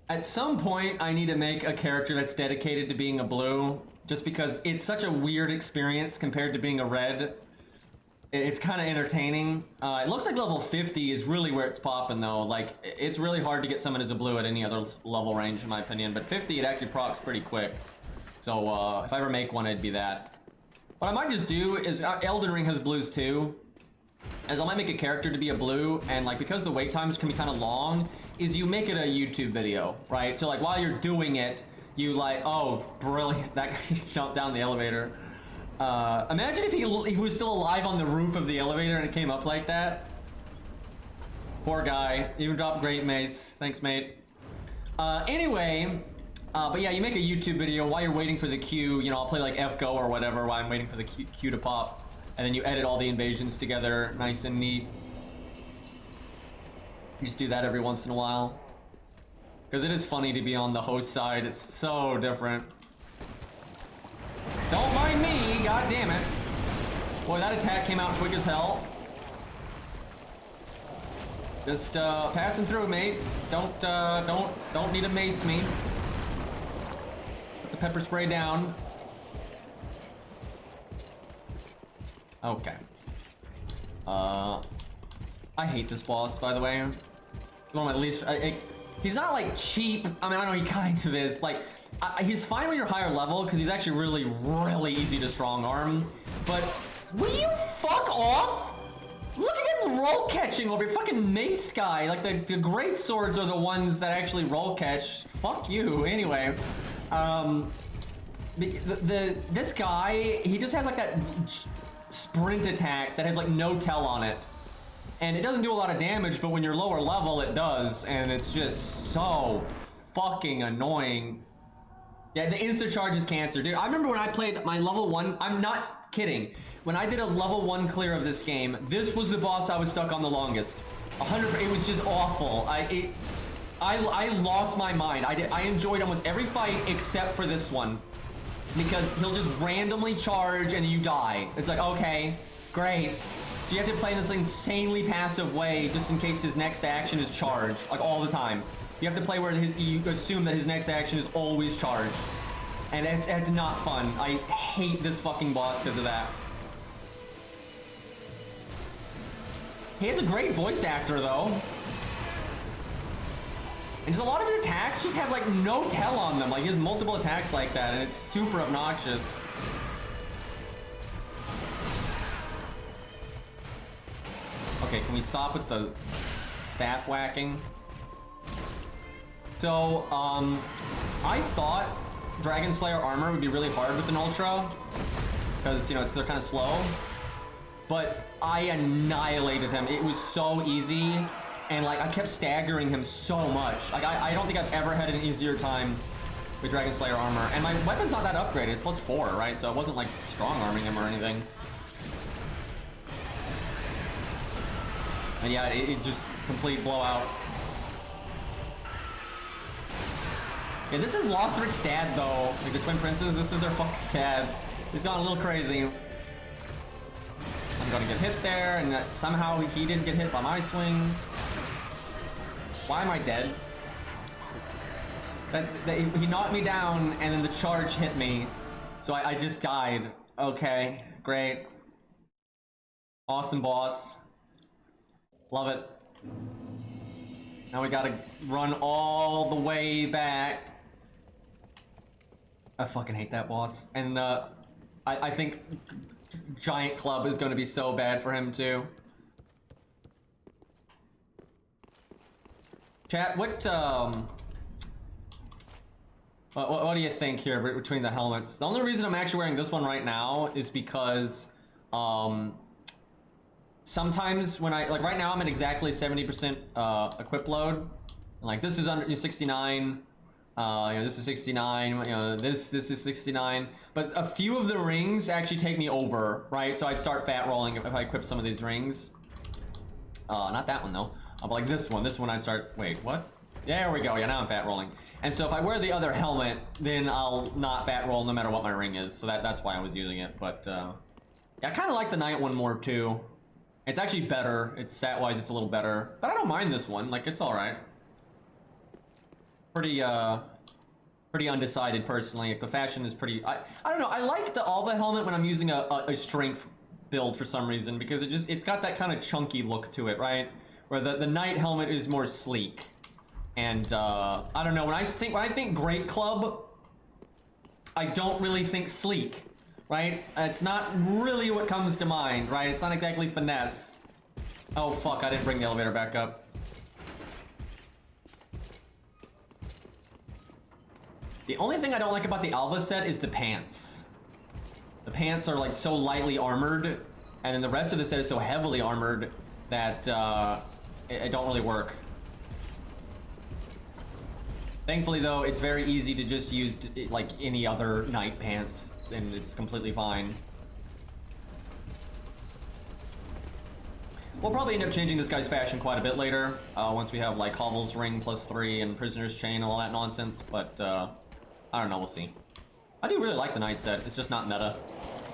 At some point, I need to make a character that's dedicated to being a blue, just because it's such a weird experience compared to being a red. It's kind of entertaining. It looks like level 50 is really where it's popping, though. Like, it's really hard to get someone as a blue at any other level range, in my opinion. But 50, it actually procs pretty quick. So, if I ever make one, it'd be that. What I might just do is, Elden Ring has blues too. As I might make a character to be a blue, and like, because the wait times can be kind of long, is you make it a YouTube video, right? So like, while you're doing it, you like, oh, brilliant, that guy just jumped down the elevator. Imagine if he was still alive on the roof of the elevator and it came up like that. Poor guy. Even dropped great mace. Thanks, mate. Anyway, but yeah, you make a YouTube video while you're waiting for the queue. You know, I'll play like FGO or whatever while I'm waiting for the queue to pop. And then you edit all the invasions together, nice and neat. You just do that every once in a while. Because it is funny to be on the host side. It's so different. Don't mind me, god damn it. Boy, that attack came out quick as hell. Just passing through, mate. Don't need to mace me. Put the pepper spray down. Okay. I hate this boss, by the way. One of my least. He's not like cheap. I mean, I know he kind of is. Like, he's fine when you're higher level because he's actually really easy to strong arm. But will you fuck off? Look at him roll catching over here. Fucking mace guy. Like the great swords are the ones that actually roll catch. Fuck you. Anyway, this guy, he just has like that sprint attack that has like no tell on it. And it doesn't do a lot of damage, but when you're lower level, it does. And it's just so fucking annoying. Yeah, the insta charge is cancer. Dude, I remember when I played my level 1, I'm not kidding. When I did a level 1 clear of this game, this was the boss I was stuck on the longest. 100%, it was just awful. I lost my mind. I enjoyed almost every fight except for this one. Because he'll just randomly charge and you die. It's like, okay, great. So you have to play in this insanely passive way just in case his next action is charge, like all the time. You have to play where you assume that his next action is always charge. And it's not fun. I hate this fucking boss because of that. He has a great voice actor though. And just a lot of his attacks just have like no tell on them. Like he has multiple attacks like that and it's super obnoxious. Okay, can we stop with the staff whacking? So, I thought Dragon Slayer armor would be really hard with an Ultra. Because, you know, they're kind of slow. But I annihilated him. It was so easy. And, like, I kept staggering him so much. Like, I don't think I've ever had an easier time with Dragon Slayer armor. And my weapon's not that upgraded. It's +4, right? So it wasn't, like, strong arming him or anything. And yeah, it just complete blowout. Yeah, this is Lothric's dad though. Like the twin princes, this is their fucking dad. He's gone a little crazy. I'm gonna get hit there, and somehow he didn't get hit by my swing. Why am I dead? He knocked me down, and then the charge hit me. So I just died. Okay, great. Awesome boss. Love it. Now we gotta run all the way back. I fucking hate that boss. And I think GreatClub is gonna be so bad for him too. Chat, what do you think here between the helmets? The only reason I'm actually wearing this one right now is because sometimes when like right now I'm at exactly 70% equip load. And like this is under 69, you know, this is 69, you know, this is 69. But a few of the rings actually take me over, right? So I'd start fat rolling if I equip some of these rings. Not that one though. But like this one I'd start, wait, what? There we go, yeah, now I'm fat rolling. And so if I wear the other helmet, then I'll not fat roll no matter what my ring is. So that's why I was using it. But yeah, I kind of like the night one more too. It's actually better. It's stat-wise, it's a little better. But I don't mind this one. Like, it's all right. pretty undecided personally. Like, the fashion is pretty. I don't know. I like the Alva helmet when I'm using a strength build for some reason, because it's got that kind of chunky look to it, right? Where the knight helmet is more sleek. And I don't know. When I think GreatClub, I don't really think sleek, right? It's not really what comes to mind, right? It's not exactly finesse. Oh fuck! I didn't bring the elevator back up. The only thing I don't like about the Alva set is the pants. The pants are like so lightly armored, and then the rest of the set is so heavily armored that it don't really work. Thankfully though, it's very easy to just use like any other knight pants, and it's completely fine. We'll probably end up changing this guy's fashion quite a bit later, once we have like Hovel's Ring +3 and Prisoner's Chain and all that nonsense, but I don't know, we'll see. I do really like the knight set, it's just not meta.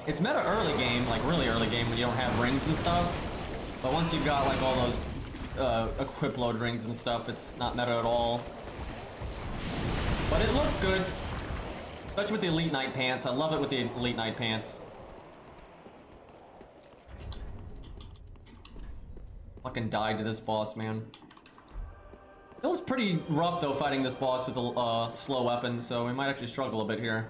It's meta early game, like really early game when you don't have rings and stuff, but once you've got like all those equip load rings and stuff, it's not meta at all. But it looked good, especially with the Elite Knight pants. I love it with the Elite Knight pants. Fucking died to this boss, man. It was pretty rough though fighting this boss with a slow weapon, so we might actually struggle a bit here.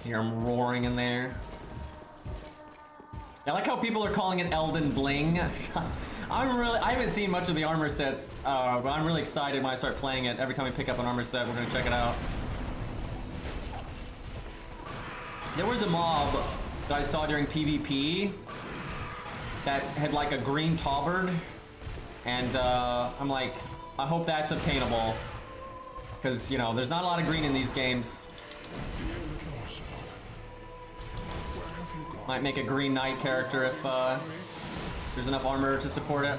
Hear him roaring in there. I like how people are calling it Elden Bling. I haven't seen much of the armor sets, but I'm really excited when I start playing it. Every time we pick up an armor set, we're gonna check it out. There was a mob that I saw during PvP that had like a green tabard, and I'm like, I hope that's obtainable, because you know there's not a lot of green in these games. Might make a green knight character if there's enough armor to support it.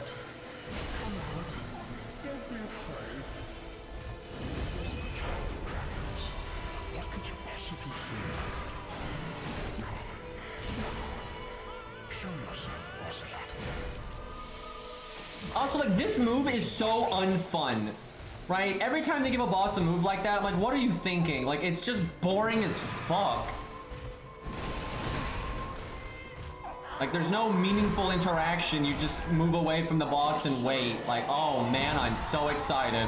Also, like, this move is so unfun, right? Every time they give a boss a move like that, I'm like, what are you thinking? Like, it's just boring as fuck. Like, there's no meaningful interaction. You just move away from the boss and wait. Like, oh man, I'm so excited.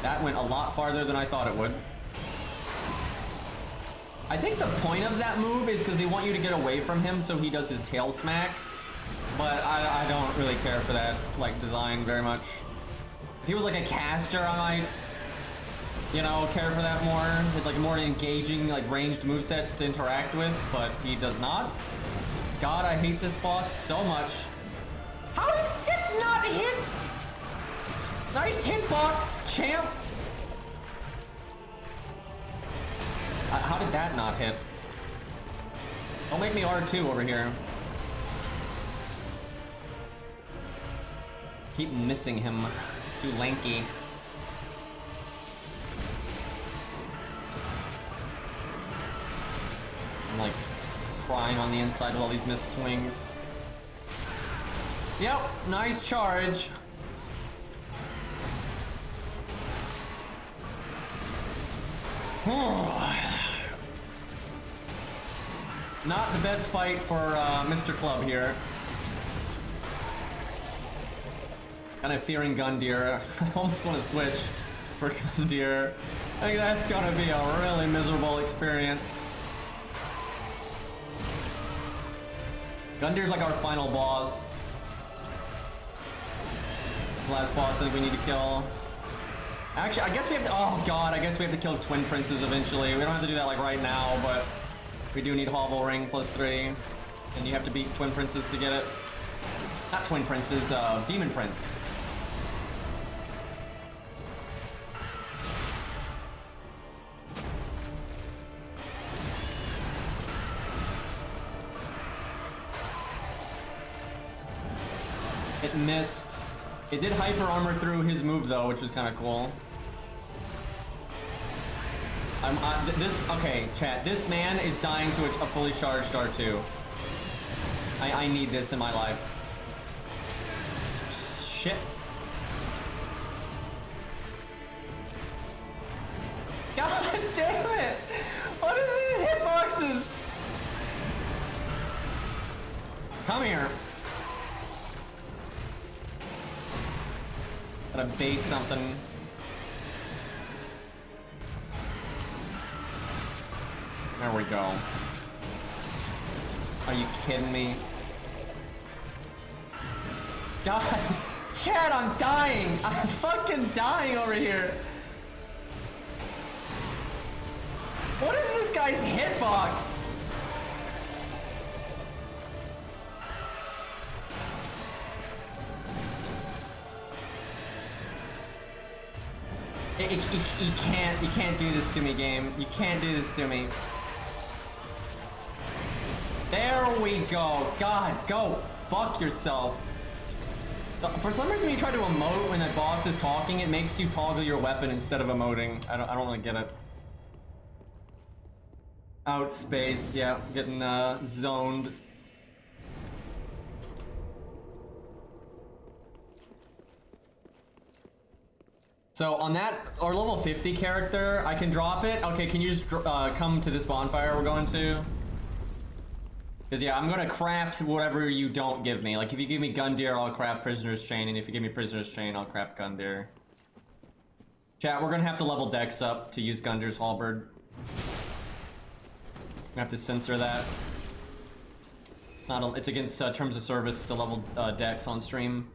That went a lot farther than I thought it would. I think the point of that move is because they want you to get away from him so he does his tail smack. But I don't really care for that, like, design very much. If he was like a caster, I might, you know, care for that more. It's like a more engaging, like, ranged moveset to interact with, but he does not. God, I hate this boss so much. How does it not hit? Nice hitbox, champ. How did that not hit? Don't make me R2 over here. Keep missing him. He's too lanky. I'm like crying on the inside with all these missed swings. Yep, nice charge. Not the best fight for Mr. Club here. Kind of fearing Gundyr. I almost want to switch for Gundyr. I think that's gonna be a really miserable experience. Gundyr's like our final boss. The last boss I think we need to kill. Actually, I guess we have to, oh god, I guess we have to kill Twin Princes eventually. We don't have to do that like right now, but we do need Hovel Ring +3. And you have to beat Twin Princes to get it. Not Twin Princes, Demon Prince. It missed. It did hyper armor through his move though, which was kind of cool. Okay, chat. This man is dying to a fully charged R2. I need this in my life. Shit. God damn it! What is these hitboxes? Come here. Gotta bait something. There we go. Are you kidding me? God, Chad, I'm dying. I'm fucking dying over here. What is this guy's hitbox? You can't do this to me, game. You can't do this to me. There we go. God, go fuck yourself. For some reason, when you try to emote when that boss is talking, it makes you toggle your weapon instead of emoting. I don't really get it. Outspaced, yeah, getting zoned. So on that, our level 50 character, I can drop it. Okay, can you just come to this bonfire we're going to? Because yeah, I'm gonna craft whatever you don't give me. Like if you give me Gundyr, I'll craft Prisoner's Chain, and if you give me Prisoner's Chain, I'll craft Gundyr. Chat, we're gonna have to level Dex up to use Gundyr's Halberd. I have to censor that. It's not. It's against terms of service to level Dex on stream.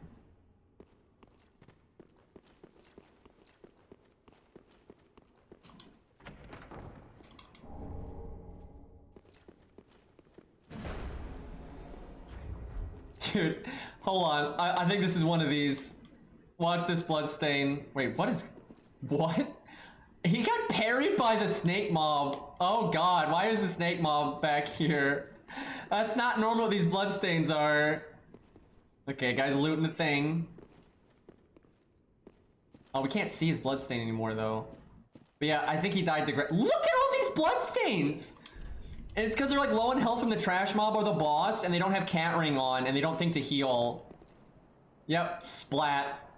Dude, hold on. I think this is one of these. Watch this bloodstain. Wait, what is... What? He got parried by the snake mob. Oh god, why is the snake mob back here? That's not normal what these bloodstains are. Okay, guy's looting the thing. Oh, we can't see his bloodstain anymore though. But yeah, I think he died to... Look at all these bloodstains! And it's because they're like low in health from the trash mob or the boss, and they don't have cat ring on, and they don't think to heal. Yep, splat.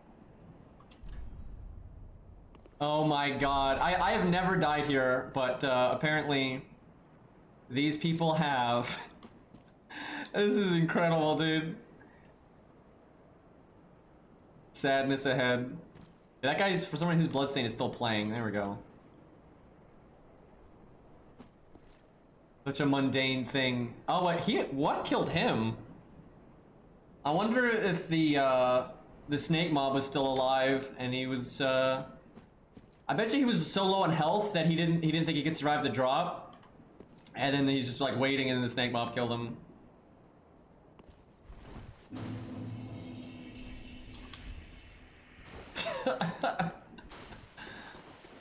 Oh my god. I have never died here, but apparently these people have. This is incredible, dude. Sadness ahead. That guy's, for some reason, his bloodstain is still playing. There we go. Such a mundane thing. Oh wait, what killed him? I wonder if the snake mob was still alive and he was I bet you he was so low on health that he didn't think he could survive the drop. And then he's just like waiting and then the snake mob killed him.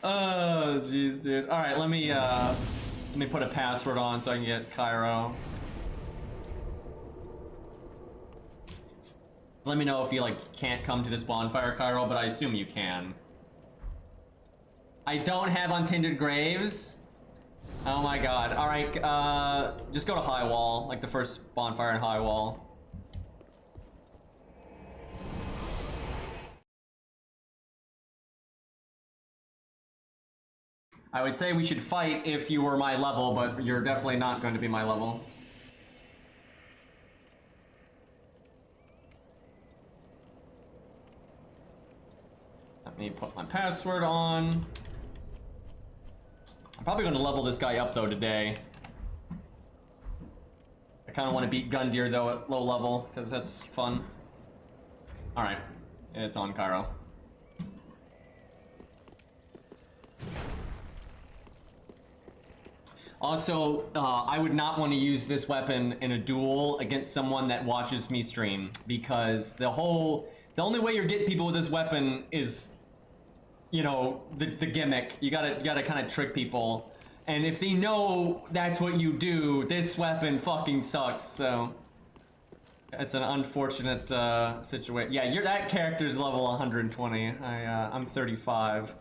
Oh jeez, dude. Alright, let me put a password on so I can get Cairo. Let me know if you like can't come to this bonfire, Cairo, but I assume you can. I don't have Untended Graves. Oh my god. Alright, just go to High Wall, like the first bonfire in High Wall. I would say we should fight if you were my level, but you're definitely not going to be my level. Let me put my password on. I'm probably going to level this guy up though today. I kind of want to beat Gundyr though at low level, because that's fun. Alright, it's on Cairo. Also, I would not want to use this weapon in a duel against someone that watches me stream, because the only way you're getting people with this weapon is, you know, the gimmick. You gotta kind of trick people, and if they know that's what you do, this weapon fucking sucks. So it's an unfortunate situation. Yeah, that character's level 120. I'm 35.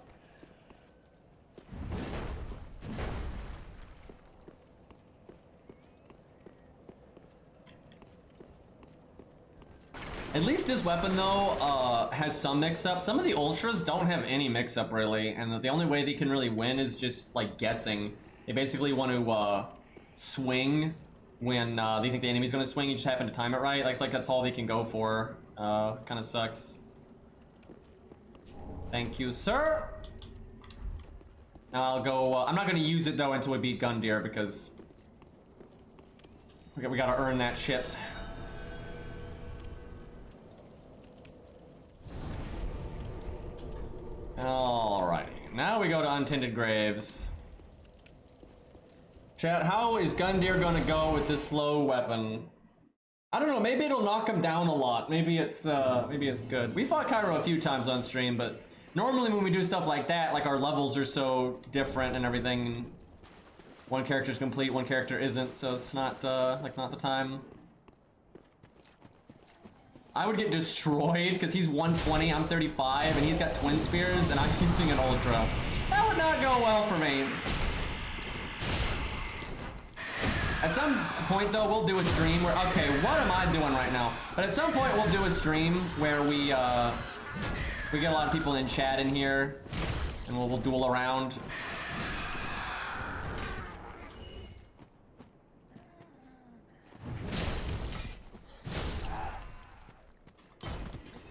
At least this weapon, though, has some mix-up. Some of the Ultras don't have any mix-up, really, and the only way they can really win is just, like, guessing. They basically want to, swing when, they think the enemy's gonna swing. You just happen to time it right. Like, it's like that's all they can go for. Kind of sucks. Thank you, sir. Now I'll go, I'm not gonna use it, though, until we beat Gundyr, because we gotta earn that shit. Alrighty, now we go to Untended Graves. Chat, how is Gundyr gonna go with this slow weapon? I don't know, maybe it'll knock him down a lot. Maybe it's good. We fought Cairo a few times on stream, but normally when we do stuff like that, like our levels are so different and everything. One character's complete, one character isn't, so it's not, like, not the time. I would get destroyed because he's 120, I'm 35, and he's got twin spears, and I'm using an ultra. That would not go well for me. At some point, though, we'll do a stream where, okay, what am I doing right now? But at some point, we'll do a stream where we get a lot of people in chat in here, and we'll duel around.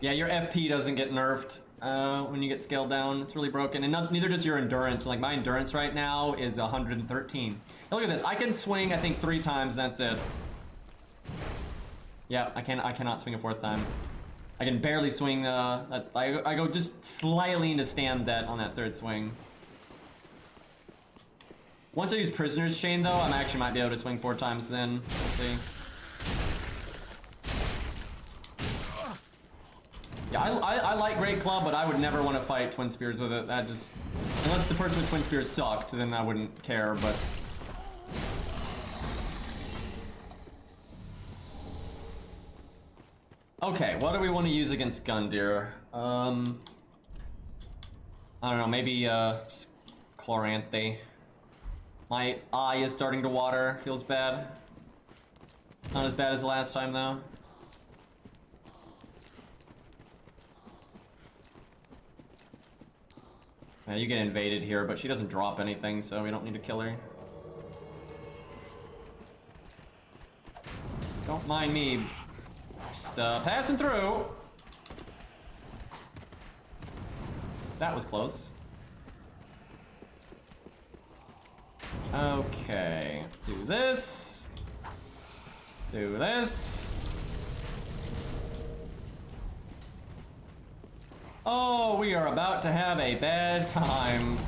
Yeah, your FP doesn't get nerfed when you get scaled down. It's really broken, and neither does your endurance. Like, my endurance right now is 113. Now look at this. I can swing, I think, 3 times. That's it. Yeah, I cannot swing a 4th time. I can barely swing. I go just slightly into stand that on that 3rd swing. Once I use Prisoner's Chain, though, I actually might be able to swing 4 times. Then we'll see. Yeah, I like GreatClub, but I would never want to fight Twin Spears with it. That just... Unless the person with Twin Spears sucked, then I wouldn't care, but... Okay, what do we want to use against Gundyr? I don't know, maybe, just Chloranthe. My eye is starting to water, feels bad. Not as bad as the last time, though. You get invaded here, but she doesn't drop anything, so we don't need to kill her. Don't mind me. Just passing through. That was close. Okay. Do this. Do this. Oh, we are about to have a bad time.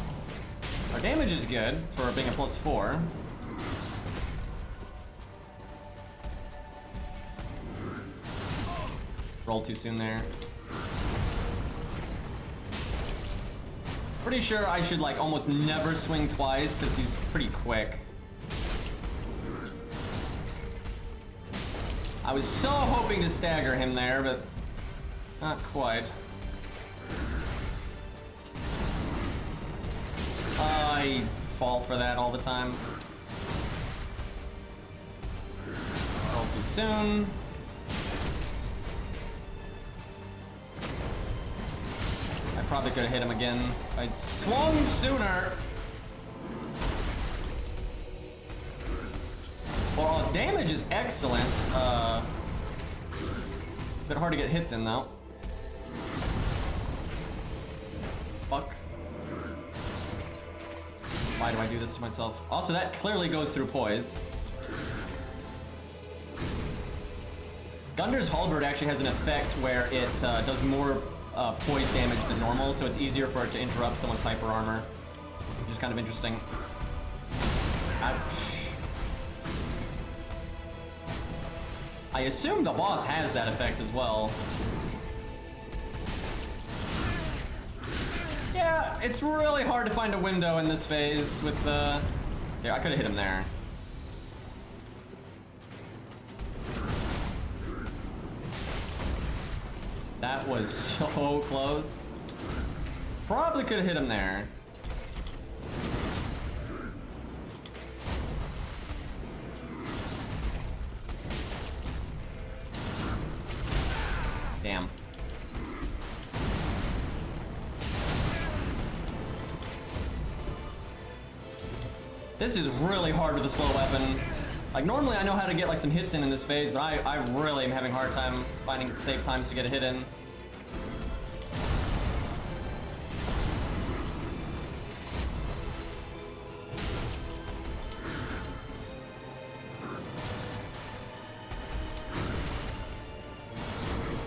Our damage is good for being a +4. Roll too soon there. Pretty sure I should, like, almost never swing twice because he's pretty quick. I was so hoping to stagger him there, but not quite. I fall for that all the time. Roll too soon. I probably could have hit him again if I swung sooner. Well, damage is excellent. Bit hard to get hits in though. Fuck. Why do I do this to myself? Also, that clearly goes through poise. Gundyr's Halberd actually has an effect where it does more poise damage than normal, so it's easier for it to interrupt someone's hyper armor, which is kind of interesting. Ouch. I assume the boss has that effect as well. Yeah, it's really hard to find a window in this phase with the... Yeah, I could have hit him there. That was so close. Probably could have hit him there. Damn. This is really hard with a slow weapon. Like, normally I know how to get like some hits in this phase, but I really am having a hard time finding safe times to get a hit in.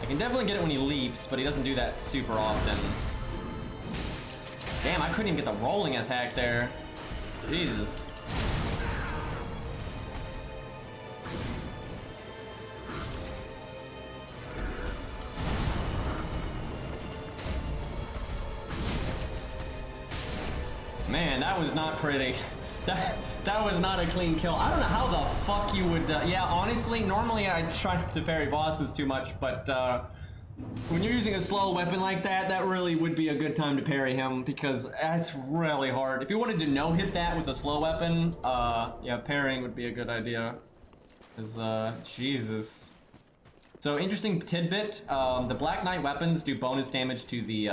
I can definitely get it when he leaps, but he doesn't do that super often. Damn, I couldn't even get the rolling attack there. Jesus. Man, that was not pretty. That was not a clean kill. I don't know how the fuck you would... yeah, honestly, normally I try not to parry bosses too much, but when you're using a slow weapon like that, that really would be a good time to parry him, because that's really hard. If you wanted to no-hit that with a slow weapon, yeah, parrying would be a good idea. Because, Jesus. So, interesting tidbit, the Black Knight weapons do bonus damage to the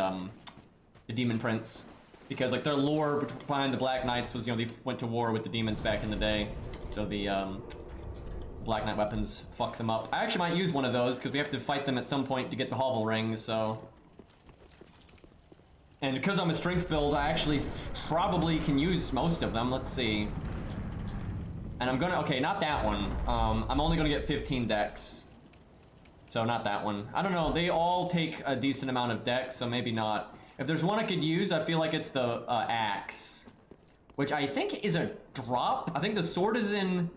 Demon Prince. Because, like, their lore behind the Black Knights was, you know, they went to war with the demons back in the day. So the Black Knight weapons fuck them up. I actually might use one of those, because we have to fight them at some point to get the hovel ring, so... And because I'm a strength build, I actually probably can use most of them. Let's see. And I'm gonna... Okay, not that one. I'm only gonna get 15 dex. So not that one. I don't know, they all take a decent amount of dex, so maybe not. If there's one I could use, I feel like it's the axe, which I think is a drop. I think the sword is in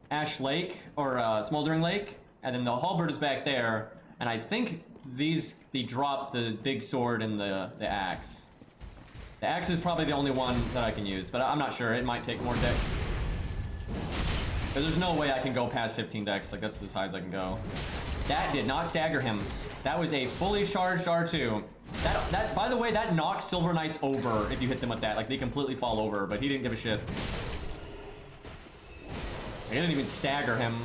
Ash Lake, or Smoldering Lake, and then the halberd is back there, and I think they drop the big sword and the axe. The axe is probably the only one that I can use, but I'm not sure. It might take more dex. But there's no way I can go past 15 dex. Like, that's as high as I can go. That did not stagger him. That was a fully charged R2. That, by the way, that knocks Silver Knights over if you hit them with that. Like, they completely fall over, but he didn't give a shit. He didn't even stagger him.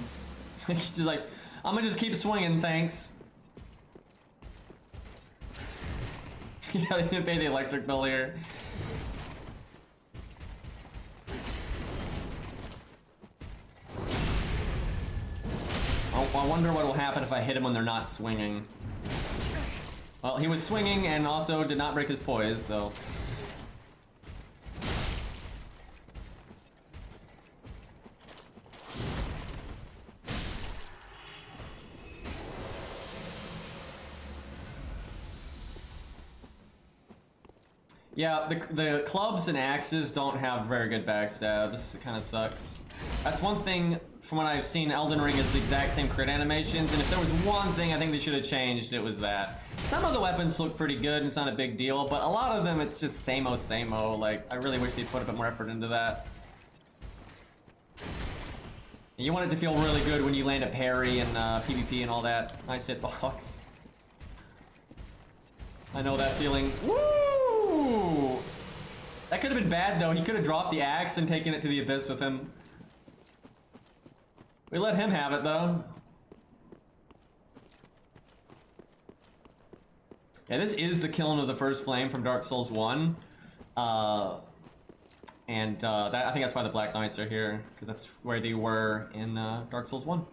He's just like, I'm gonna just keep swinging, thanks. Yeah, they didn't pay the electric bill here. Oh, I wonder what will happen if I hit him when they're not swinging. Well, he was swinging and also did not break his poise, so... Yeah, the clubs and axes don't have very good backstab. This kind of sucks. That's one thing from what I've seen. Elden Ring is the exact same crit animations, and if there was one thing I think they should have changed, it was that. Some of the weapons look pretty good, and it's not a big deal, but a lot of them, it's just same-o. Like, I really wish they'd put a bit more effort into that. You want it to feel really good when you land a parry and PvP and all that. Nice hitbox. I know that feeling. Woo! That could have been bad, though. He could have dropped the axe and taken it to the abyss with him. We let him have it, though. Yeah, this is the killing of the first flame from Dark Souls 1. I think that's why the Black Knights are here, because that's where they were in Dark Souls 1.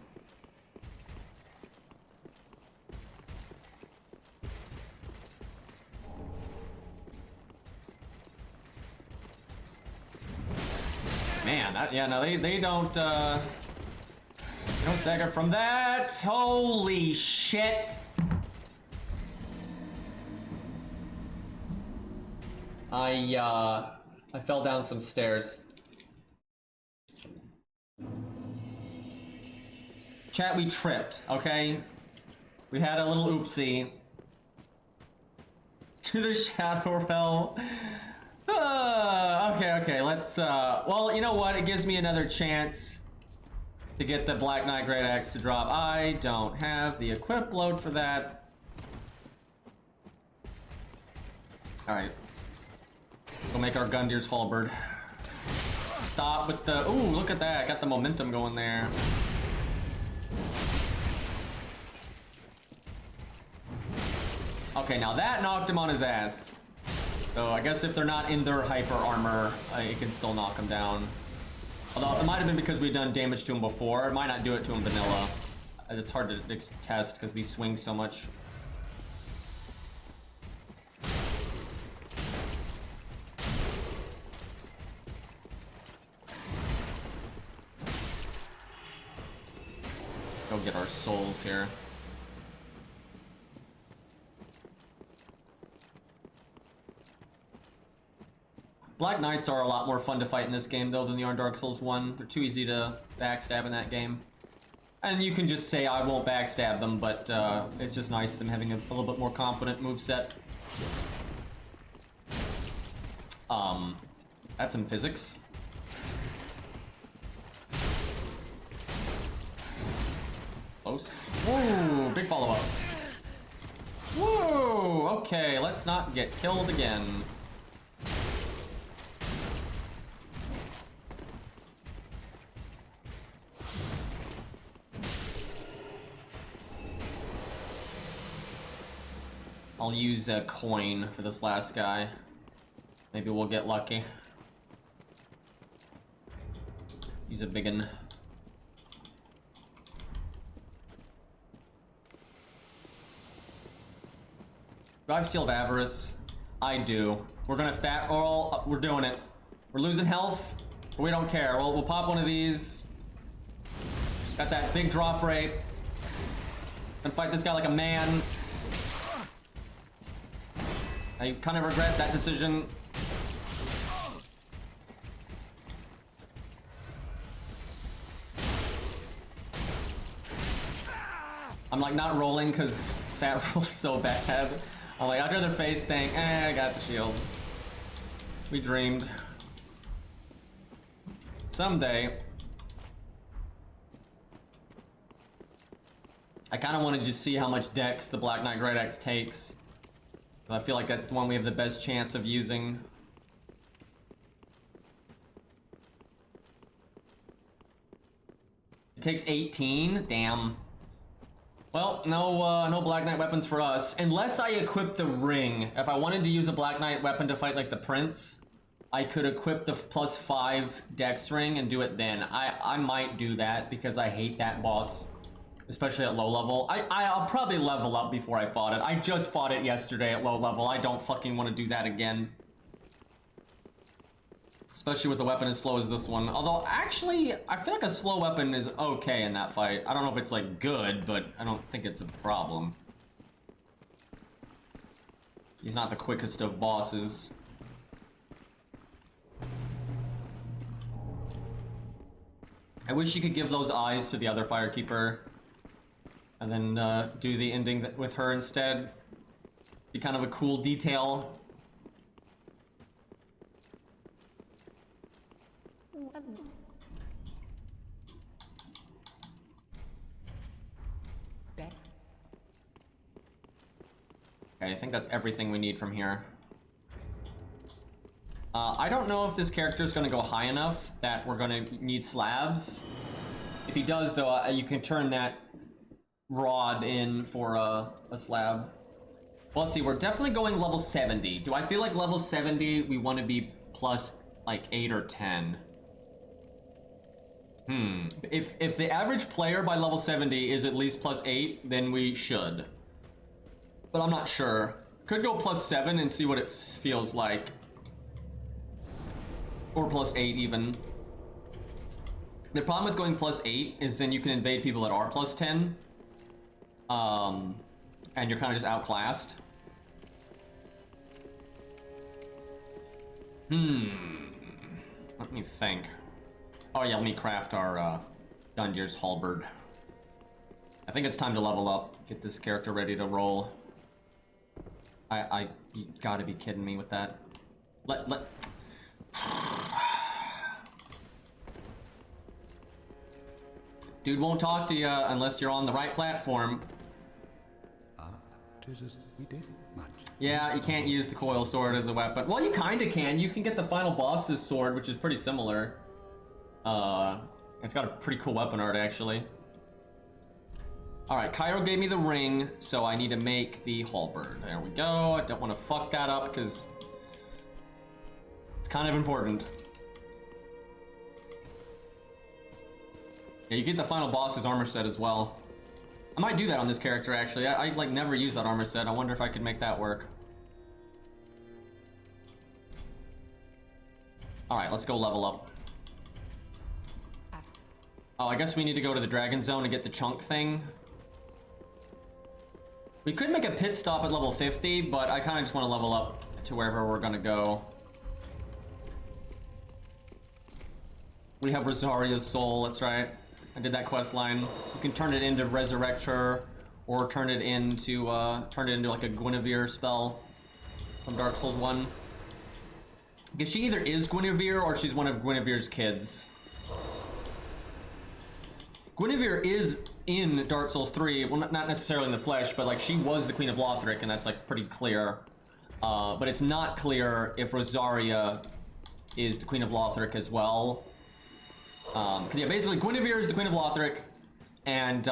Man, they don't stagger from that. Holy shit. I fell down some stairs. Chat, we tripped, okay? We had a little oopsie. To the Shadow Realm. Okay, let's, well, you know what? It gives me another chance to get the Black Knight Great Axe to drop. I don't have the equip load for that. Alright. We'll make our Gundyr's halberd. Stop with the... Ooh, look at that. Got the momentum going there. Okay, now that knocked him on his ass. So I guess if they're not in their hyper armor, it can still knock him down. Although it might have been because we've done damage to him before. It might not do it to him vanilla. It's hard to test because these swing so much. Go get our souls here. Black Knights are a lot more fun to fight in this game though than they are in Dark Souls 1. They're too easy to backstab in that game. And you can just say I won't backstab them, but it's just nice them having a little bit more confident moveset. That's some physics. Close. Whoa, big follow-up. Whoa, okay, let's not get killed again. I'll use a coin for this last guy. Maybe we'll get lucky. Use a biggin. Do I have Seal of Avarice? I do. We're gonna fat roll. We're doing it. We're losing health. But we don't care. We'll pop one of these. Got that big drop rate. And fight this guy like a man. I kind of regret that decision. I'm like not rolling because fat roll is so bad. I'm like, I'd rather face tank. I got the shield. We dreamed. Someday. I kind of want to just see how much dex the Black Knight Great Axe takes. I feel like that's the one we have the best chance of using. It takes 18? Damn. Well, no Black Knight weapons for us. Unless I equip the ring. If I wanted to use a Black Knight weapon to fight like the Prince, I could equip the +5 dex ring and do it then. I might do that because I hate that boss. Especially at low level. I'll probably level up before I fought it. I just fought it yesterday at low level. I don't fucking want to do that again. Especially with a weapon as slow as this one. Although, actually, I feel like a slow weapon is okay in that fight. I don't know if it's, like, good, but I don't think it's a problem. He's not the quickest of bosses. I wish you could give those eyes to the other Firekeeper. And then do the ending with her instead. Be kind of a cool detail. Okay, I think that's everything we need from here. I don't know if this character is going to go high enough that we're going to need slabs. If he does, though, you can turn that rod in for a slab. Well, let's see, we're definitely going level 70. Do I feel like level 70 we want to be plus like 8 or 10? If the average player by level 70 is at least plus 8, then we should. But I'm not sure. Could go plus 7 and see what it feels like. Or plus 8 even. The problem with going plus 8 is then you can invade people that are plus 10. And you're kind of just outclassed. Let me think. Oh yeah, let me craft our Gundyr's halberd. I think it's time to level up. Get this character ready to roll. You gotta be kidding me with that. Dude won't talk to you unless you're on the right platform. We did much. Yeah, you can't use the coil sword as a weapon. Well, you kinda can. You can get the final boss's sword, which is pretty similar. It's got a pretty cool weapon art, actually. Alright, Cairo gave me the ring, so I need to make the halberd. There we go. I don't want to fuck that up because it's kind of important. Yeah, you get the final boss's armor set as well. I might do that on this character, actually. I like never use that armor set. I wonder if I could make that work. Alright, let's go level up. Oh, I guess we need to go to the Dragon Zone to get the chunk thing. We could make a pit stop at level 50, but I kind of just want to level up to wherever we're going to go. We have Rosaria's soul, that's right. I did that quest line. You can turn it into Resurrect Her, or turn it into like a Guinevere spell from Dark Souls 1. Because she either is Guinevere or she's one of Guinevere's kids. Guinevere is in Dark Souls 3, well, not necessarily in the flesh, but like she was the Queen of Lothric, and that's like pretty clear. But it's not clear if Rosaria is the Queen of Lothric as well. Because yeah, basically Guinevere is the Queen of Lothric, and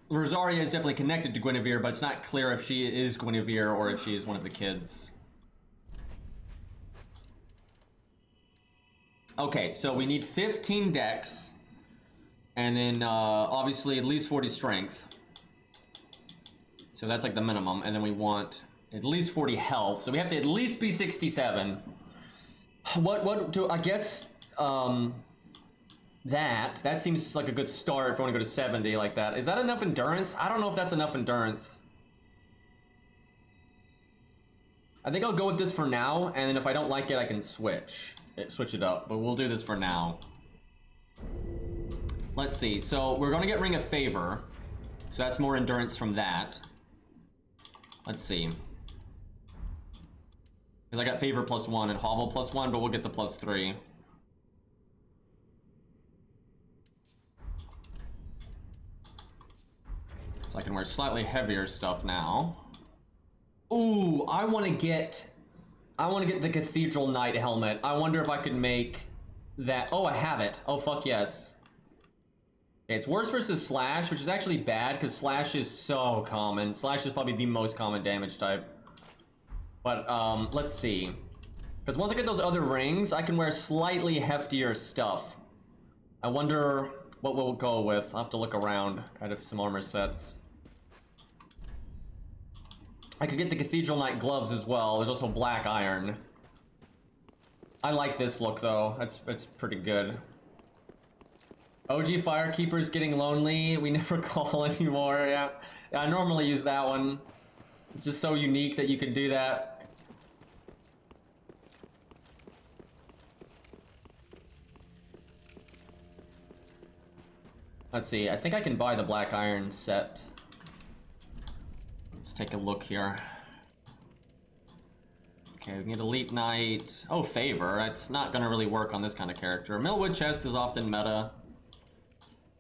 Rosaria is definitely connected to Guinevere, but it's not clear if she is Guinevere or if she is one of the kids. Okay, so we need 15 dex, and then obviously at least 40 strength. So that's like the minimum, and then we want at least 40 health, so we have to at least be 67. What do I guess that seems like a good start if you want to go to 70 like that. Is that enough endurance? I don't know if that's enough endurance. I think I'll go with this for now, and then if I don't like it, I can switch it up, but we'll do this for now. Let's see, so we're gonna get Ring of Favor, so that's more endurance from that. Let's see, because I got Favor +1 and Hovel +1, but we'll get the +3. So I can wear slightly heavier stuff now. Ooh, I want to get the Cathedral Knight helmet. I wonder if I could make that. Oh, I have it. Oh, fuck yes. Okay, it's worse versus Slash, which is actually bad because Slash is so common. Slash is probably the most common damage type. But let's see. Because once I get those other rings, I can wear slightly heftier stuff. I wonder what we'll go with. I'll have to look around at some armor sets. I could get the Cathedral Knight gloves as well. There's also black iron. I like this look though. It's pretty good. OG Firekeeper's getting lonely. We never call anymore. Yeah, I normally use that one. It's just so unique that you can do that. Let's see. I think I can buy the black iron set. Let's take a look here. Okay, we can get Elite Knight. Oh, Favor. That's not going to really work on this kind of character. Millwood Chest is often meta.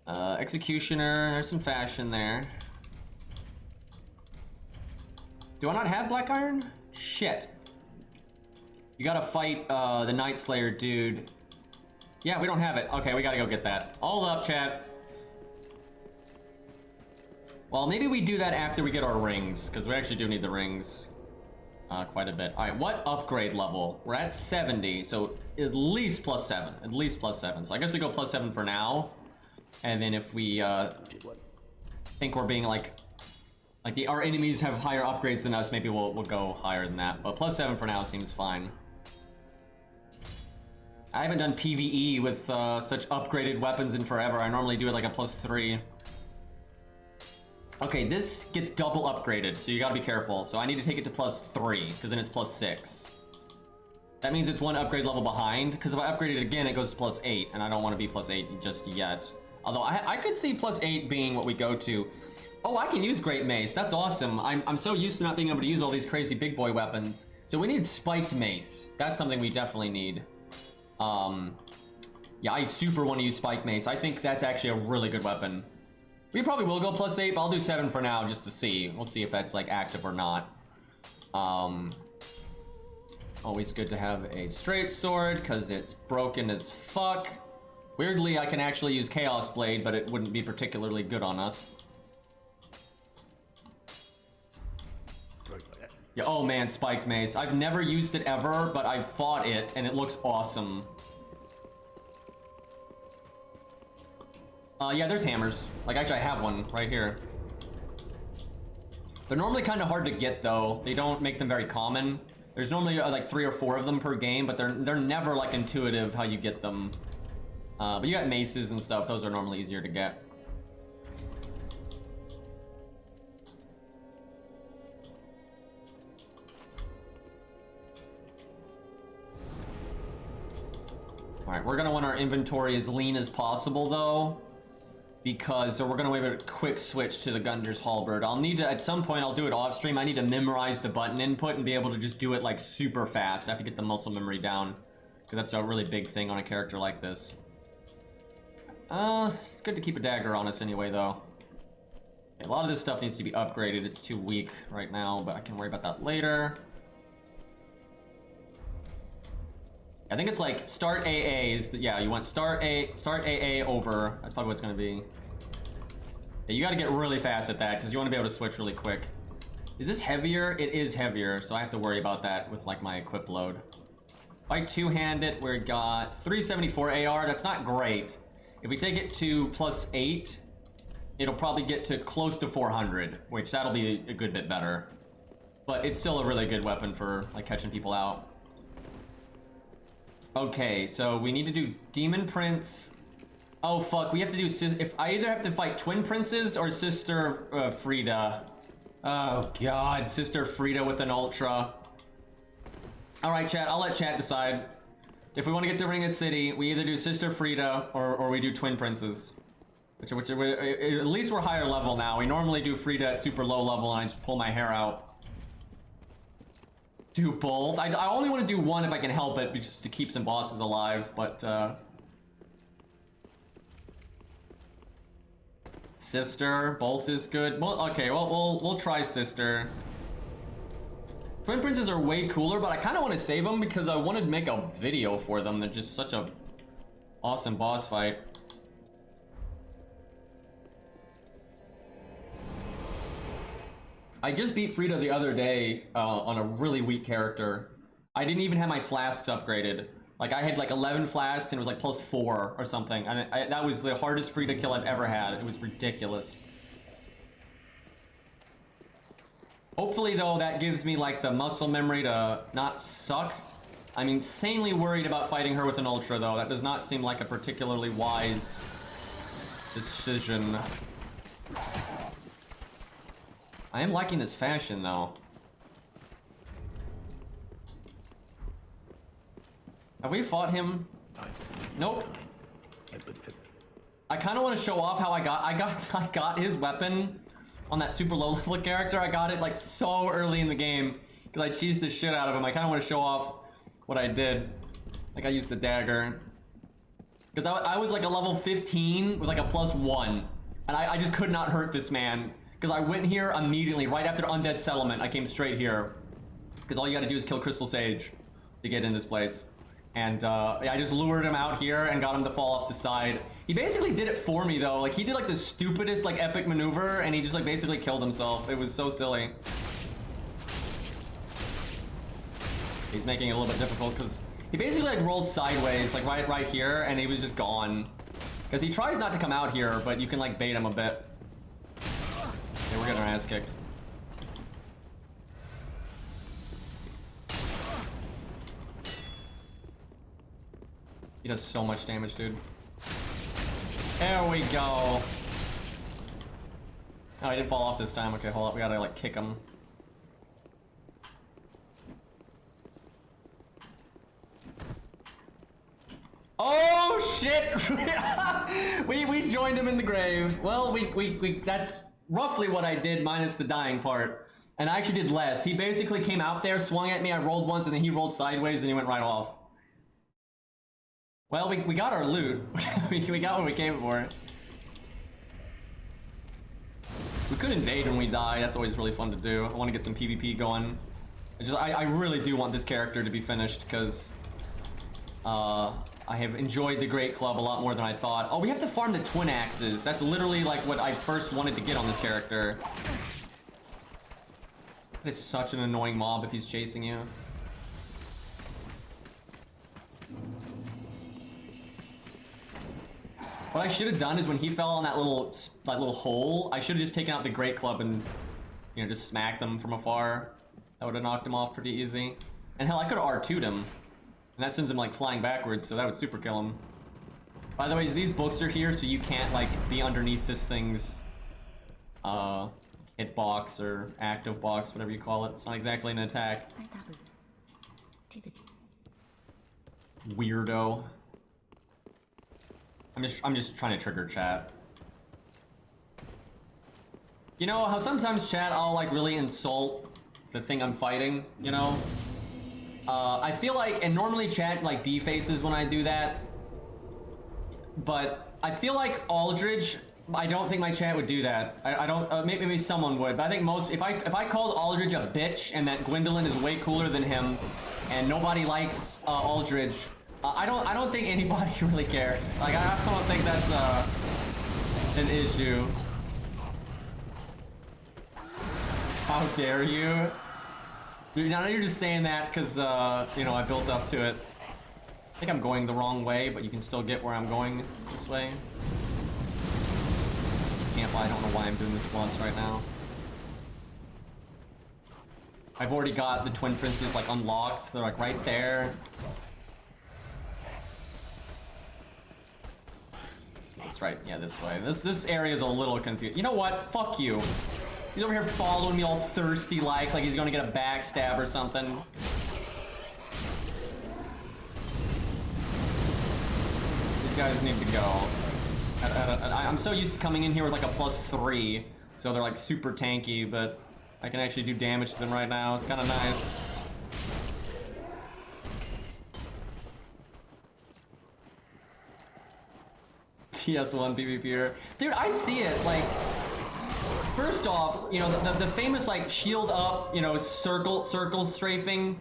Executioner. There's some fashion there. Do I not have black iron? Shit. You gotta fight the Night Slayer dude. Yeah, we don't have it. Okay, we gotta go get that. Hold up, chat. Well, maybe we do that after we get our rings, because we actually do need the rings quite a bit. All right, what upgrade level? We're at 70, so at least +7. At least +7. So I guess we go +7 for now. And then if we think we're being like our enemies have higher upgrades than us, maybe we'll go higher than that. But +7 for now seems fine. I haven't done PvE with such upgraded weapons in forever. I normally do it like a +3. Okay, this gets double upgraded, so you gotta be careful. So I need to take it to +3, because then it's +6. That means it's one upgrade level behind, because if I upgrade it again, it goes to +8, and I don't want to be +8 just yet. Although I could see +8 being what we go to. Oh, I can use Great Mace. That's awesome. I'm so used to not being able to use all these crazy big boy weapons. So we need Spiked Mace. That's something we definitely need. Yeah, I super want to use Spiked Mace. I think that's actually a really good weapon. We probably will go +8, but I'll do 7 for now just to see. We'll see if that's like active or not. Always good to have a straight sword because it's broken as fuck. Weirdly, I can actually use Chaos Blade, but it wouldn't be particularly good on us. Yeah, oh man, spiked mace. I've never used it ever, but I've fought it, and it looks awesome. Yeah, there's hammers. Like, actually, I have one right here. They're normally kind of hard to get, though. They don't make them very common. There's normally, like, 3 or 4 of them per game, but they're never, like, intuitive how you get them. But you got maces and stuff. Those are normally easier to get. Alright, we're gonna want our inventory as lean as possible, though, because we're gonna have a quick switch to the Gundyr's Halberd. I'll need to, at some point, I'll do it off stream. I need to memorize the button input and be able to just do it, like, super fast. I have to get the muscle memory down, because that's a really big thing on a character like this. It's good to keep a dagger on us anyway, though. Okay, a lot of this stuff needs to be upgraded. It's too weak right now, but I can worry about that later. I think it's like start AA is, yeah, you want start AA over. That's probably what it's gonna be. Yeah, you gotta get really fast at that because you want to be able to switch really quick. Is this heavier? It is heavier, so I have to worry about that with like my equip load. If I two-hand we got 374 AR. That's not great. If we take it to +8, it'll probably get to close to 400, which that'll be a good bit better. But it's still a really good weapon for like catching people out. Okay, so we need to do Demon Prince. Oh fuck, we have to do, if I either have to fight Twin Princes or Sister Friede. Oh god, Sister Friede with an Ultra. Alright chat, I'll let chat decide. If we want to get to Ringed City, we either do Sister Friede or we do Twin Princes. Which at least we're higher level now. We normally do Friede at super low level and I just pull my hair out. Do both. I only want to do one if I can help it, just to keep some bosses alive, but Sister, both is good. Well, okay, well, we'll try Sister. Twin Princes are way cooler, but I kind of want to save them because I wanted to make a video for them. They're just such a awesome boss fight. I just beat Friede the other day on a really weak character. I didn't even have my flasks upgraded. Like, I had like 11 flasks and it was like +4 or something. And that was the hardest Friede kill I've ever had. It was ridiculous. Hopefully, though, that gives me like the muscle memory to not suck. I'm insanely worried about fighting her with an Ultra, though. That does not seem like a particularly wise decision. I am liking this fashion, though. Have we fought him? Nice. Nope. I kind of want to show off how I got his weapon on that super low level character. I got it like so early in the game because I cheesed the shit out of him. I kind of want to show off what I did. Like I used the dagger because I was like a level 15 with like a +1, and I just could not hurt this man. Because I went here immediately, right after Undead Settlement, I came straight here. Because all you gotta do is kill Crystal Sage to get in this place. And I just lured him out here and got him to fall off the side. He basically did it for me though. Like he did like the stupidest like epic maneuver and he just like basically killed himself. It was so silly. He's making it a little bit difficult because he basically like rolled sideways like right here and he was just gone. Because he tries not to come out here, but you can like bait him a bit. Yeah, we're getting our ass kicked. He does so much damage, dude. There we go. Oh, he didn't fall off this time. Okay, hold up. We gotta like kick him. Oh shit! we joined him in the grave. Well, we that's roughly what I did minus the dying part. And I actually did less. He basically came out there, swung at me, I rolled once, and then he rolled sideways and he went right off. Well, we got our loot. we got what we came for. We could invade when we die. That's always really fun to do. I want to get some PvP going. I really do want this character to be finished because I have enjoyed the GreatClub a lot more than I thought. Oh, we have to farm the twin axes. That's literally like what I first wanted to get on this character. It's such an annoying mob if he's chasing you. What I should have done is when he fell on that little hole, I should have just taken out the GreatClub and, you know, just smacked them from afar. That would have knocked him off pretty easy. And hell, I could have R2'd him. And that sends him like flying backwards, so that would super kill him. By the way, these books are here, so you can't like be underneath this thing's hitbox or active box, whatever you call it. It's not exactly an attack. Weirdo. I'm just trying to trigger chat. You know how sometimes chat I'll like really insult the thing I'm fighting, you know? I feel like, and normally chat like defaces when I do that, but I feel like Aldridge, I don't think my chat would do that. I don't, maybe someone would, but I think most, if I called Aldridge a bitch and that Gwendolyn is way cooler than him and nobody likes Aldridge, I don't think anybody really cares. Like, I don't think that's an issue. How dare you? Dude, now you're just saying that because, you know, I built up to it. I think I'm going the wrong way, but you can still get where I'm going this way. Can't lie, I don't know why I'm doing this boss right now. I've already got the Twin Princes, like, unlocked. They're, like, right there. That's right, yeah, this way. This area is a little confused. You know what? Fuck you. He's over here following me all thirsty like he's gonna get a backstab or something. These guys need to go. I'm so used to coming in here with like a +3, so they're like super tanky, but I can actually do damage to them right now. It's kind of nice. TS1 PvPer. Dude, I see it, like, first off, you know, the famous, like, shield up, you know, circle strafing,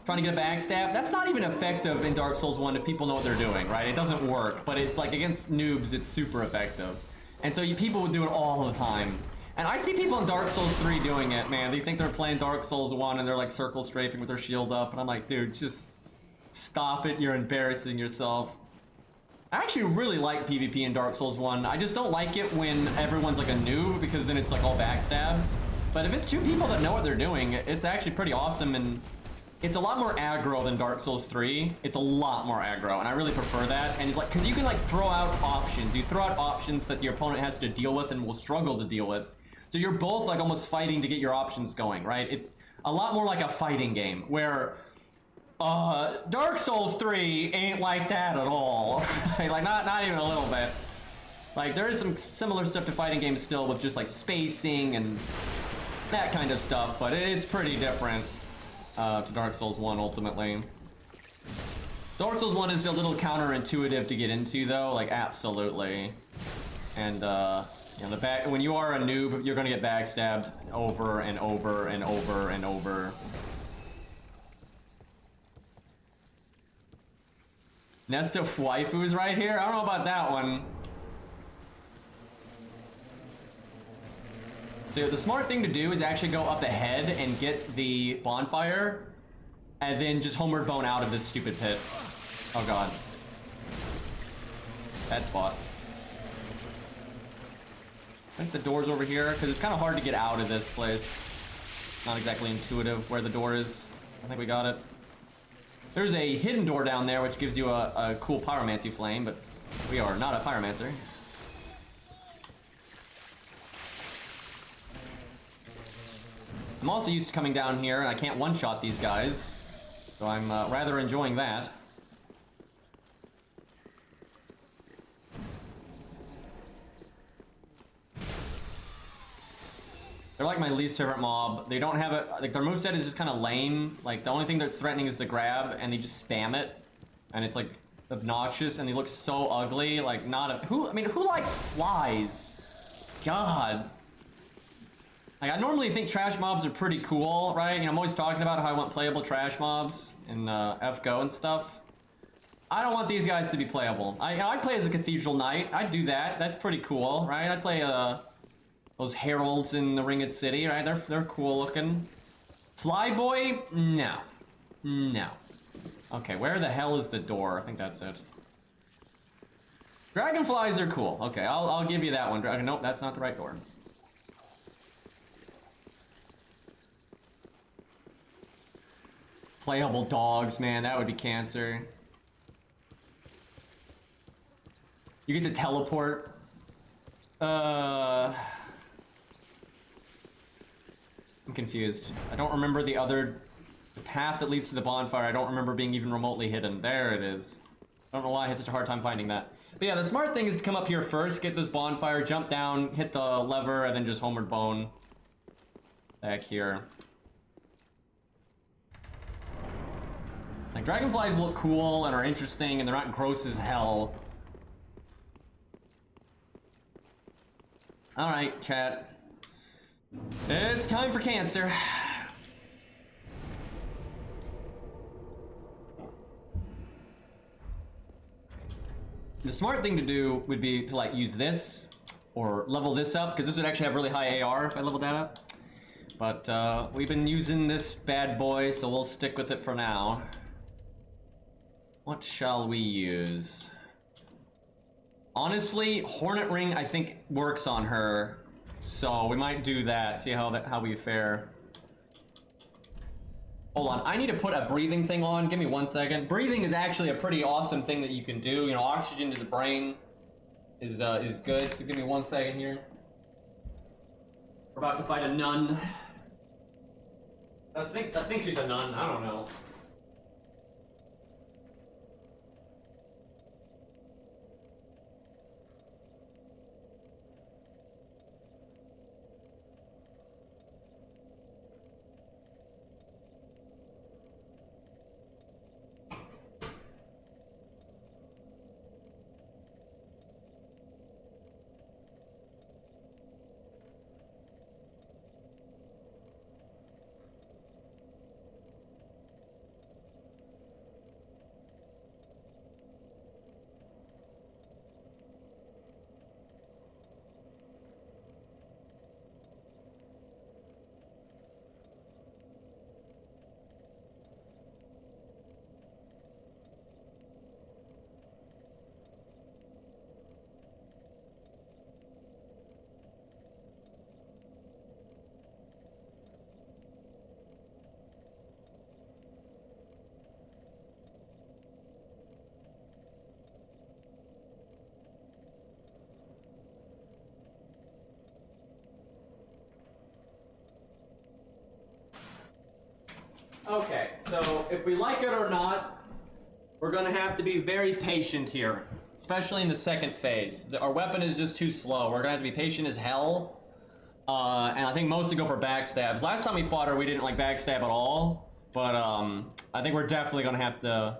trying to get a backstab, that's not even effective in Dark Souls 1 if people know what they're doing, right? It doesn't work, but it's, like, against noobs, it's super effective. And so people would do it all the time. And I see people in Dark Souls 3 doing it, man. They think they're playing Dark Souls 1 and they're, like, circle strafing with their shield up, and I'm like, dude, just stop it, you're embarrassing yourself. I actually really like PvP in Dark Souls 1. I just don't like it when everyone's like a noob, because then it's like all backstabs. But if it's two people that know what they're doing, it's actually pretty awesome, and it's a lot more aggro than Dark Souls 3. It's a lot more aggro, and I really prefer that. And it's like, because you can like throw out options. You throw out options that your opponent has to deal with and will struggle to deal with. So you're both like almost fighting to get your options going, right? It's a lot more like a fighting game, where Dark Souls 3 ain't like that at all. Like, not even a little bit. Like, there is some similar stuff to fighting games still with just, like, spacing and that kind of stuff, but it's pretty different to Dark Souls 1, ultimately. Dark Souls 1 is a little counterintuitive to get into, though, like, absolutely. And, you know, when you are a noob, you're gonna get backstabbed over and over and over and over. Nest of waifus right here? I don't know about that one. So the smart thing to do is actually go up ahead and get the bonfire, and then just homeward bone out of this stupid pit. Oh god. Bad spot. I think the door's over here, because it's kind of hard to get out of this place. Not exactly intuitive where the door is. I think we got it. There's a hidden door down there which gives you a cool pyromancy flame, but we are not a pyromancer. I'm also used to coming down here, and I can't one-shot these guys, so I'm rather enjoying that. They're like my least favorite mob. They don't have it, like their moveset is just kind of lame. Like the only thing that's threatening is the grab, and they just spam it, and it's like obnoxious, and they look so ugly. Like not a who likes flies? God. Like I normally think trash mobs are pretty cool, right? You know, I'm always talking about how I want playable trash mobs in FGO and stuff. I don't want these guys to be playable. I play as a Cathedral Knight. I'd do that. That's pretty cool, right? I play those heralds in the Ringed City, right? They're cool looking. Flyboy? No. No. Okay, where the hell is the door? I think that's it. Dragonflies are cool. Okay, I'll give you that one. Nope, that's not the right door. Playable dogs, man, that would be cancer. You get to teleport. I'm confused. I don't remember the path that leads to the bonfire. I don't remember being even remotely hidden. There it is. I don't know why I had such a hard time finding that. But yeah, the smart thing is to come up here first, get this bonfire, jump down, hit the lever, and then just homeward bone. Back here. Like, dragonflies look cool and are interesting, and they're not gross as hell. Alright, chat. It's time for cancer. The smart thing to do would be to like use this or level this up, because this would actually have really high AR if I leveled that up. But we've been using this bad boy, so we'll stick with it for now. What shall we use? Honestly, Hornet Ring I think works on her, so we might do that. See how we fare. Hold on, I need to put a breathing thing on. Give me 1 second. Breathing is actually a pretty awesome thing that you can do. You know, oxygen to the brain is good. So give me 1 second here. We're about to fight a nun. I think she's a nun. I don't know. Okay, so if we like it or not, we're gonna have to be very patient here, especially in the second phase. Our weapon is just too slow. We're gonna have to be patient as hell, and I think mostly go for backstabs. Last time we fought her, we didn't like backstab at all, but I think we're definitely gonna have to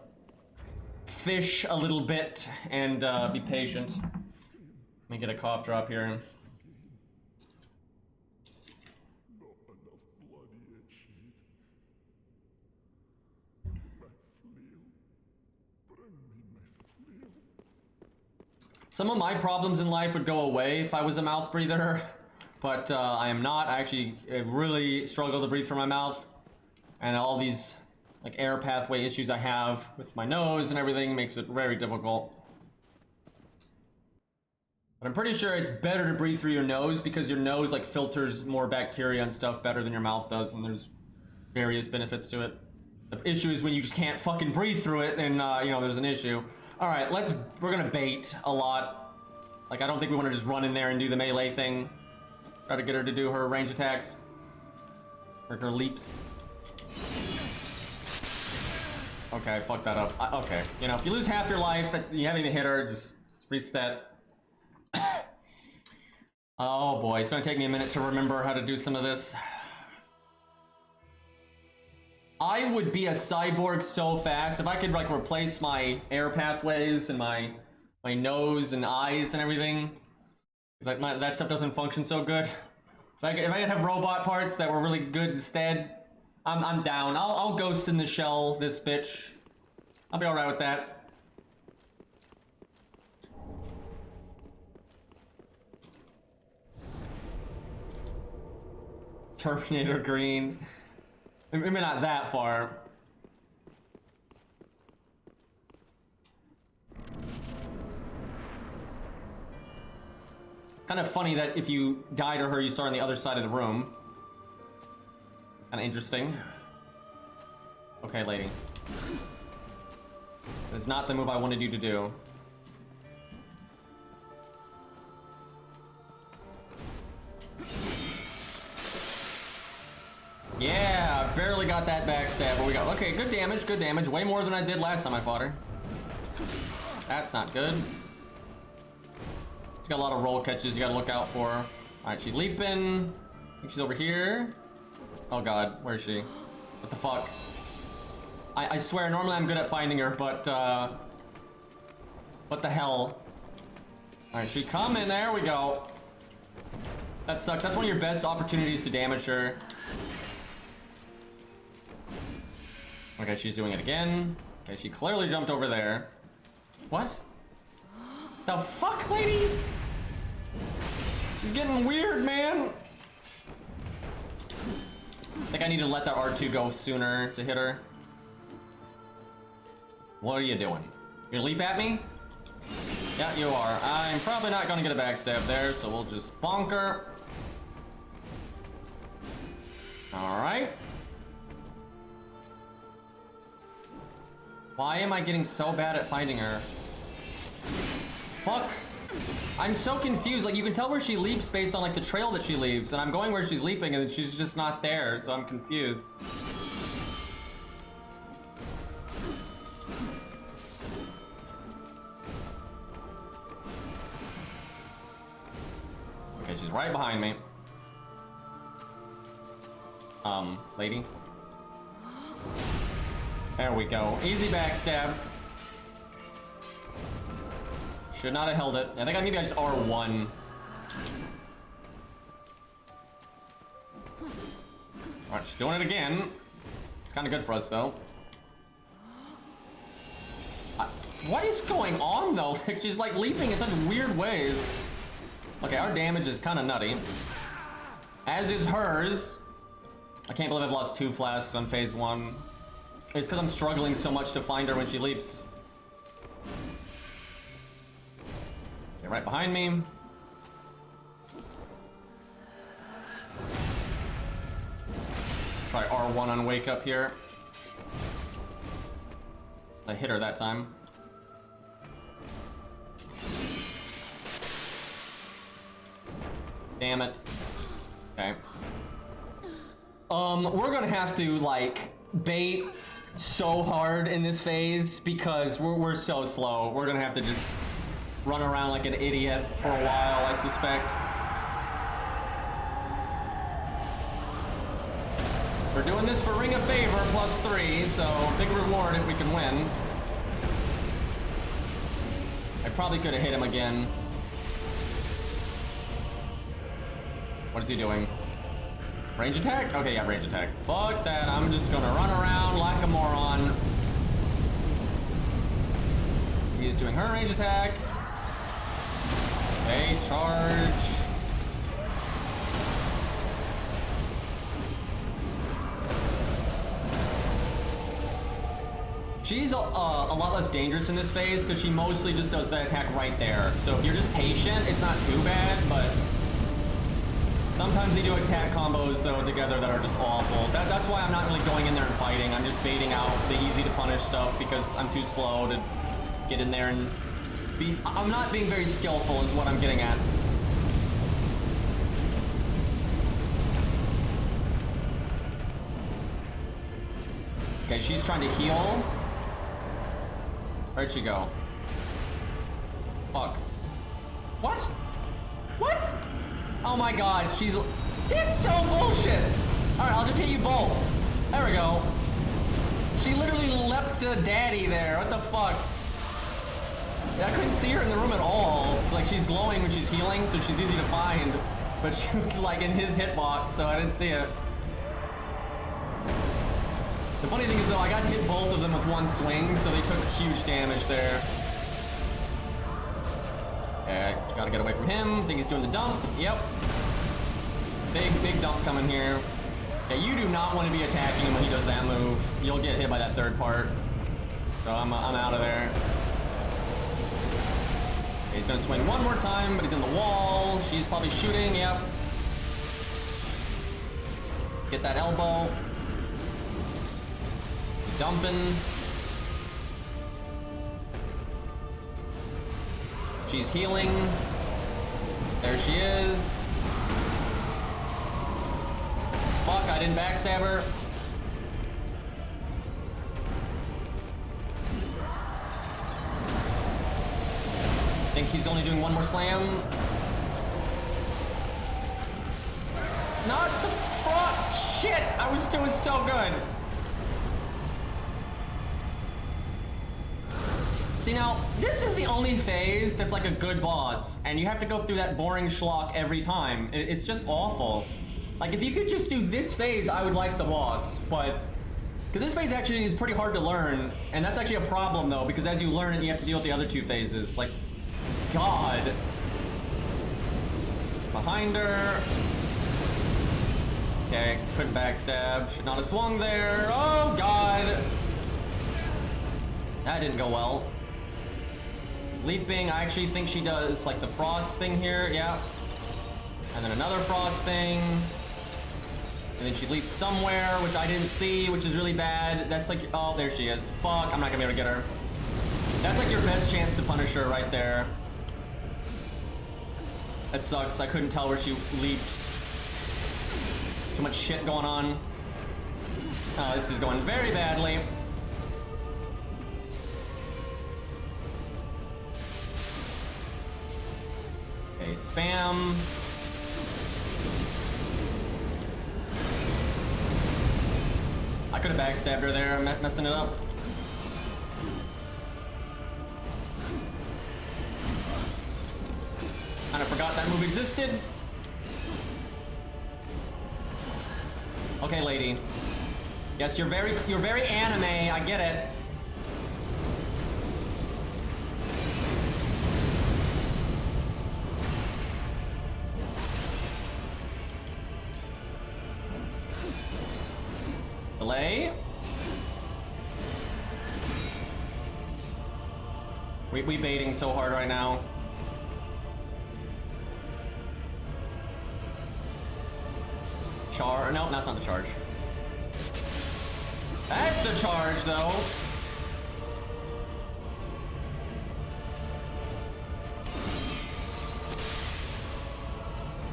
fish a little bit and be patient. Let me get a cough drop here. Some of my problems in life would go away if I was a mouth breather, but I am not. I actually really struggle to breathe through my mouth, and all these like air pathway issues I have with my nose and everything makes it very difficult. But I'm pretty sure it's better to breathe through your nose because your nose like filters more bacteria and stuff better than your mouth does, and there's various benefits to it. The issue is when you just can't fucking breathe through it, and you know, there's an issue. All right, we're gonna bait a lot. Like, I don't think we want to just run in there and do the melee thing. Try to get her to do her range attacks. Or her leaps. Okay, I fucked that up. Okay, you know, if you lose half your life, you haven't even hit her, just reset. Oh boy, it's gonna take me a minute to remember how to do some of this. I would be a cyborg so fast if I could like replace my air pathways and my nose and eyes and everything. Like that stuff doesn't function so good. If I could have robot parts that were really good instead, I'm down. I'll ghost in the shell this bitch. I'll be all right with that. Terminator Green. Maybe not that far. Kind of funny that if you die to her, you start on the other side of the room. Kind of interesting. Okay, lady. That's not the move I wanted you to do. Yeah, barely got that backstab, but we got, okay, good damage, way more than I did last time I fought her. That's not good. She's got a lot of roll catches you gotta look out for. All right, she's leaping. I think she's over here. Oh God, where is she? What the fuck? I swear, normally I'm good at finding her, but what the hell? All right, she's coming, there we go. That sucks, that's one of your best opportunities to damage her. Okay, she's doing it again. Okay, she clearly jumped over there. What? The fuck, lady? She's getting weird, man. I think I need to let that R2 go sooner to hit her. What are you doing? You leap at me? Yeah, you are. I'm probably not gonna get a backstab there, so we'll just bonk her. All right. Why am I getting so bad at finding her? Fuck. I'm so confused. Like, you can tell where she leaps based on, like, the trail that she leaves. And I'm going where she's leaping, and she's just not there. So I'm confused. Okay, she's right behind me. Lady. There we go. Easy backstab. Should not have held it. I think maybe I just R1. Alright, she's doing it again. It's kind of good for us, though. What is going on, though? She's, like, leaping in such weird ways. Okay, our damage is kind of nutty. As is hers. I can't believe I've lost 2 flasks on phase 1. It's because I'm struggling so much to find her when she leaps. Okay, right behind me. Try R1 on wake up here. I hit her that time. Damn it. Okay. We're gonna have to, like, bait so hard in this phase because we're so slow. We're gonna have to just run around like an idiot for a while, I suspect. We're doing this for Ring of Favor +3, so big reward if we can win. I probably could have hit him again. What is he doing? Range attack? Okay, yeah, range attack. Fuck that, I'm just gonna run around like a moron. He's doing her range attack. Okay, charge. She's a lot less dangerous in this phase because she mostly just does that attack right there. So if you're just patient, it's not too bad, but sometimes they do attack combos, though, together that are just awful. That's why I'm not really going in there and fighting. I'm just baiting out the easy-to-punish stuff because I'm too slow to get in there and be... I'm not being very skillful is what I'm getting at. Okay, she's trying to heal. Where'd she go? Fuck. What? What? Oh my god, she's... This is so bullshit! Alright, I'll just hit you both. There we go. She literally leapt to daddy there. What the fuck? I couldn't see her in the room at all. It's like she's glowing when she's healing, so she's easy to find. But she was like in his hitbox, so I didn't see it. The funny thing is though, I got to hit both of them with one swing, so they took huge damage there. Okay, gotta get away from him. Think he's doing the dump. Yep. Big dump coming here. Yeah, you do not want to be attacking him when he does that move. You'll get hit by that third part. So I'm out of there. Okay, he's gonna swing one more time, but he's in the wall. She's probably shooting, yep. Get that elbow. Dumping. She's healing. There she is. Fuck, I didn't backstab her. I think he's only doing one more slam. Not the fuck! Shit! I was doing so good. See, now, this is the only phase that's like a good boss, and you have to go through that boring schlock every time. It's just awful. Like, if you could just do this phase, I would like the boss, but... Because this phase actually is pretty hard to learn, and that's actually a problem, though, because as you learn it, you have to deal with the other two phases. Like, God. Behind her. Okay, couldn't backstab. Should not have swung there. Oh, God. That didn't go well. Leaping, I actually think she does like the frost thing here, yeah. And then another frost thing. And then she leaps somewhere, which I didn't see, which is really bad. That's like, oh, there she is. Fuck, I'm not gonna be able to get her. That's like your best chance to punish her right there. That sucks, I couldn't tell where she leaped. Too much shit going on. Oh, this is going very badly. Okay, spam. I could have backstabbed her there, I'm messing it up. Kind of forgot that move existed. Okay, lady. Yes, you're very anime, I get it. Delay. We baiting so hard right now. No, that's not the charge. That's a charge, though.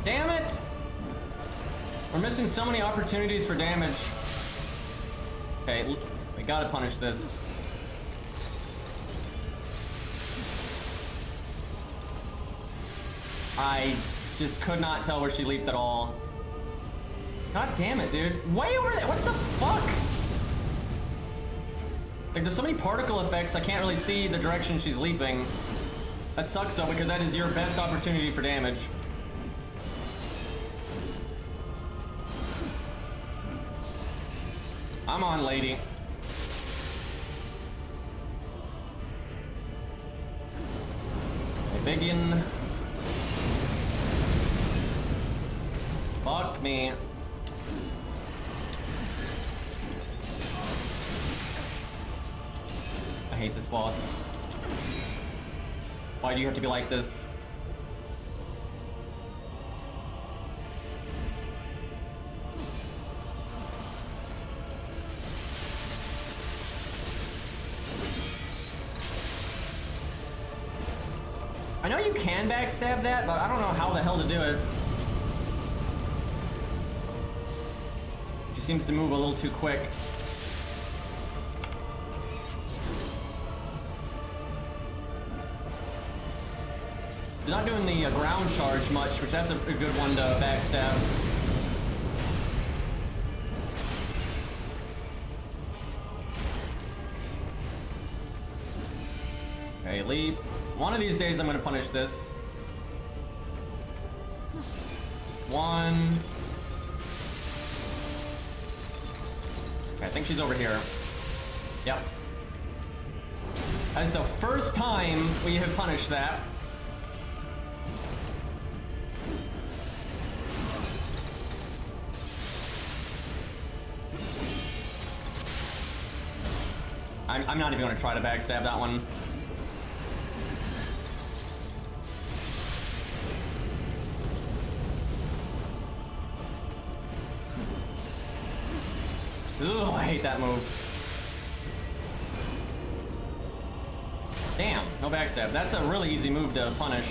Damn it! We're missing so many opportunities for damage. Okay, we gotta punish this. I just could not tell where she leaped at all. God damn it, dude. Way over there. What the fuck? Like, there's so many particle effects, I can't really see the direction she's leaping. That sucks, though, because that is your best opportunity for damage. I'm on, lady. Hey, biggin. Fuck me. I hate this boss. Why do you have to be like this? I know you can backstab that, but I don't know how the hell to do it. She seems to move a little too quick. She's not doing the ground charge much, which that's a good one to backstab. Okay, leap. One of these days I'm gonna punish this. One. Okay, I think she's over here. Yep. That is the first time we have punished that. I'm not even gonna try to backstab that one. Ugh, I hate that move. Damn, no backstab. That's a really easy move to punish.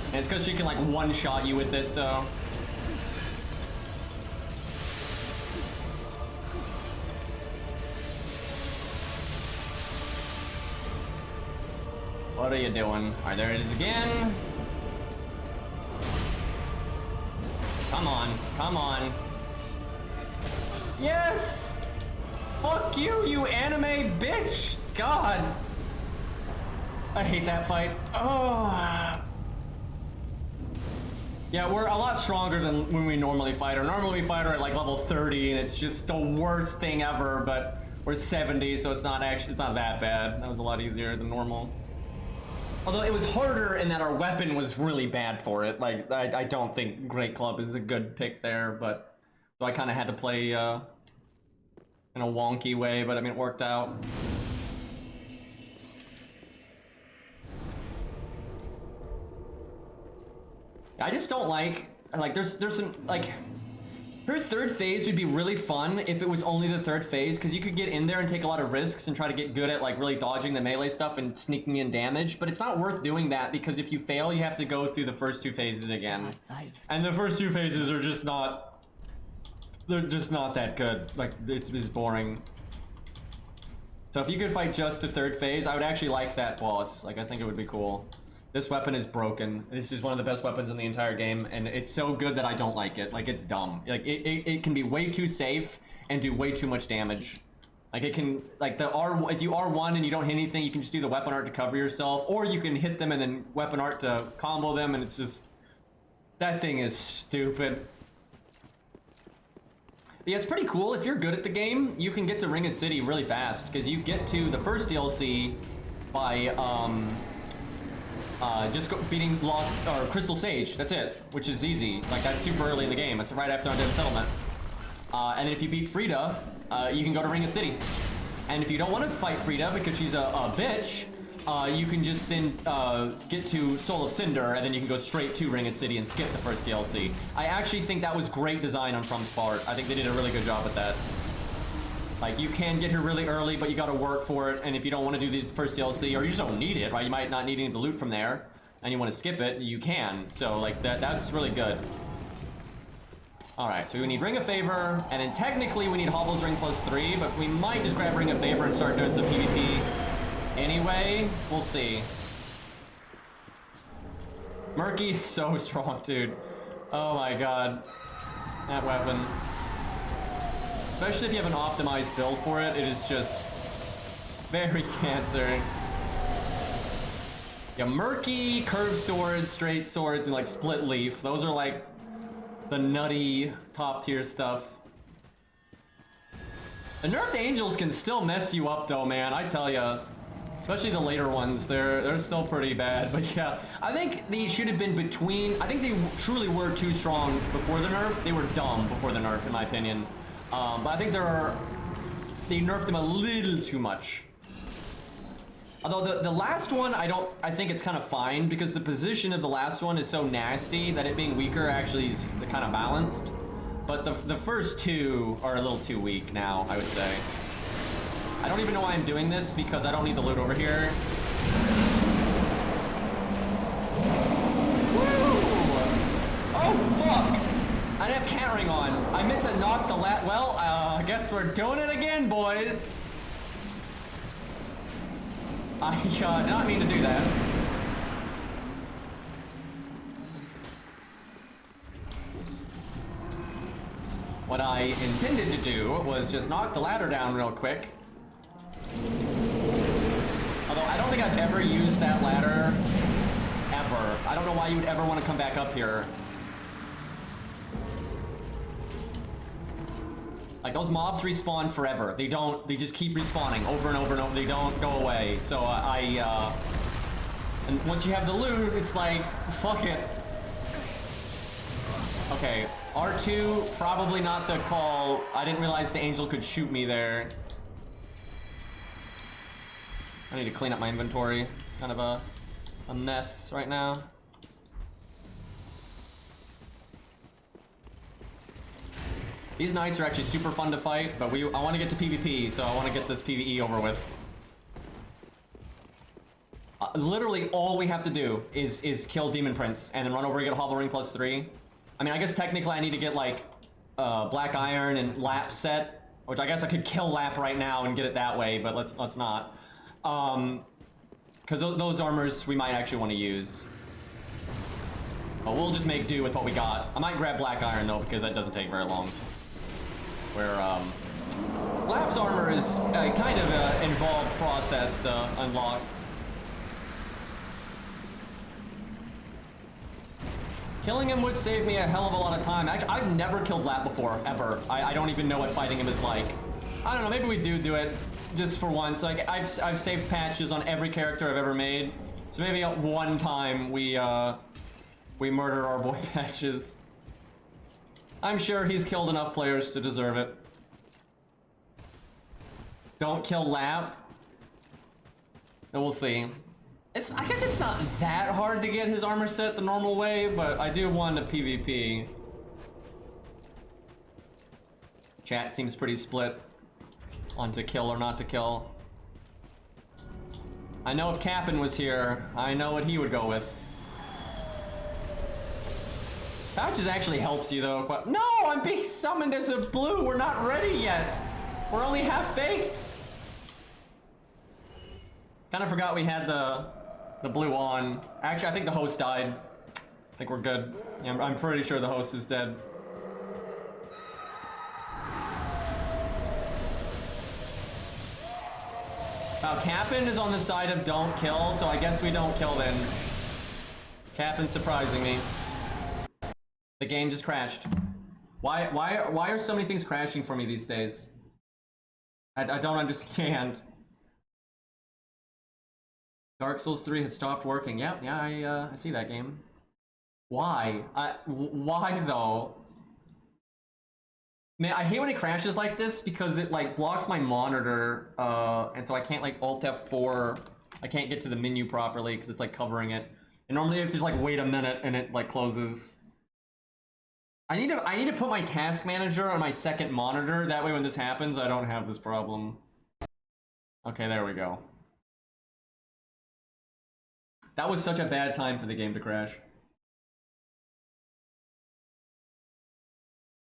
And it's because she can like one-shot you with it, so... What are you doing? Alright, there it is again. Come on, come on. Yes! Fuck you, you anime bitch! God! I hate that fight. Oh. Yeah, we're a lot stronger than when we normally fight her. Normally we fight her at like level 30 and it's just the worst thing ever, but we're 70, so it's not that bad. That was a lot easier than normal. Although it was harder in that our weapon was really bad for it. Like, I don't think GreatClub is a good pick there, but... So I kind of had to play, in a wonky way, but I mean, it worked out. I just don't like there's some, like... Her third phase would be really fun if it was only the third phase, because you could get in there and take a lot of risks and try to get good at like really dodging the melee stuff and sneaking in damage, but it's not worth doing that because if you fail, you have to go through the first two phases again. And the first two phases are just not... They're just not that good. Like, it's boring. So if you could fight just the third phase, I would actually like that boss. Like, I think it would be cool. This weapon is broken. This is one of the best weapons in the entire game, and it's so good that I don't like it. Like, it's dumb. Like, it can be way too safe and do way too much damage. Like, it can, like, if you R1 and you don't hit anything, you can just do the weapon art to cover yourself, or you can hit them and then weapon art to combo them, and it's just... That thing is stupid. But yeah, it's pretty cool. If you're good at the game, you can get to Ringed City really fast, because you get to the first DLC by, just beating Crystal Sage. That's it, which is easy. Like, that's super early in the game. It's right after Undead Settlement. And if you beat Friede, you can go to Ringed City. And if you don't want to fight Friede because she's a bitch, you can just then get to Soul of Cinder, and then you can go straight to Ringed City and skip the first DLC. I actually think that was great design on From's part. I think they did a really good job with that. Like, you can get here really early, but you gotta work for it, and if you don't want to do the first DLC, or you just don't need it, right? You might not need any of the loot from there, and you want to skip it, you can. So, like, that's really good. Alright, so we need Ring of Favor, and then technically we need Hobble's Ring +3, but we might just grab Ring of Favor and start doing some PvP. Anyway, we'll see. Murky is so strong, dude. Oh my god. That weapon. Especially if you have an optimized build for it, it is just very cancer. Yeah, Murky, curved swords, straight swords, and like split leaf. Those are like the nutty top tier stuff. The nerfed angels can still mess you up though, man, I tell ya. Especially the later ones, they're still pretty bad. But yeah, I think these should have been between... I think they truly were too strong before the nerf. They were dumb before the nerf, in my opinion. But I think they nerfed them a little too much. Although the last one, I think it's kind of fine, because the position of the last one is so nasty that it being weaker actually is kind of balanced. But the first two are a little too weak now, I would say. I don't even know why I'm doing this, because I don't need the loot over here. Woo! Oh, fuck! I didn't have cantering on. I meant to knock the well, I guess we're doing it again, boys. I did not mean to do that. What I intended to do was just knock the ladder down real quick. Although I don't think I've ever used that ladder, ever. I don't know why you would ever want to come back up here. Like, those mobs respawn forever. They just keep respawning over and over and over. They don't go away. So and once you have the loot, it's like, fuck it. Okay, R2, probably not the call. I didn't realize the angel could shoot me there. I need to clean up my inventory. It's kind of a mess right now. These knights are actually super fun to fight, but I want to get to PvP, so I want to get this PvE over with. Literally all we have to do is kill Demon Prince and then run over and get a Hovel Ring +3. I mean, I guess technically I need to get like Black Iron and Lap set, which I guess I could kill Lap right now and get it that way, but let's not. Because those armors we might actually want to use. But we'll just make do with what we got. I might grab Black Iron though, because that doesn't take very long. Where Lap's armor is kind of an involved process to unlock. Killing him would save me a hell of a lot of time. Actually, I've never killed Lap before, ever. I don't even know what fighting him is like. I don't know, maybe we do it just for once. Like, I've saved patches on every character I've ever made. So maybe at one time we murder our boy Patches. I'm sure he's killed enough players to deserve it. Don't kill Lap. We'll see. I guess it's not that hard to get his armor set the normal way, but I do want a PvP. Chat seems pretty split on to kill or not to kill. I know if Cap'n was here, I know what he would go with. Pouches actually helps you though. But no, I'm being summoned as a blue. We're not ready yet. We're only half baked. Kind of forgot we had the blue on. Actually, I think the host died. I think we're good. Yeah, I'm pretty sure the host is dead. Cap'n is on the side of don't kill, so I guess we don't kill then. Cap'n's surprising me. The game just crashed. Why are so many things crashing for me these days? I don't understand. Dark Souls 3 has stopped working. Yeah, I see that game. Why? Why though? Man, I hate when it crashes like this because it like blocks my monitor, and so I can't like Alt F4. I can't get to the menu properly because it's like covering it. And normally you have to just like wait a minute and it like closes. I need to put my task manager on my second monitor. That way when this happens, I don't have this problem. Okay, there we go. That was such a bad time for the game to crash.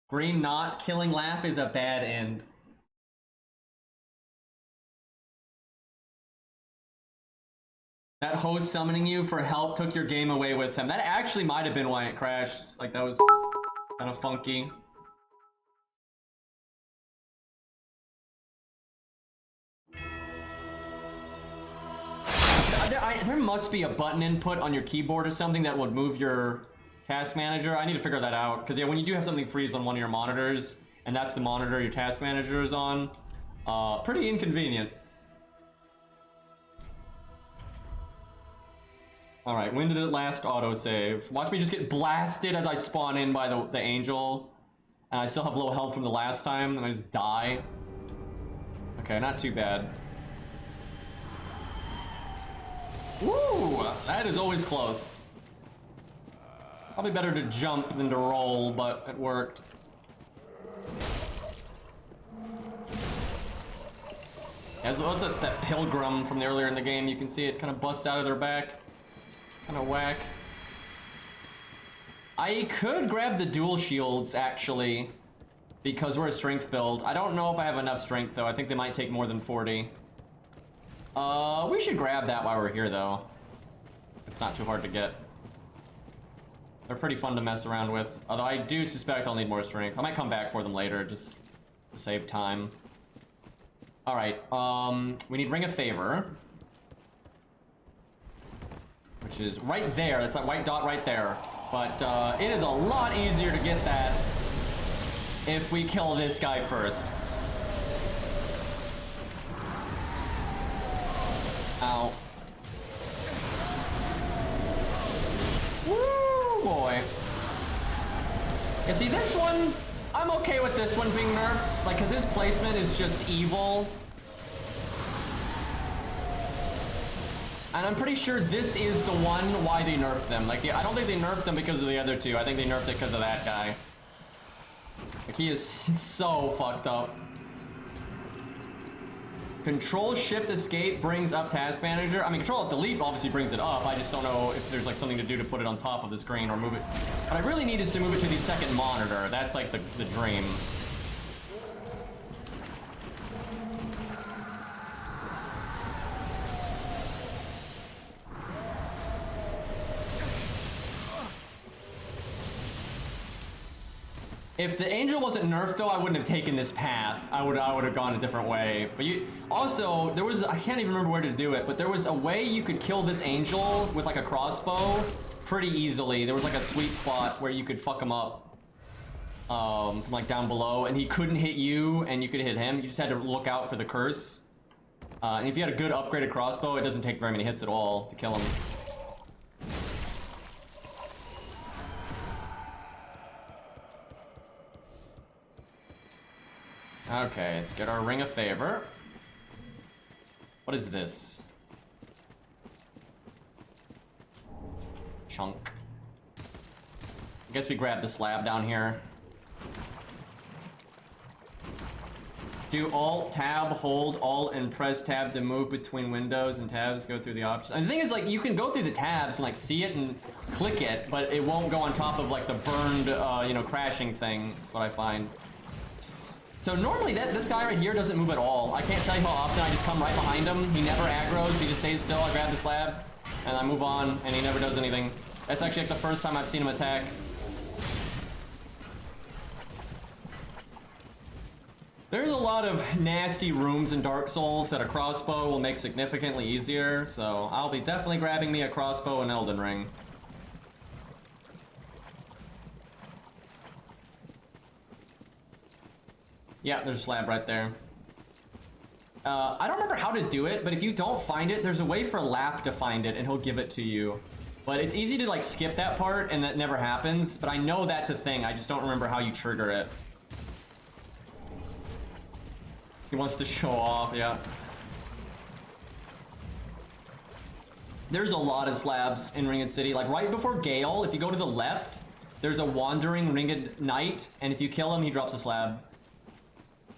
Green not killing Lap is a bad end. That host summoning you for help took your game away with him. That actually might have been why it crashed. Like, that was kind of funky. There must be a button input on your keyboard or something that would move your task manager. I need to figure that out, because yeah, when you do have something freeze on one of your monitors, and that's the monitor your task manager is on, pretty inconvenient. Alright, when did it last autosave? Watch me just get blasted as I spawn in by the angel, and I still have low health from the last time, and I just die. Okay, not too bad. Woo! That is always close. Probably better to jump than to roll, but it worked. As well as that pilgrim from earlier in the game, you can see it kind of busts out of their back. Kind of whack. I could grab the dual shields, actually, because we're a strength build. I don't know if I have enough strength, though. I think they might take more than 40. We should grab that while we're here, though. It's not too hard to get. They're pretty fun to mess around with. Although I do suspect I'll need more strength. I might come back for them later, just to save time. Alright, we need Ring of Favor. Which is right there. That's that white dot right there. But, it is a lot easier to get that if we kill this guy first. Ow. Woo, boy. Yeah, see, this one, I'm okay with this one being nerfed. Like, because his placement is just evil. And I'm pretty sure this is the one why they nerfed them. Like, I don't think they nerfed them because of the other two. I think they nerfed it because of that guy. Like, he is so fucked up. Control Shift Escape brings up Task Manager. I mean, Control Alt Delete obviously brings it up. I just don't know if there's like something to do to put it on top of the screen or move it. What I really need is to move it to the second monitor. That's like the dream. If the angel wasn't nerfed though, I wouldn't have taken this path. I would have gone a different way. But you also, there was, I can't even remember where to do it, but there was a way you could kill this angel with like a crossbow pretty easily. There was like a sweet spot where you could fuck him up from like down below, and he couldn't hit you and you could hit him. You just had to look out for the curse. And if you had a good upgraded crossbow, it doesn't take very many hits at all to kill him. Okay, let's get our Ring of Favor. What is this? Chunk. I guess we grab the slab down here. Do Alt, Tab, hold, Alt, and press Tab to move between windows and tabs, go through the options. And the thing is, like, you can go through the tabs and, like, see it and click it, but it won't go on top of, like, the burned, you know, crashing thing, is what I find. So normally this guy right here doesn't move at all. I can't tell you how often I just come right behind him. He never aggroes, he just stays still. I grab the slab, and I move on, and he never does anything. That's actually like the first time I've seen him attack. There's a lot of nasty rooms in Dark Souls that a crossbow will make significantly easier, so I'll be definitely grabbing me a crossbow in Elden Ring. Yeah, there's a slab right there. I don't remember how to do it, but if you don't find it, there's a way for Lap to find it, and he'll give it to you. But it's easy to, like, skip that part, and that never happens. But I know that's a thing, I just don't remember how you trigger it. He wants to show off, yeah. There's a lot of slabs in Ringed City. Like, right before Gale, if you go to the left, there's a wandering Ringed Knight, and if you kill him, he drops a slab.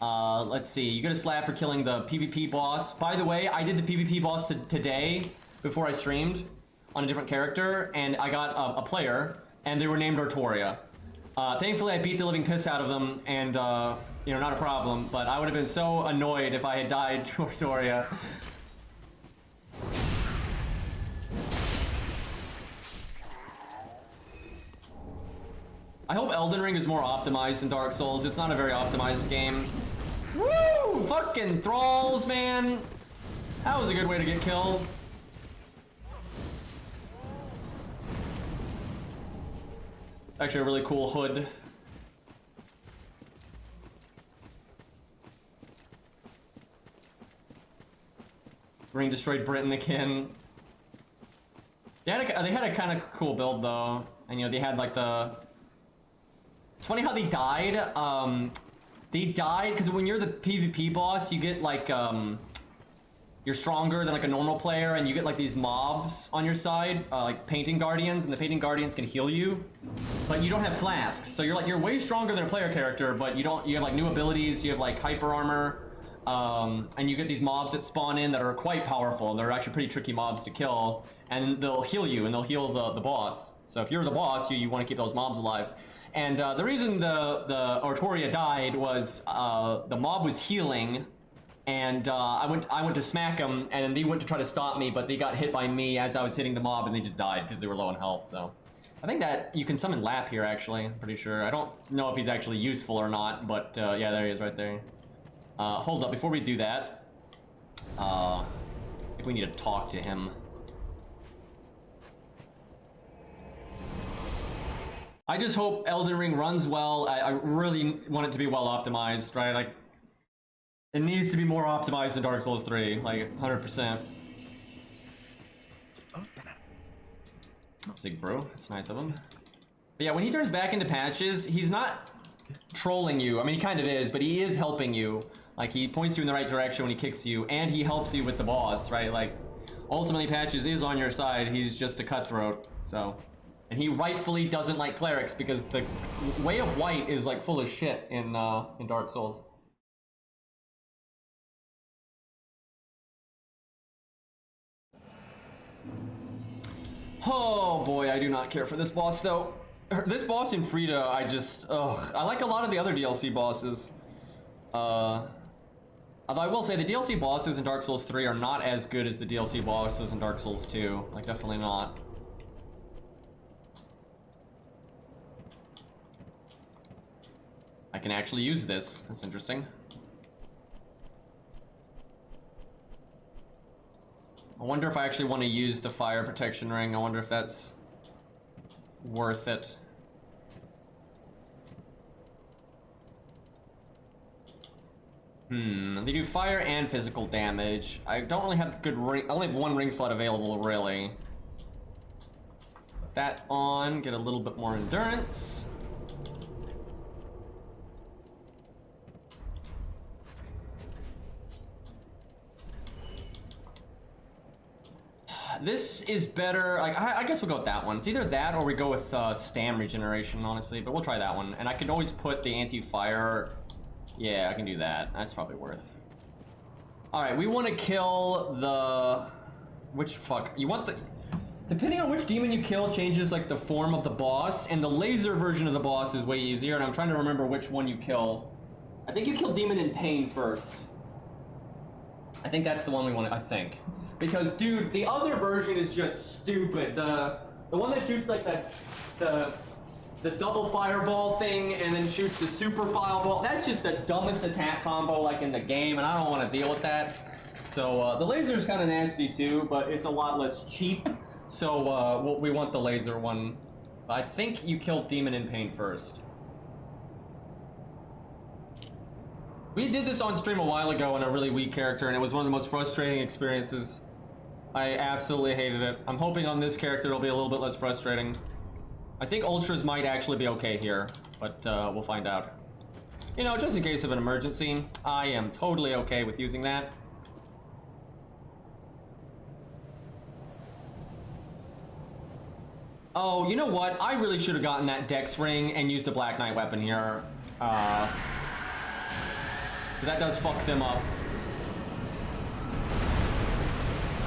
Let's see, you get a slab for killing the PvP boss. By the way, I did the PvP boss today before I streamed on a different character, and I got a player, and they were named Artoria. Thankfully, I beat the living piss out of them, and, you know, not a problem, but I would have been so annoyed if I had died to Artoria. I hope Elden Ring is more optimized than Dark Souls. It's not a very optimized game. Woo! Fucking thralls, man! That was a good way to get killed. Actually, a really cool hood. Ring destroyed Britain again. They had a kind of cool build though, and you know they had like the. It's funny how they died. They died because when you're the PvP boss, you get like you're stronger than like a normal player, and you get like these mobs on your side, like painting guardians, and the painting guardians can heal you, but you don't have flasks. So you're way stronger than a player character, but you have like new abilities. You have like hyper armor, and you get these mobs that spawn in that are quite powerful. They're actually pretty tricky mobs to kill, and they'll heal you, and they'll heal the boss. So if you're the boss, you want to keep those mobs alive. And the reason the Artoria died was the mob was healing, and I went to smack him, and they went to try to stop me, but they got hit by me as I was hitting the mob, and they just died because they were low on health. So I think that you can summon Lap here, actually. I'm pretty sure. I don't know if he's actually useful or not, but yeah, there he is right there. Hold up, before we do that, I think we need to talk to him. I just hope Elden Ring runs well. I really want it to be well optimized, right? Like, it needs to be more optimized than Dark Souls 3, like 100%. Sig bro, that's nice of him. But yeah, when he turns back into patches, he's not trolling you. I mean, he kind of is, but he is helping you. Like, he points you in the right direction when he kicks you, and he helps you with the boss, right? Like, ultimately Patches is on your side. He's just a cutthroat, so. And he rightfully doesn't like clerics because the way of white is like full of shit in Dark Souls. Oh boy, I do not care for this boss though. This boss in Friede, I just, I like a lot of the other DLC bosses. Although I will say the DLC bosses in Dark Souls 3 are not as good as the DLC bosses in Dark Souls 2. Like, definitely not. I can actually use this. That's interesting. I wonder if I actually want to use the fire protection ring. I wonder if that's worth it. They do fire and physical damage. I don't really have good ring. I only have one ring slot available, really. Put that on, get a little bit more endurance. This is better. Like, I guess we'll go with that one. It's either that or we go with stam regeneration, honestly, but we'll try that one. And I can always put the anti-fire. Yeah, I can do that. That's probably worth. All right, we want to kill the. You want the. Depending on which demon you kill changes like the form of the boss, and the laser version of the boss is way easier. And I'm trying to remember which one you kill. I think you kill Demon in Pain first. I think that's the one we want. I think. Because, dude, the other version is just stupid. The one that shoots like the double fireball thing and then shoots the super fireball. That's just the dumbest attack combo like in the game, and I don't want to deal with that. So the laser's kind of nasty too, but it's a lot less cheap. So we want the laser one. I think you killed Demon in Pain first. We did this on stream a while ago on a really weak character, and it was one of the most frustrating experiences. I absolutely hated it. I'm hoping on this character it'll be a little bit less frustrating. I think Ultras might actually be okay here, but we'll find out. You know, just in case of an emergency, I am totally okay with using that. Oh, you know what? I really should have gotten that Dex ring and used a Black Knight weapon here. Because that does fuck them up.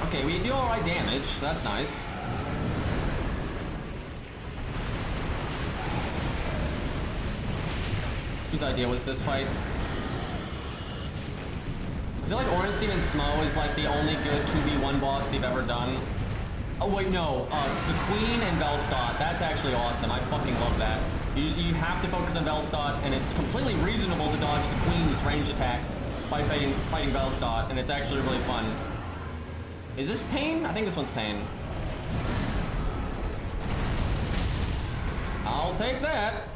Okay, we do alright damage, so that's nice. Whose idea was this fight? I feel like Ornstein and Smo is like the only good 2v1 boss they've ever done. Oh wait, no, the Queen and Velstadt, that's actually awesome. I fucking love that. You have to focus on Velstadt, and it's completely reasonable to dodge the Queen's range attacks by fighting Velstadt, and it's actually really fun. Is this Pain? I think this one's Pain. I'll take that.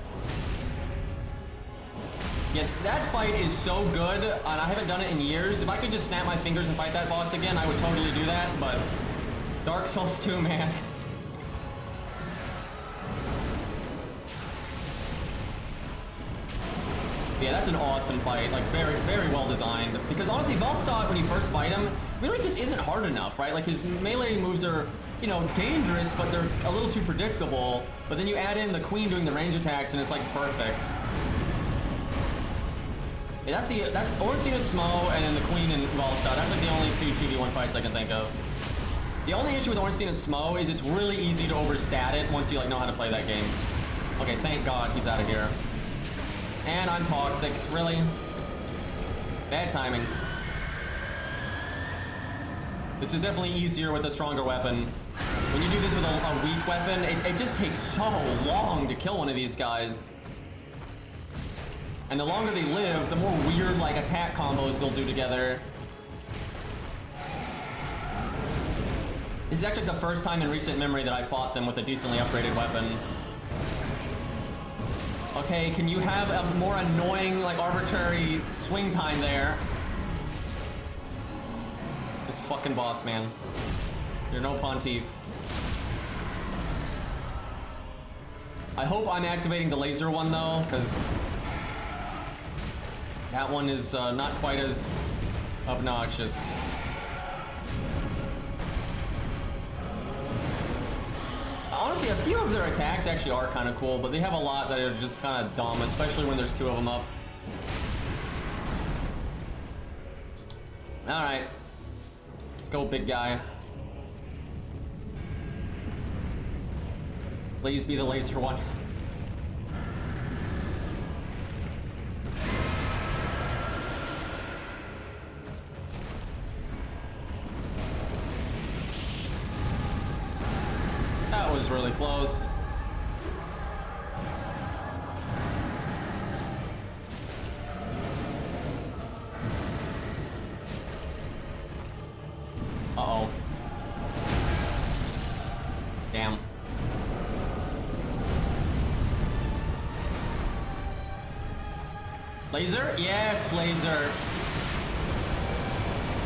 Yeah, that fight is so good, and I haven't done it in years. If I could just snap my fingers and fight that boss again, I would totally do that, but Dark Souls 2, man. Yeah, that's an awesome fight, like very, very well designed. Because honestly, Velstadt, when you first fight him, really just isn't hard enough, right? Like his melee moves are, you know, dangerous, but they're a little too predictable. But then you add in the Queen doing the range attacks, and it's like perfect. Yeah, that's Ornstein and Smo, and then the Queen and Velstadt. That's like the only two 2v1 fights I can think of. The only issue with Ornstein and Smo is it's really easy to overstat it once you like know how to play that game. Okay, thank God he's out of here. And I'm toxic, really? Bad timing. This is definitely easier with a stronger weapon. When you do this with a weak weapon, it just takes so long to kill one of these guys. And the longer they live, the more weird like attack combos they'll do together. This is actually the first time in recent memory that I fought them with a decently upgraded weapon. Okay, can you have a more annoying, like, arbitrary swing time there? This fucking boss, man. You're no Pontiff. I hope I'm activating the laser one, though, because that one is not quite as obnoxious. honestly, a few of their attacks actually are kind of cool, but they have a lot that are just kind of dumb, especially when there's 2 of them up. Alright. Let's go, big guy. Please be the laser one. That was really close. Uh-oh. Damn. Laser? Yes, laser.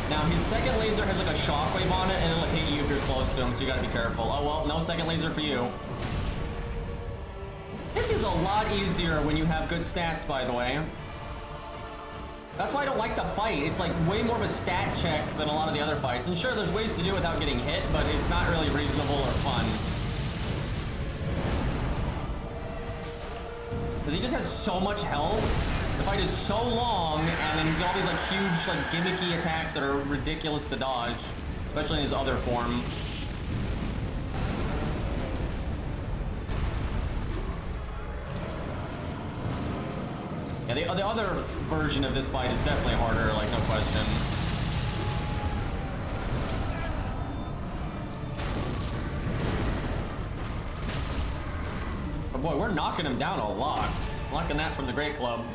Now, his second laser has like a shockwave on it, and it'll hit you if you're close to him, so you gotta be careful. Oh, well, no second laser for you. This is a lot easier when you have good stats, by the way. That's why I don't like to fight. It's like way more of a stat check than a lot of the other fights. And sure, there's ways to do it without getting hit, but it's not really reasonable or fun. Because he just has so much health. The fight is so long, and then he's got all these like huge, like gimmicky attacks that are ridiculous to dodge, especially in his other form. Yeah, the other version of this fight is definitely harder, like no question. But boy, we're knocking him down a lot. Knocking that from the GreatClub.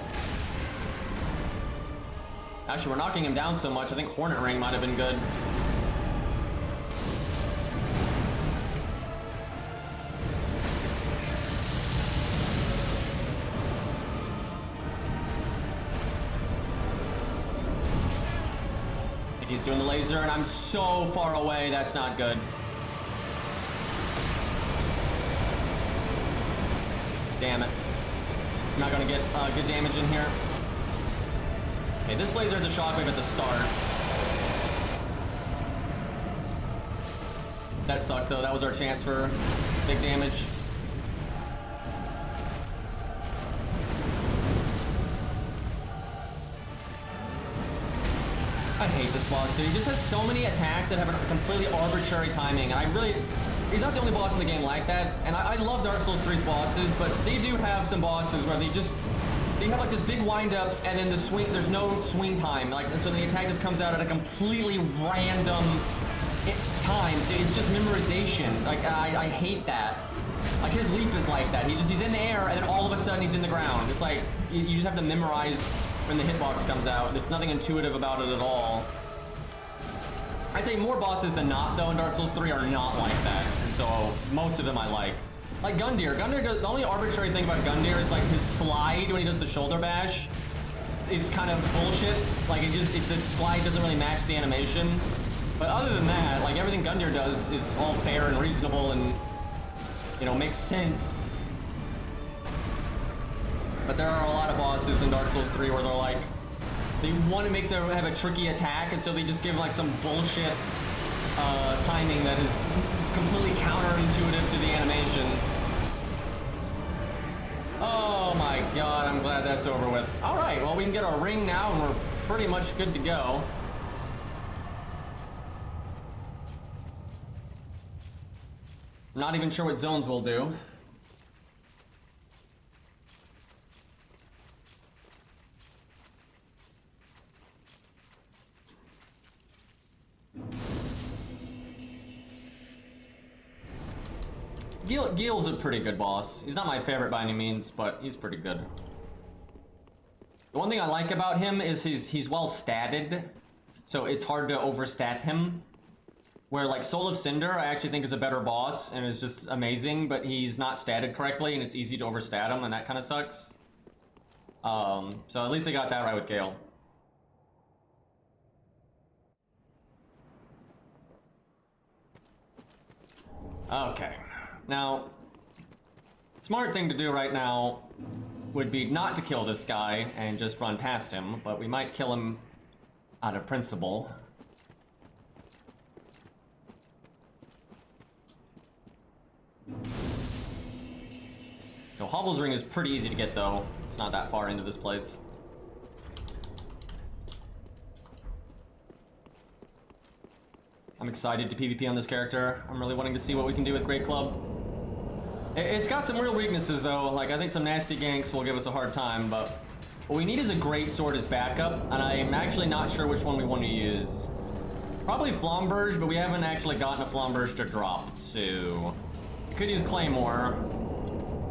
Actually, we're knocking him down so much, I think Hornet Ring might have been good. He's doing the laser, and I'm so far away, that's not good. Damn it. I'm not gonna get good damage in here. Okay, this laser is a shockwave at the start. That sucked, though. That was our chance for big damage. I hate this boss, dude. He just has so many attacks that have a completely arbitrary timing, and I really... He's not the only boss in the game like that, and I love Dark Souls 3's bosses, but they do have some bosses where they just... They have like this big wind-up, and then the swing... There's no swing time, like, so the attack just comes out at a completely random time. So it's just memorization. Like, I hate that. Like, his leap is like that. He's in the air, and then all of a sudden he's in the ground. It's like, you just have to memorize when the hitbox comes out. There's nothing intuitive about it at all. I'd say more bosses than not, though, in Dark Souls 3 are not like that. And so, most of them I like. Like Gundyr. Gundyr does, the only arbitrary thing about Gundyr is like his slide when he does the shoulder bash is kind of bullshit. Like, the slide doesn't really match the animation. But other than that, like, everything Gundyr does is all fair and reasonable and, you know, makes sense. But there are a lot of bosses in Dark Souls 3 where they're like, they want to make them have a tricky attack, and so they just give like some bullshit timing that is completely counterintuitive to the animation. Oh my god, I'm glad that's over with. Alright, well, we can get our ring now, and we're pretty much good to go. I'm not even sure what zones will do. Gil's a pretty good boss. He's not my favorite by any means, but he's pretty good. The one thing I like about him is he's well statted, so it's hard to overstat him. Where like Soul of Cinder, I actually think is a better boss and is just amazing, but he's not statted correctly and it's easy to overstat him, and that kind of sucks. So at least I got that right with Gale. Okay. Now, smart thing to do right now would be not to kill this guy and just run past him, but we might kill him out of principle. So Hobble's Ring is pretty easy to get though. It's not that far into this place. I'm excited to PvP on this character. I'm really wanting to see what we can do with GreatClub. It's got some real weaknesses though. Like I think some nasty ganks will give us a hard time, but what we need is a great sword as backup, and I'm actually not sure which one we want to use. Probably Flamberge, but we haven't actually gotten a Flamberge to drop, so we could use Claymore.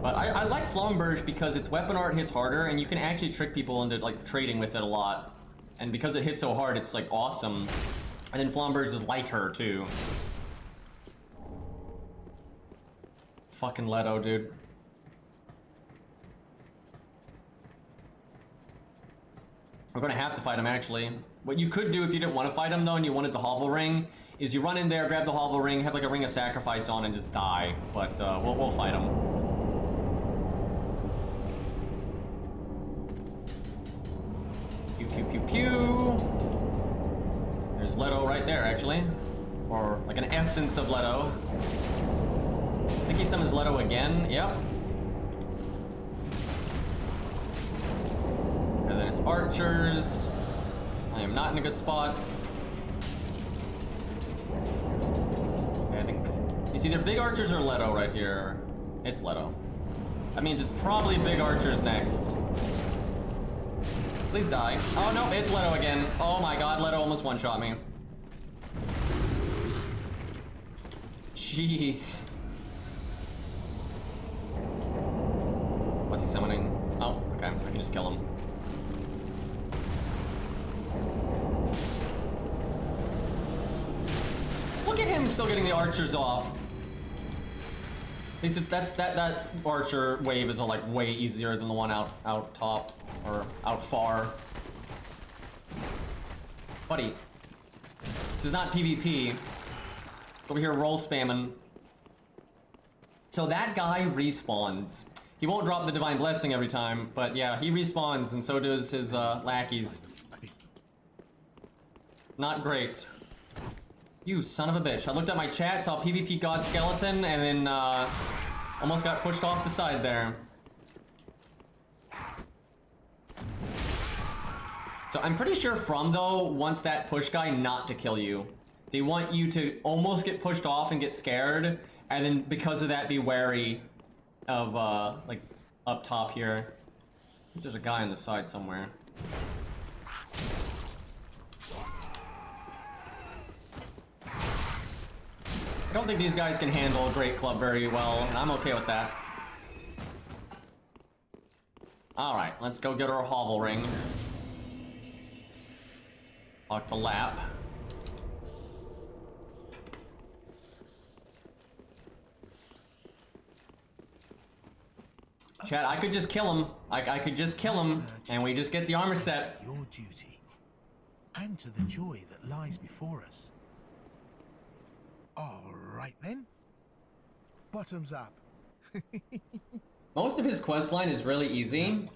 But I like Flamberge because its weapon art hits harder, and you can actually trick people into like trading with it a lot. And because it hits so hard, it's like awesome. And then Flamberge is lighter too. Fucking Leto, dude. We're gonna have to fight him actually. What you could do if you didn't want to fight him though and you wanted the Hovel Ring is you run in there, grab the Hovel Ring, have like a Ring of Sacrifice on and just die. But we'll fight him. Pew pew pew pew. There's Leto right there actually. Or like an essence of Leto. I think he summons Leto again, yep. And then it's archers. I am not in a good spot. Okay, I think it's either big archers or Leto right here. It's Leto. That means it's probably big archers next. Please die. Oh no, it's Leto again. Oh my god, Leto almost one-shot me. Jeez. What's he summoning? Oh, okay, I can just kill him. Look at him still getting the archers off. At least it's that archer wave is like way easier than the one out top or out far. Buddy, this is not PvP. Over here roll spamming. So that guy respawns. He won't drop the Divine Blessing every time, but yeah, he respawns and so does his lackeys. Not great. You son of a bitch. I looked at my chat, saw PvP God Skeleton, and then almost got pushed off the side there. So I'm pretty sure From, though, wants that push guy not to kill you. They want you to almost get pushed off and get scared, and then because of that be wary of, like, up top here. I think there's a guy on the side somewhere. I don't think these guys can handle GreatClub very well, and I'm okay with that. Alright, let's go get our Hovel Ring. Talk to Lap. Chat, I could just kill him. I could just kill him, and we just get the armor set. Your duty, and to the joy that lies before us. All right then. Bottoms up. Most of his questline is really easy.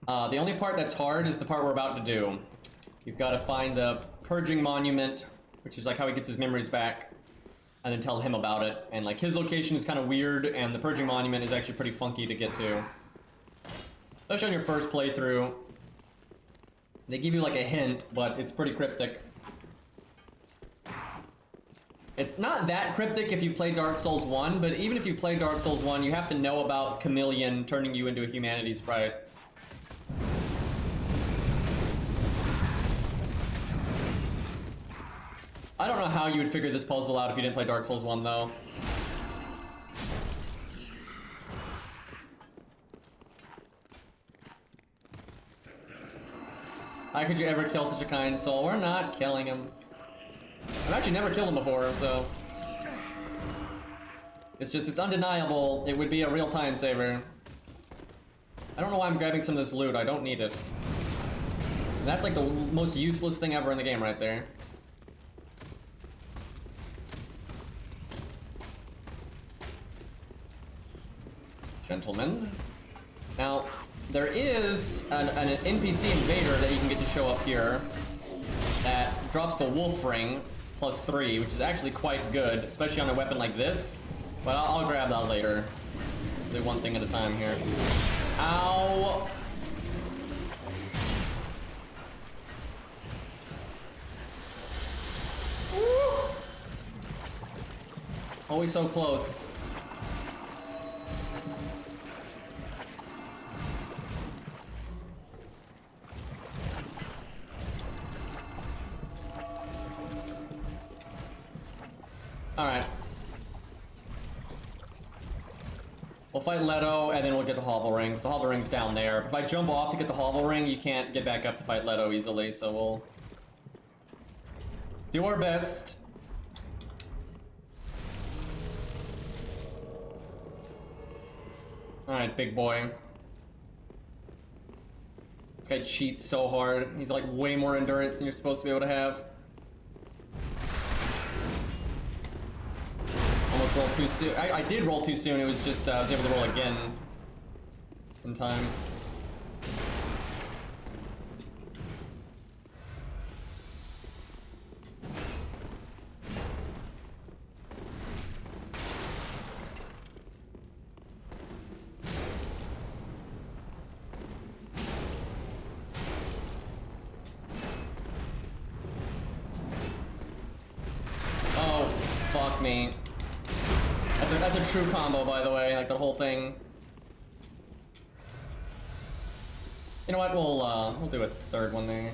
The only part that's hard is the part we're about to do. You've got to find the Purging Monument, which is like how he gets his memories back, and then tell him about it. And like his location is kind of weird, and the Purging Monument is actually pretty funky to get to. Especially on your first playthrough. They give you like a hint, but it's pretty cryptic. It's not that cryptic if you play Dark Souls 1, but even if you play Dark Souls 1, you have to know about Chameleon turning you into a humanity sprite. I don't know how you would figure this puzzle out if you didn't play Dark Souls 1, though. How could you ever kill such a kind soul? We're not killing him. I've actually never killed him before, so... it's undeniable. It would be a real time saver. I don't know why I'm grabbing some of this loot. I don't need it. That's like the most useless thing ever in the game right there. Gentlemen. Now, there is an NPC invader that you can get to show up here that drops the Wolf Ring +3, which is actually quite good, especially on a weapon like this. But I'll grab that later. do one thing at a time here. Ow! Woo! Always so close. Alright. We'll fight Leto, and then we'll get the Hovel Ring. So the Hovel Ring's down there. If I jump off to get the Hovel Ring, you can't get back up to fight Leto easily, so we'll do our best. Alright, big boy. This guy cheats so hard. He's like way more endurance than you're supposed to be able to have. Almost rolled too soon. I did roll too soon. It was just I was able to roll again in time. Oh, fuck me. That's a true combo, by the way, like the whole thing. You know what, we'll do a third one there.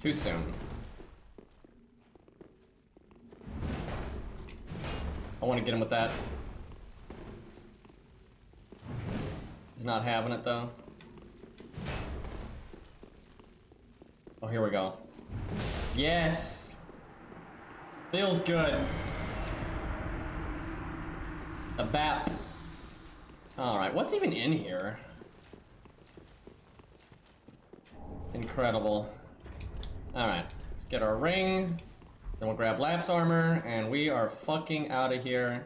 Too soon. I want to get him with that. He's not having it, though. Oh, here we go. Yes! Feels good. A BAP. Alright, what's even in here? Incredible. Alright, let's get our ring. Then we'll grab Lap's armor, and we are fucking out of here.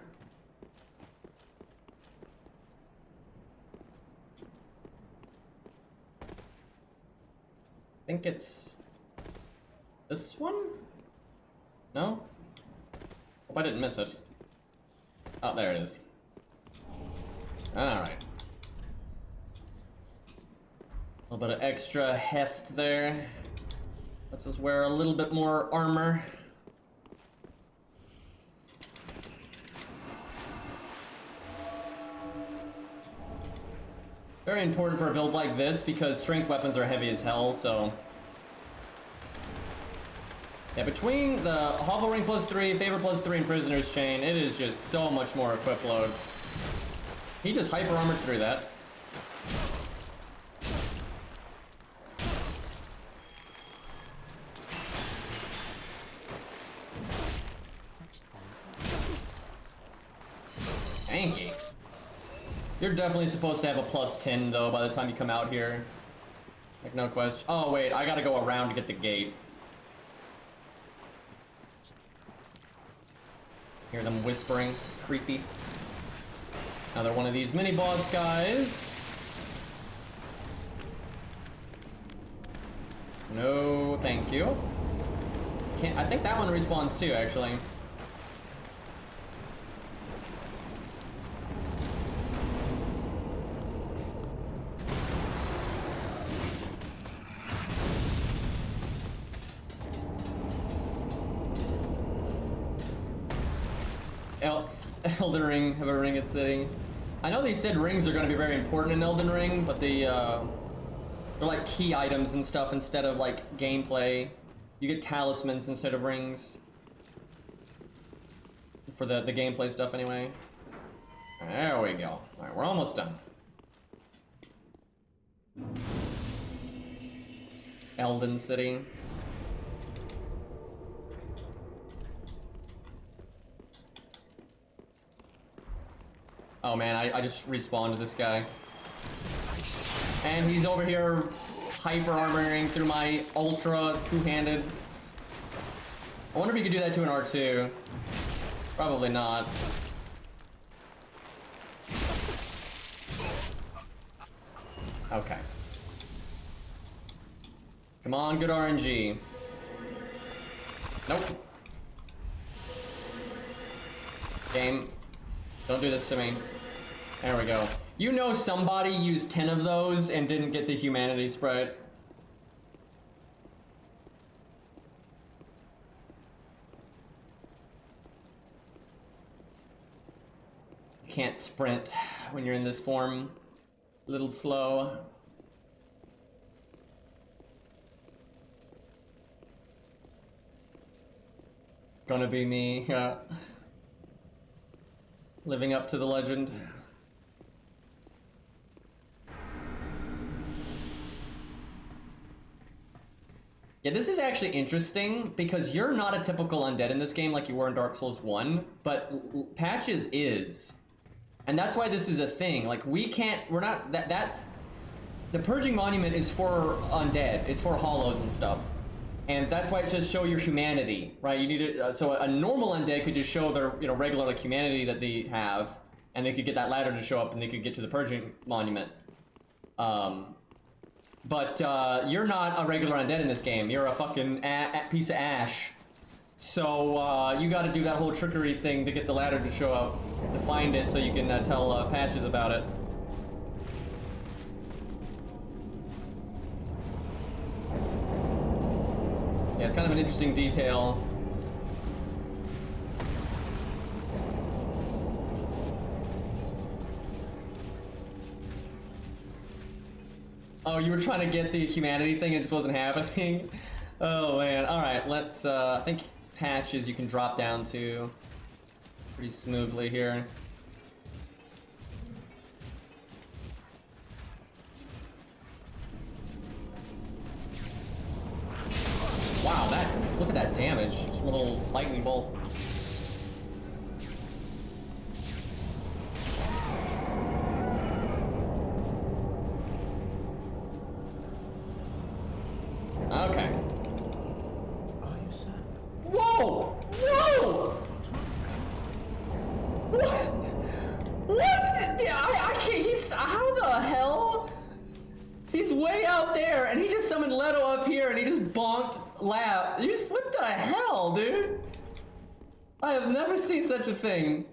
I think it's this one? No? Hope I didn't miss it. Oh, there it is. Alright. A little bit of extra heft there. Lets us wear a little bit more armor. Very important for a build like this because strength weapons are heavy as hell, so... Yeah, between the Hovel Ring +3, Favor +3, and Prisoner's Chain, it is just so much more equip load. He just hyper armored through that. Tanky. You're definitely supposed to have a +10 though by the time you come out here. Like, no question. Oh wait, I gotta go around to get the gate. Hear them whispering. Creepy. Another one of these mini-boss guys. No, thank you. Can't, I think that one respawns too, actually. Elden Ring, have a ring at sitting. I know they said rings are going to be very important in Elden Ring, but they're like key items and stuff instead of like gameplay. You get talismans instead of rings. For the gameplay stuff anyway. There we go. Alright, we're almost done. Elden City. Oh man, I just respawned this guy. And he's over here hyper armoring through my ultra two-handed. I wonder if you could do that to an R2. Probably not. Okay. Come on, good RNG. Nope. Game, don't do this to me. There we go. You know somebody used 10 of those and didn't get the humanity sprite. You can't sprint when you're in this form. A little slow. Gonna be me, yeah. Living up to the legend. Yeah, this is actually interesting because you're not a typical undead in this game like you were in Dark Souls 1, but Patches is. And that's why this is a thing. Like, we're not, the Purging Monument is for undead. It's for hollows and stuff. And that's why it says show your humanity, right? You need to, so a normal undead could just show their, you know, regular like humanity that they have, and they could get that ladder to show up and they could get to the Purging Monument. But you're not a regular undead in this game. You're a fucking piece of ash. So you got to do that whole trickery thing to get the ladder to show up, to find it, so you can tell Patches about it. Yeah, it's kind of an interesting detail. Oh, you were trying to get the humanity thing and it just wasn't happening? Oh man, alright, let's, I think Patches you can drop down to pretty smoothly here. Wow, look at that damage. Just a little lightning bolt. Okay. Are you sad? Whoa! Whoa! What? What? I can't, how the hell? He's way out there, and he just summoned Leto up here, and he just bonked Lap. What the hell, dude? I have never seen such a thing.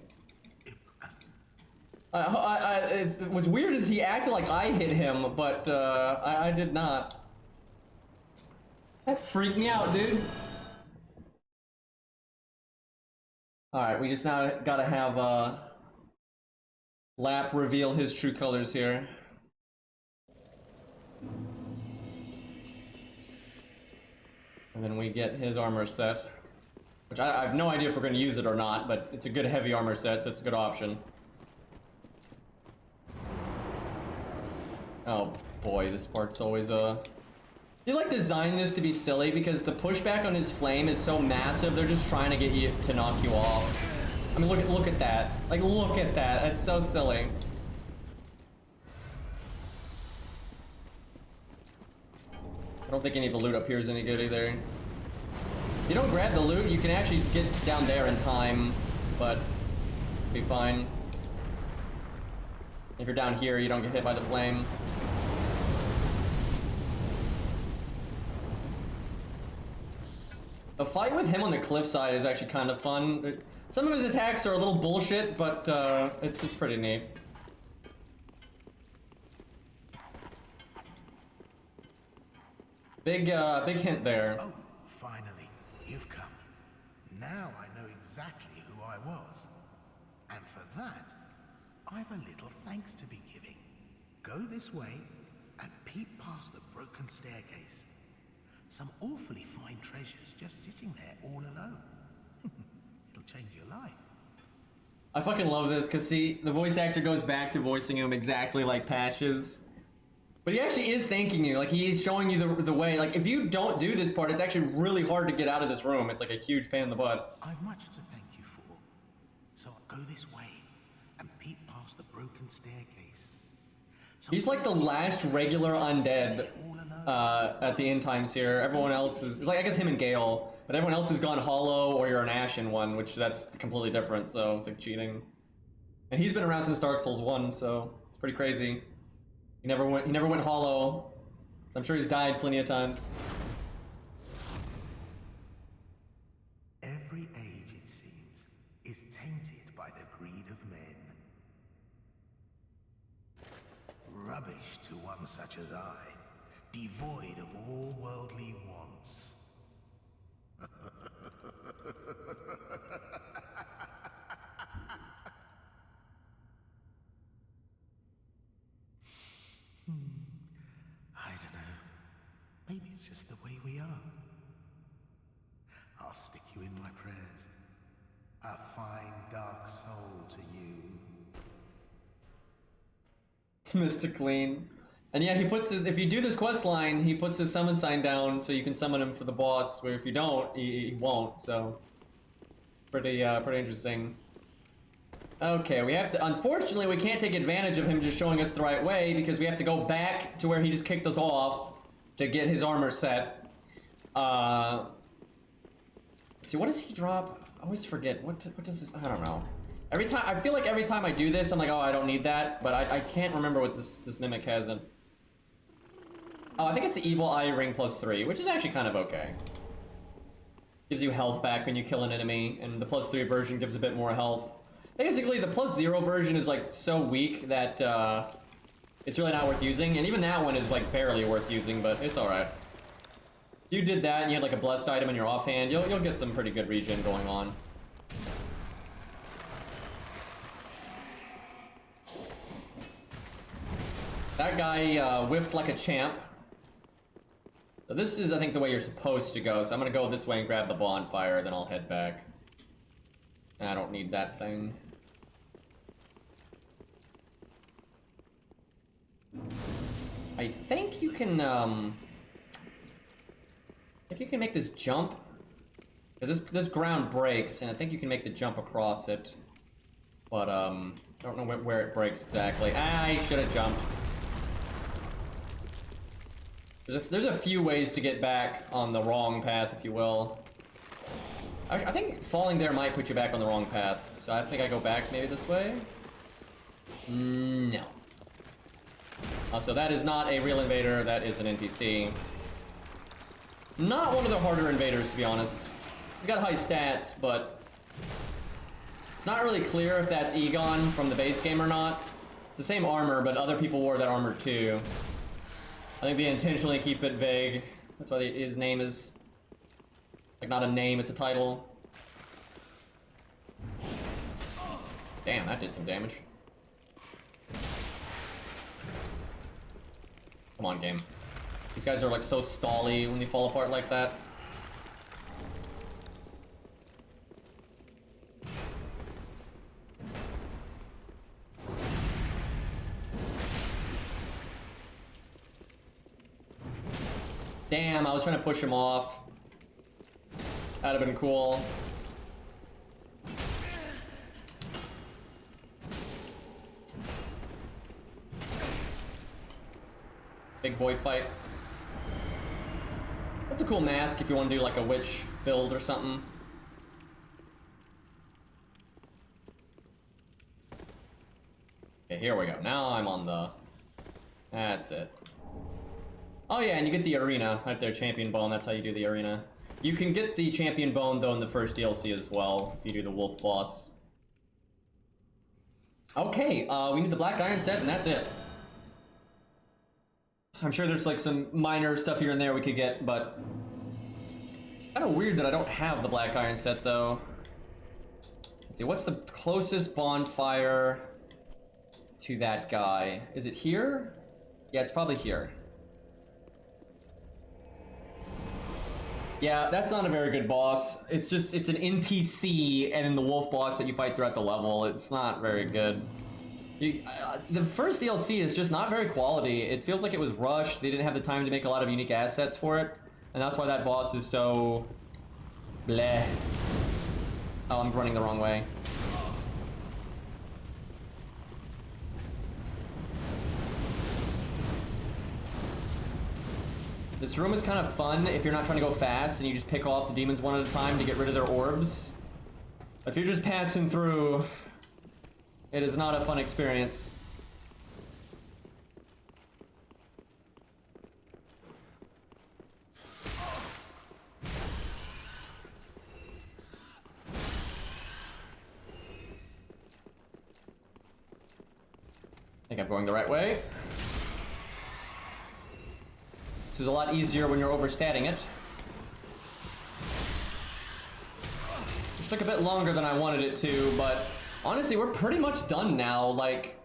What's weird is he acted like I hit him, but I did not. That freaked me out, dude. Alright, we just now gotta have Lap reveal his true colors here. And then we get his armor set. Which I have no idea if we're going to use it or not, but it's a good heavy armor set, so it's a good option. Oh boy, this part's always They like designed this to be silly because the pushback on his flame is so massive, they're just trying to get you to knock you off. I mean, look at that. Like, look at that. That's so silly. I don't think any of the loot up here is any good either. If you don't grab the loot, you can actually get down there in time, but be fine. If you're down here, you don't get hit by the flame. The fight with him on the cliffside is actually kind of fun. Some of his attacks are a little bullshit, but it's pretty neat. Big hint there. Oh, finally, you've come. Now I know exactly who I was. And for that, I've a little thanks to be giving. Go this way and peep past the broken staircase. Some awfully fine treasures just sitting there all alone. It'll change your life. I fucking love this, because see, the voice actor goes back to voicing him exactly like Patches. But he actually is thanking you, like he's showing you the way. Like if you don't do this part, it's actually really hard to get out of this room. It's like a huge pain in the butt. I've much to thank you for. So go this way and peep past the broken staircase. He's like the last regular undead at the end times here. Everyone else is, it's like I guess him and Gale, but everyone else has gone hollow or you're an ashen one, which that's completely different, so it's like cheating. And he's been around since Dark Souls 1, so it's pretty crazy. He never went hollow. I'm sure he's died plenty of times. Every age, it seems, is tainted by the greed of men. Rubbish to one such as I, devoid of all worldly wants. I don't know. Maybe it's just the way we are. I'll stick you in my prayers. A fine dark soul to you. It's Mr. Clean. And yeah, he puts his, if you do this quest line, he puts his summon sign down so you can summon him for the boss, where if you don't, he won't, so. Pretty interesting. Okay, we have to, unfortunately we can't take advantage of him just showing us the right way because we have to go back to where he just kicked us off to get his armor set. Let's see, what does he drop? I always forget, what does this, I don't know. Every time, I feel like every time I do this, I'm like, oh, I don't need that, but I can't remember what this Mimic has in. Oh, I think it's the Evil Eye Ring +3, which is actually kind of okay. Gives you health back when you kill an enemy, and the +3 version gives a bit more health. Basically, the +0 version is like so weak that it's really not worth using, and even that one is like barely worth using, but it's alright. If you did that and you had like a blessed item in your offhand, you'll get some pretty good regen going on. That guy whiffed like a champ. So this is, I think, the way you're supposed to go. So I'm gonna go this way and grab the bonfire, then I'll head back. I don't need that thing. I think you can, make this jump. This ground breaks, and I think you can make the jump across it. But, I don't know where it breaks exactly. I should have jumped. There's a few ways to get back on the wrong path, if you will. I think falling there might put you back on the wrong path. So I think I go back maybe this way? No. So that is not a real invader, that is an NPC. Not one of the harder invaders, to be honest. He's got high stats, but it's not really clear if that's Egon from the base game or not. It's the same armor, but other people wore that armor too. I think they intentionally keep it vague. That's why his name is like not a name, it's a title. Damn, that did some damage. Come on, game. These guys are like so stally when they fall apart like that. Damn, I was trying to push him off. That'd have been cool. Big boy fight. That's a cool mask if you want to do like a witch build or something. Okay, here we go. Now I'm on the... That's it. Oh yeah, and you get the arena right there, champion bone. That's how you do the arena. You can get the champion bone though in the first DLC as well if you do the wolf boss. Okay, we need the black iron set and that's it. I'm sure there's like some minor stuff here and there we could get, but kind of weird that I don't have the black iron set though. Let's see, what's the closest bonfire to that guy? Is it here? Yeah, it's probably here. Yeah, that's not a very good boss. It's an NPC and then the wolf boss that you fight throughout the level. It's not very good. The first DLC is just not very quality. It feels like it was rushed. They didn't have the time to make a lot of unique assets for it. And that's why that boss is so... bleh. Oh, I'm running the wrong way. This room is kind of fun if you're not trying to go fast and you just pick off the demons one at a time to get rid of their orbs. If you're just passing through, it is not a fun experience. I'm going the right way. This is a lot easier when you're overstatting it. This took a bit longer than I wanted it to, but honestly, we're pretty much done now. Like,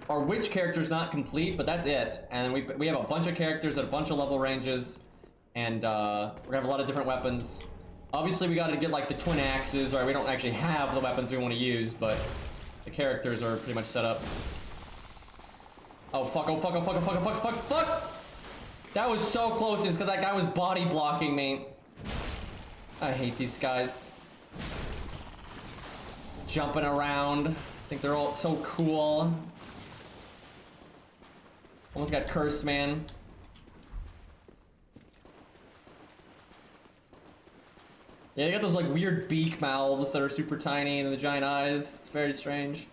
our witch character's not complete, but that's it. And we have a bunch of characters at a bunch of level ranges, and we're gonna have a lot of different weapons. Obviously, we gotta get like the twin axes, or we don't actually have the weapons we want to use, but the characters are pretty much set up. Oh fuck, oh fuck, oh fuck, oh fuck, oh fuck, fuck, fuck! That was so close, it's because that guy was body blocking me. I hate these guys. Jumping around. I think they're all so cool. Almost got cursed, man. Yeah, they got those like weird beak mouths that are super tiny and the giant eyes. It's very strange.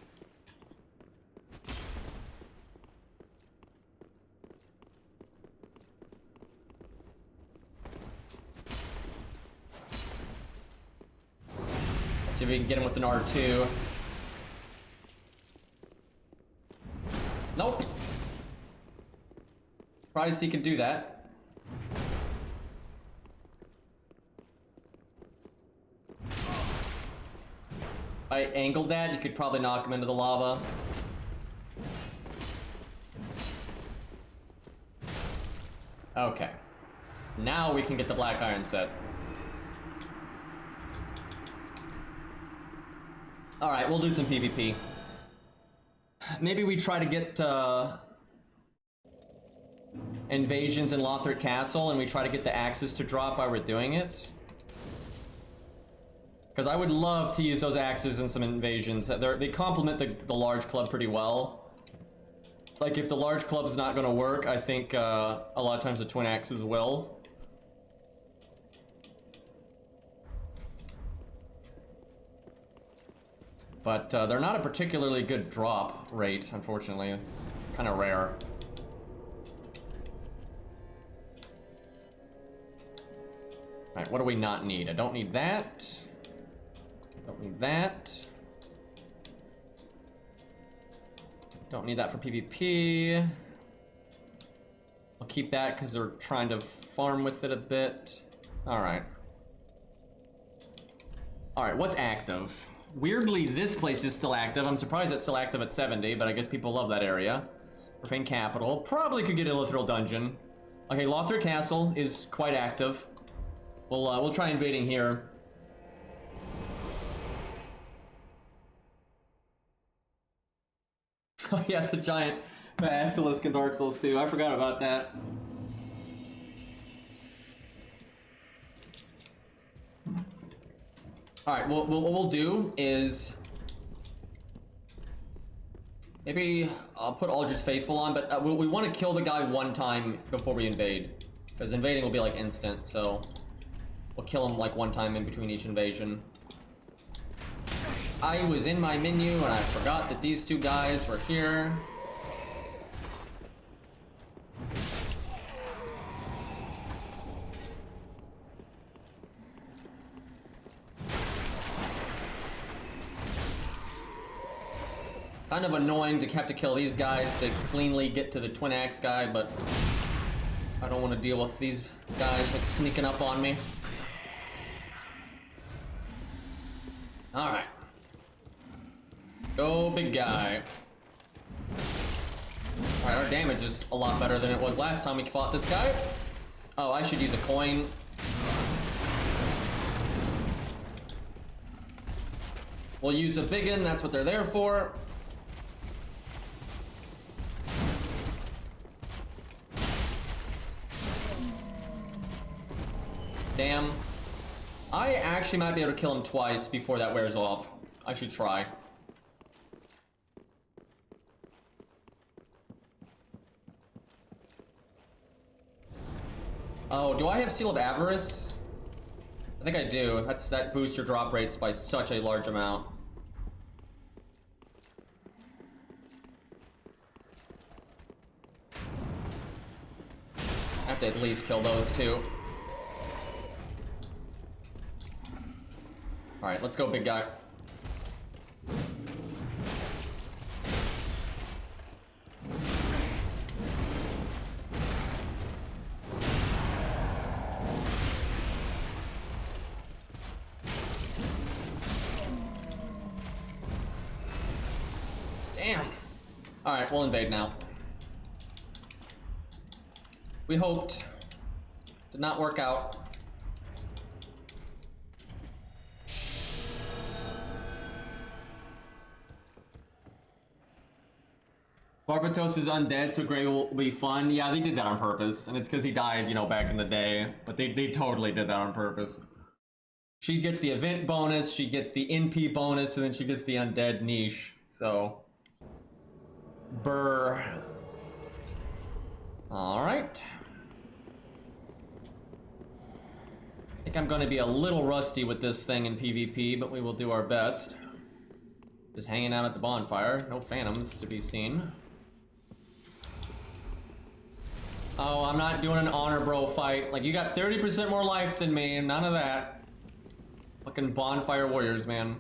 Let's see if we can get him with an R2. Nope. Surprised he can do that. If I angled that, you could probably knock him into the lava. Okay. Now we can get the black iron set. Alright, we'll do some PvP. Maybe we try to get invasions in Lothric Castle and we try to get the axes to drop while we're doing it. Because I would love to use those axes in some invasions. They complement the large club pretty well. Like, if the large club is not going to work, I think a lot of times the twin axes will. But they're not a particularly good drop rate, unfortunately. Kind of rare. Alright, what do we not need? I don't need that. Don't need that. Don't need that for PvP. I'll keep that because they're trying to farm with it a bit. Alright. Alright, what's active? Weirdly, this place is still active. I'm surprised it's still active at 70, but I guess people love that area. Profane Capital. Probably could get Illithriel Dungeon. Okay, Lothric Castle is quite active. We'll try invading here. Oh yeah, the giant basilisk in Dark Souls 2. I forgot about that. Alright, well, what we'll do is... maybe I'll put Aldrid's Faithful on, but we want to kill the guy one time before we invade. Because invading will be like instant, so... we'll kill him like one time in between each invasion. I was in my menu and I forgot that these two guys were here. Kind of annoying to have to kill these guys to cleanly get to the twin axe guy, but I don't want to deal with these guys like sneaking up on me. Alright. Go, big guy. Alright, our damage is a lot better than it was last time we fought this guy. Oh, I should use a coin. We'll use a biggin, that's what they're there for. Damn. I actually might be able to kill him twice before that wears off. I should try. Oh, do I have Seal of Avarice? I think I do. That boosts your drop rates by such a large amount. I have to at least kill those two. Alright, let's go, big guy. Damn. Alright, we'll invade now. We hoped. Did not work out. Barbatos is undead, so Gray will be fun. Yeah, they did that on purpose, and it's because he died, you know, back in the day. But they totally did that on purpose. She gets the event bonus, she gets the NP bonus, and then she gets the undead niche. So, brr. All right. I think I'm going to be a little rusty with this thing in PvP, but we will do our best. Just hanging out at the bonfire. No phantoms to be seen. Oh, I'm not doing an honor bro fight. Like, you got 30% more life than me, and none of that. Fucking bonfire warriors, man.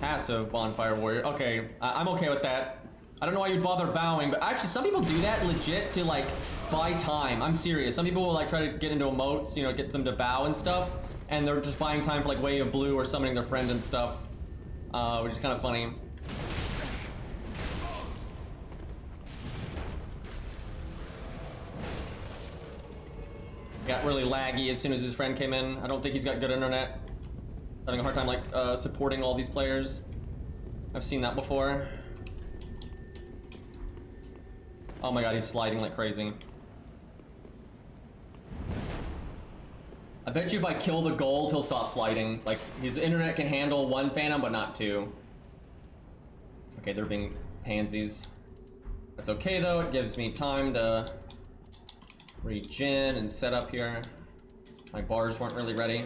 Passive bonfire warrior. Okay, I'm okay with that. I don't know why you'd bother bowing, but actually some people do that legit to like buy time. I'm serious. Some people will like try to get into emotes, you know, get them to bow and stuff, and they're just buying time for like Way of Blue or summoning their friend and stuff, which is kind of funny. Got really laggy as soon as his friend came in. I don't think he's got good internet. Having a hard time like supporting all these players. I've seen that before. Oh my god, he's sliding like crazy. I bet you if I kill the gold, he'll stop sliding. Like, his internet can handle one phantom, but not two. Okay, they're being pansies. That's okay though, it gives me time to regen and set up here. My bars weren't really ready.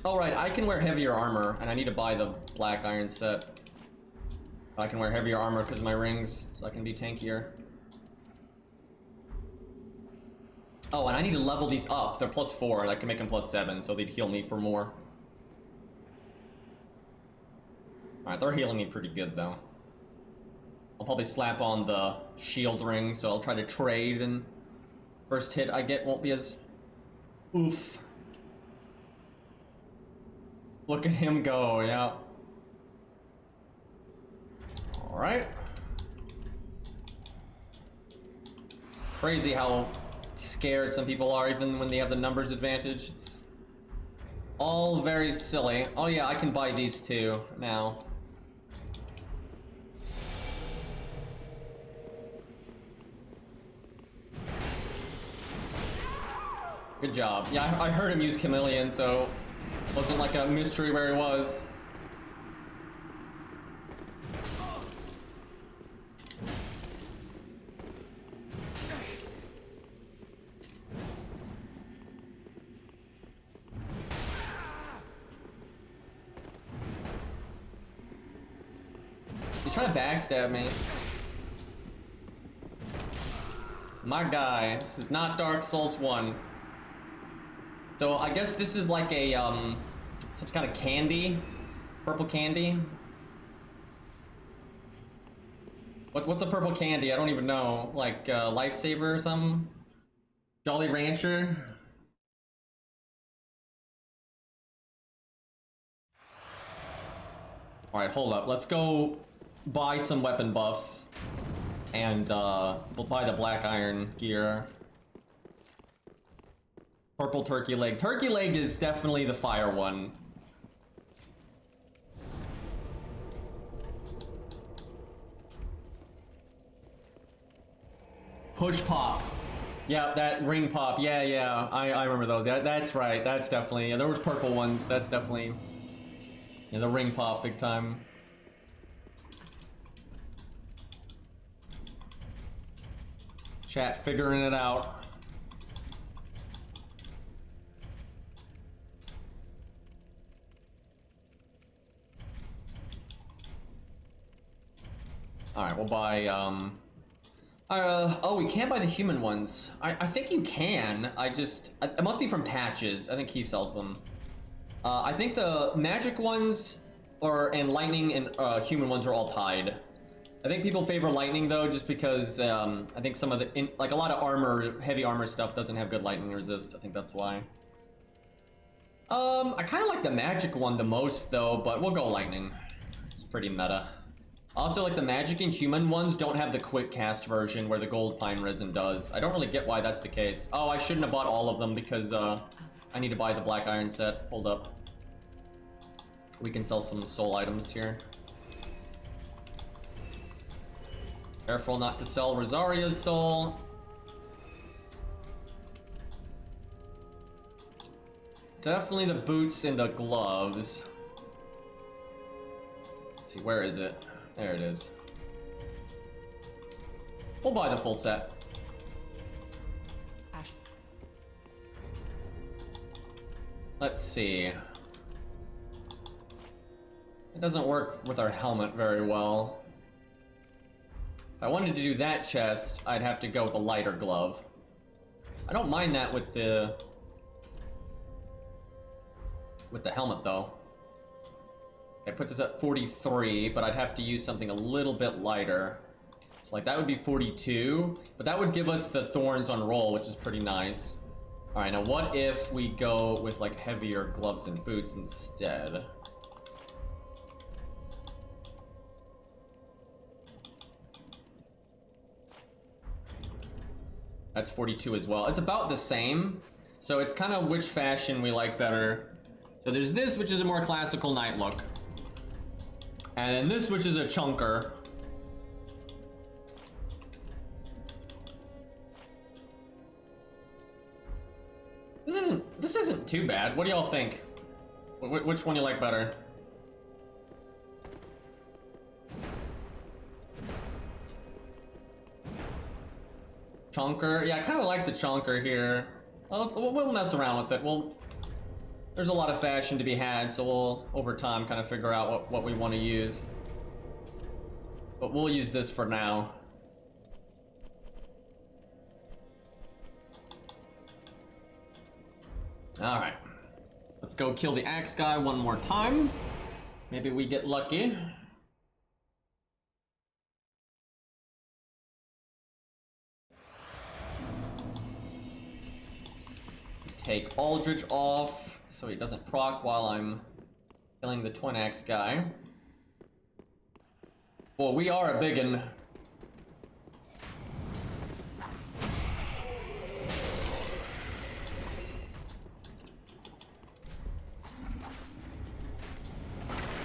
Oh right, I can wear heavier armor, and I need to buy the black iron set. I can wear heavier armor because of my rings, so I can be tankier. Oh, and I need to level these up. They're +4, and I can make them +7, so they'd heal me for more. Alright, they're healing me pretty good, though. I'll probably slap on the shield ring, so I'll try to trade, and first hit I get won't be as oof. Look at him go, yeah. Alright. It's crazy how scared some people are even when they have the numbers advantage. It's all very silly. Oh yeah, I can buy these two now. Good job. Yeah, I heard him use Chameleon, so it wasn't like a mystery where he was. He's trying to backstab me. My guy, this is not Dark Souls 1. So I guess this is like a some kind of candy, purple candy. What's a purple candy? I don't even know. Like Lifesaver or something? Jolly Rancher. All right, hold up. Let's go buy some weapon buffs, and we'll buy the black iron gear. Purple turkey leg. Turkey leg is definitely the fire one. Push pop. Yeah, that ring pop. Yeah, yeah. I remember those. Yeah, that's right. That's definitely. Yeah, there was purple ones. That's definitely. Yeah, the ring pop big time. Chat figuring it out. Alright, we'll buy, oh, we can't buy the human ones. I think you can. It must be from patches. I think he sells them. I think the magic ones and lightning and human ones are all tied. I think people favor lightning though, just because I think some of the like a lot of armor, heavy armor stuff doesn't have good lightning resist. I think that's why. I kind of like the magic one the most though, but we'll go lightning. It's pretty meta. Also, like the magic and human ones don't have the quick cast version where the gold pine resin does. I don't really get why that's the case. Oh, I shouldn't have bought all of them because I need to buy the black iron set. Hold up. We can sell some soul items here. Careful not to sell Rosaria's soul. Definitely the boots and the gloves. Let's see, where is it? There it is. We'll buy the full set. Let's see. It doesn't work with our helmet very well. If I wanted to do that chest, I'd have to go with a lighter glove. I don't mind that with the helmet though. It puts us at 43, but I'd have to use something a little bit lighter. So like that would be 42, but that would give us the thorns on roll, which is pretty nice. All right, now what if we go with like heavier gloves and boots instead? That's 42 as well. It's about the same. So it's kind of which fashion we like better. So there's this, which is a more classical knight look. And then this, which is a chunker. This isn't too bad. What do y'all think? Which one you like better? Chunker? Yeah, I kind of like the chunker here. We'll mess around with it. There's a lot of fashion to be had, so we'll, over time, kind of figure out what we want to use. But we'll use this for now. Alright. Let's go kill the axe guy one more time. Maybe we get lucky. Take Aldridge off so he doesn't proc while I'm killing the twin axe guy. Well, we are a biggin.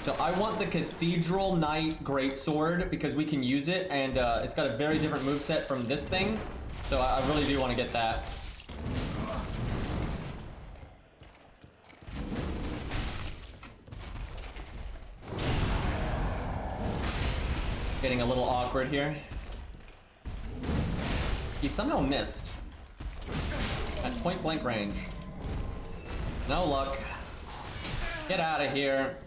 So I want the Cathedral Knight Greatsword because we can use it, and it's got a very different moveset from this thing. So I really do want to get that. Getting a little awkward here. He somehow missed. At point blank range. No luck. Get out of here.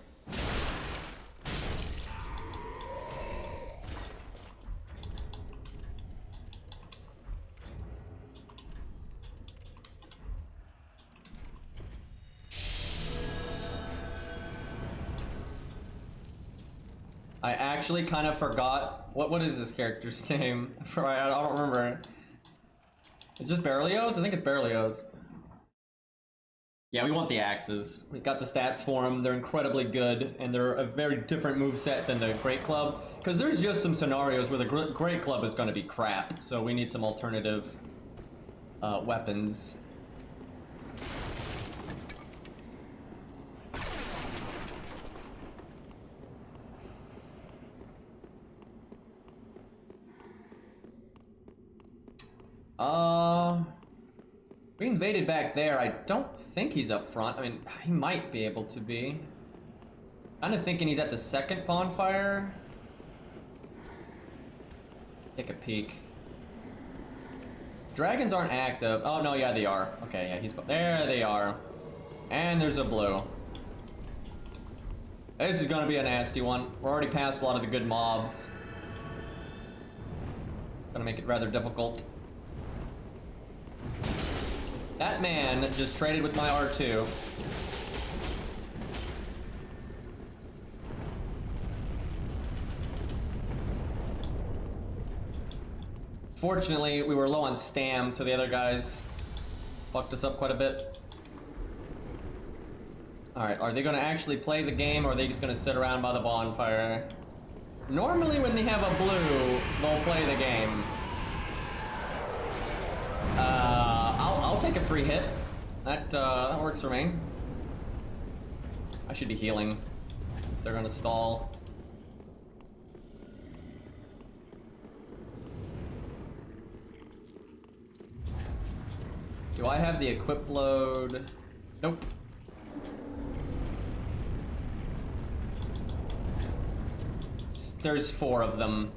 I actually kind of forgot what is this character's name? I don't remember. Is this Berlioz? I think it's Berlioz. Yeah, we want the axes. We got the stats for them. They're incredibly good, and they're a very different moveset than the GreatClub. Because there's just some scenarios where the GreatClub is going to be crap, so we need some alternative weapons. We invaded back there. I don't think he's up front. I mean, he might be able to be. Kind of thinking he's at the second bonfire. Take a peek. Dragons aren't active. Oh, no, yeah, they are. Okay, yeah, he's... There they are. And there's a blue. This is gonna be a nasty one. We're already past a lot of the good mobs. Gonna make it rather difficult. That man just traded with my R2. Fortunately, we were low on stam, so the other guys fucked us up quite a bit. Alright, are they gonna actually play the game, or are they just gonna sit around by the bonfire? Normally when they have a blue, they'll play the game. I'll take a free hit. That works for me. I should be healing if they're gonna stall. Do I have the equip load? Nope. There's 4 of them.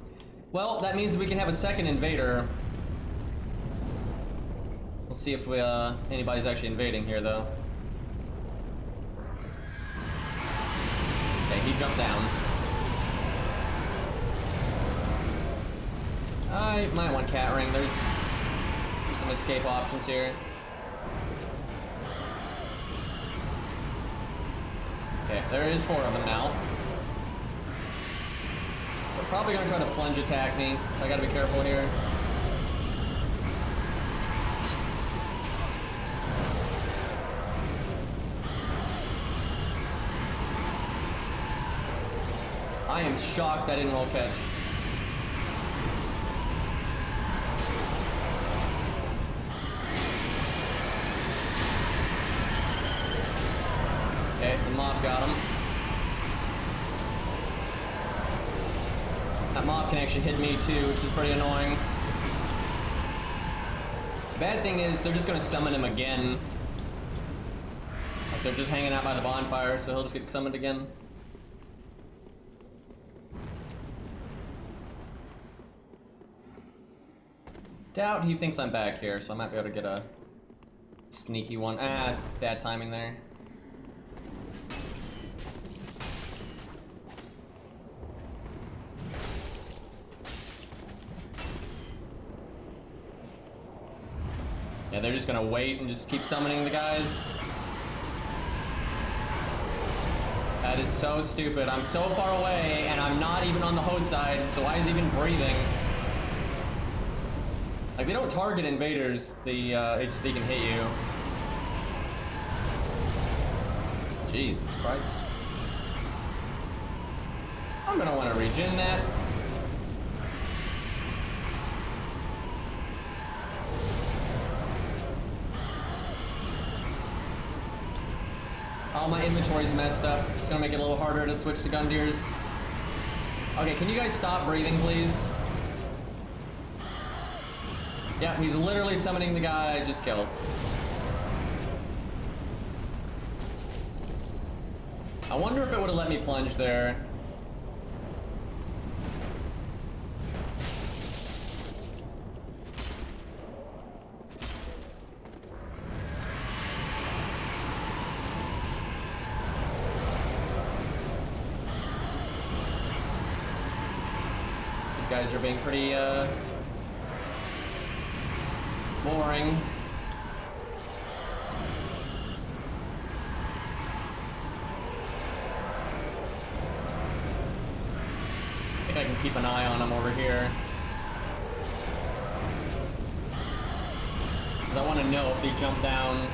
Well, that means we can have a second invader. We'll see if we, anybody's actually invading here, though. Okay, he jumped down. I might want cat ring. There's some escape options here. Okay, there is 4 of them now. They're probably gonna try to plunge attack me, so I gotta be careful here. I am shocked I didn't roll catch. Okay, the mob got him. That mob can actually hit me too, which is pretty annoying. The bad thing is they're just gonna summon him again. Like they're just hanging out by the bonfire, so he'll just get summoned again. Doubt he thinks I'm back here, so I might be able to get a sneaky one. Ah, bad timing there. Yeah, they're just gonna wait and just keep summoning the guys. That is so stupid. I'm so far away, and I'm not even on the host side, so why is he even breathing? Like, they don't target invaders, they can hit you. Jesus Christ. I'm gonna want to regen that. Oh, my inventory's messed up. It's gonna make it a little harder to switch to Gundyrs. Okay, can you guys stop breathing, please? Yeah, he's literally summoning the guy I just killed. I wonder if it would have let me plunge there. These guys are being pretty, boring. I think I can keep an eye on him over here. Because I want to know if they jump down.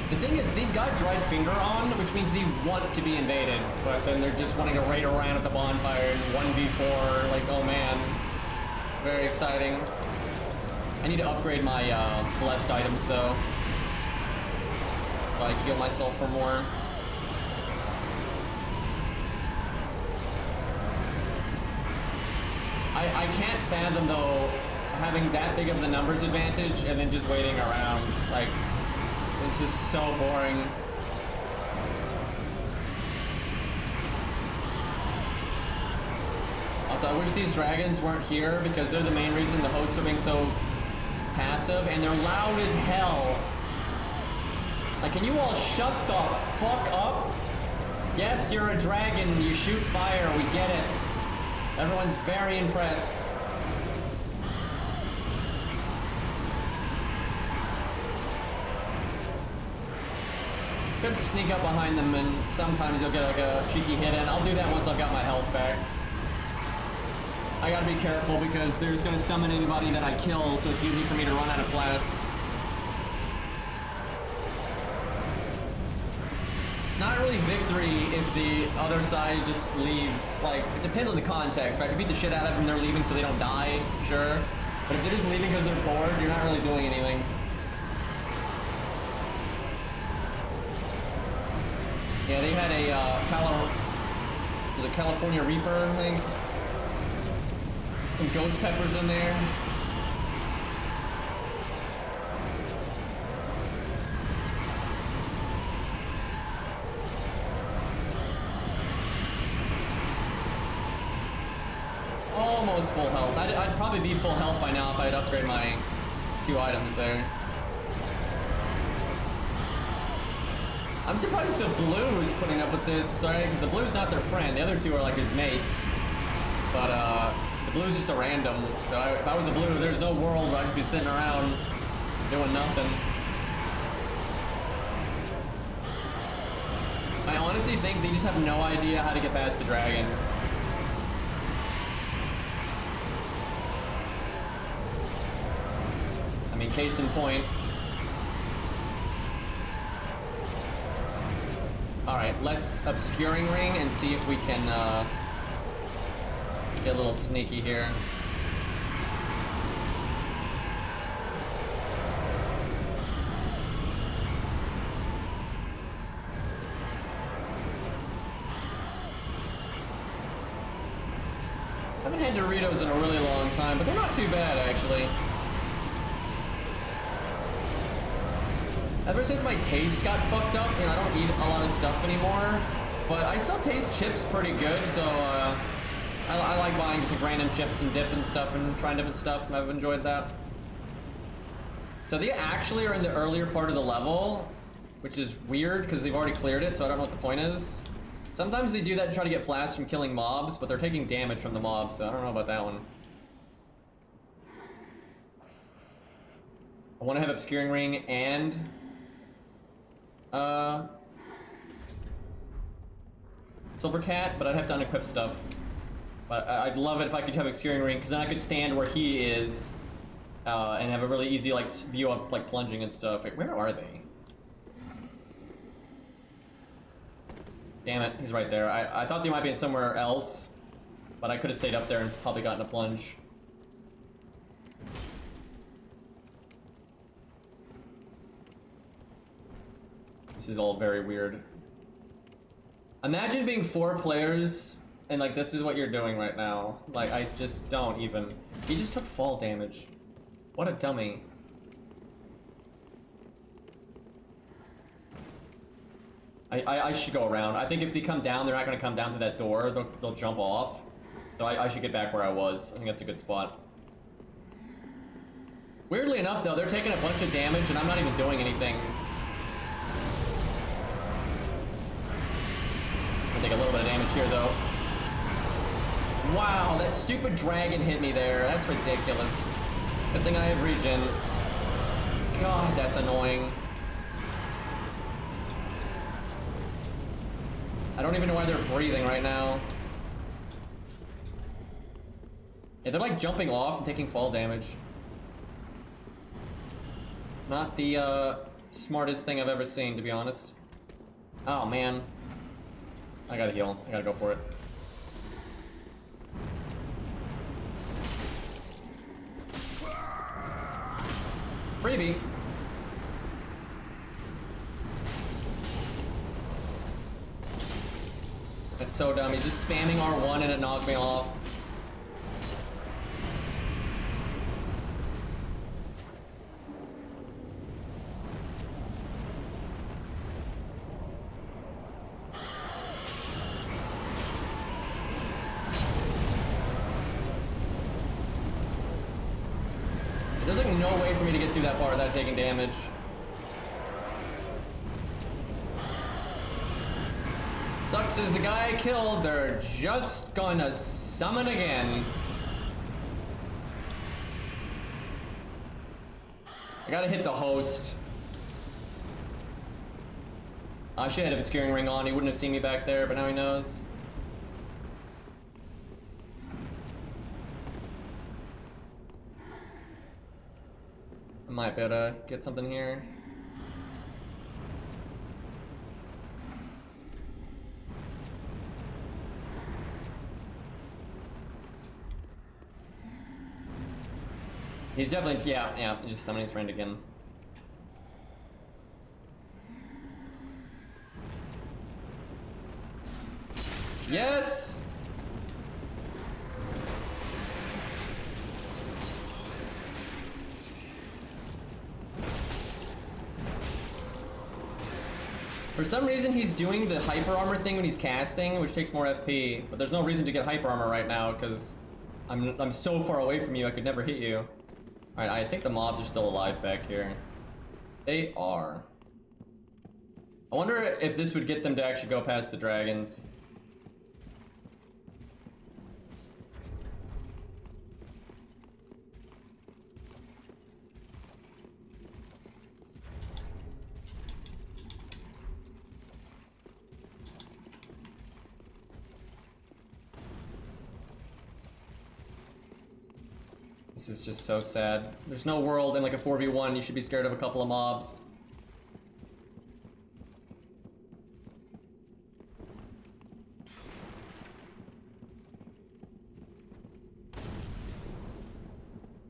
The thing is, they've got dried finger on, which means they want to be invaded, but then they're just wanting to raid around at the bonfire and 1v4, like, oh man. Very exciting. I need to upgrade my blessed items though, so I heal myself for more. I can't fathom though having that big of the numbers advantage and then just waiting around. Like, it's just so boring. Also, I wish these dragons weren't here because they're the main reason the hosts are being so passive, and they're loud as hell. Like, can you all shut the fuck up? Yes, you're a dragon, you shoot fire, we get it. Everyone's very impressed. Could sneak up behind them and sometimes you'll get like a cheeky hit in. I'll do that once I've got my health back. I gotta be careful because they're just gonna summon anybody that I kill, so it's easy for me to run out of flasks. not really victory if the other side just leaves. Like, it depends on the context, right? If you beat the shit out of them, they're leaving so they don't die, sure. But if they're just leaving because they're bored, you're not really doing anything. Yeah, they had a California Reaper, I think. Some ghost peppers in there. Almost full health. I'd probably be full health by now if I'd upgrade my 2 items there. I'm surprised the blue is putting up with this, right? Because the blue's not their friend. The other 2 are like his mates. But the blue's just a random. So if I was a blue, there's no world where I'd just be sitting around doing nothing. I honestly think they just have no idea how to get past the dragon. I mean, case in point. Alright, let's Obscuring Ring and see if we can get a little sneaky here. I haven't had Doritos in a really long time, but they're not too bad, actually. Ever since my taste got fucked up, I don't eat a lot of stuff anymore, but I still taste chips pretty good, so I like buying just like random chips and dip and stuff and trying different stuff, and I've enjoyed that. So they actually are in the earlier part of the level, which is weird because they've already cleared it, so I don't know what the point is. Sometimes they do that to try to get flasks from killing mobs, but they're taking damage from the mobs, so I don't know about that one. I want to have Obscuring Ring and Silver Cat, but I'd have to unequip stuff. But I'd love it if I could have Obscuring Ring, because then I could stand where he is and have a really easy like view of like plunging and stuff. Like, where are they? Damn it, he's right there. I thought they might be in somewhere else, but I could have stayed up there and probably gotten a plunge. This is all very weird. Imagine being 4 players and like this is what you're doing right now. Like, I just don't even. He just took fall damage. What a dummy. I should go around. I think if they come down, they're not going to come down to that door. They'll jump off. So I should get back where I was. I think that's a good spot. Weirdly enough, though, they're taking a bunch of damage, and I'm not even doing anything. I'm gonna take a little bit of damage here, though. Wow, that stupid dragon hit me there. That's ridiculous. Good thing I have regen. God, that's annoying. I don't even know why they're breathing right now. Yeah, they're like jumping off and taking fall damage. Not the smartest thing I've ever seen, to be honest. Oh man. I gotta heal. I gotta go for it. Freebie. That's so dumb. He's just spamming R1 and it knocked me off. There's like no way for me to get through that part without taking damage. Sucks is the guy I killed, they're just gonna summon again. I gotta hit the host. I should have a Obscuring Ring on, he wouldn't have seen me back there, but now he knows. I might be able to get something here. He's definitely, yeah, he's just summoning his friend again. Yes! For some reason, he's doing the hyper armor thing when he's casting, which takes more FP. But there's no reason to get hyper armor right now because I'm so far away from you, I could never hit you. All right, I think the mobs are still alive back here. They are. I wonder if this would get them to actually go past the dragons. This is just so sad. There's no world in like a 4v1 you should be scared of a couple of mobs.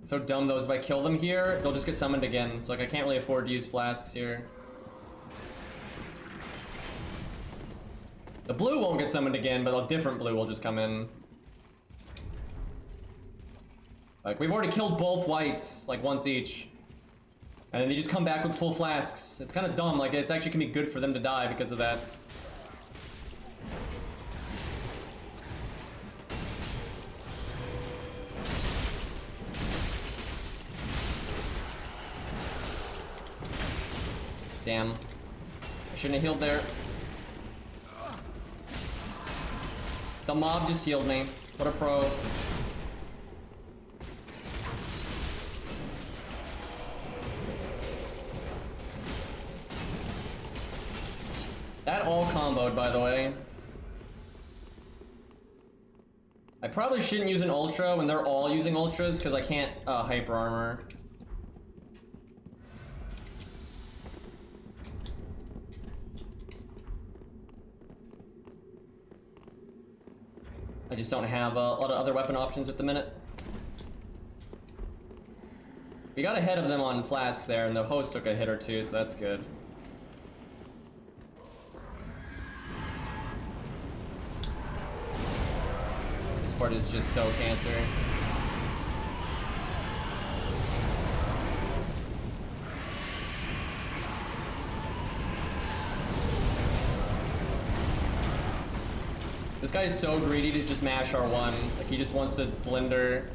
So dumb though, is if I kill them here, they'll just get summoned again. So like I can't really afford to use flasks here. The blue won't get summoned again, but a different blue will just come in. Like, we've already killed both whites, like, once each. And then they just come back with full flasks. It's kind of dumb, like, it's actually gonna be good for them to die because of that. Damn. I shouldn't have healed there. The mob just healed me. What a pro. That all comboed, by the way. I probably shouldn't use an ultra when they're all using ultras because I can't hyper armor. I just don't have a lot of other weapon options at the minute. We got ahead of them on flasks there, and the host took a hit or two, so that's good. This part is just so cancer. This guy is so greedy to just mash R1. Like, he just wants to blender.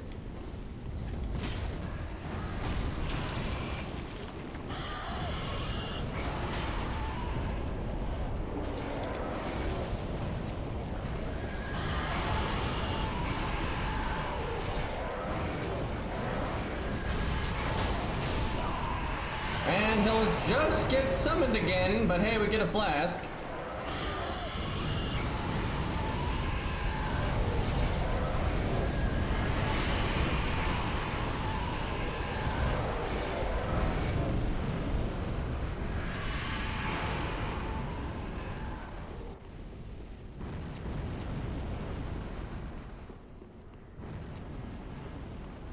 And he'll just get summoned again, but hey, we get a flask.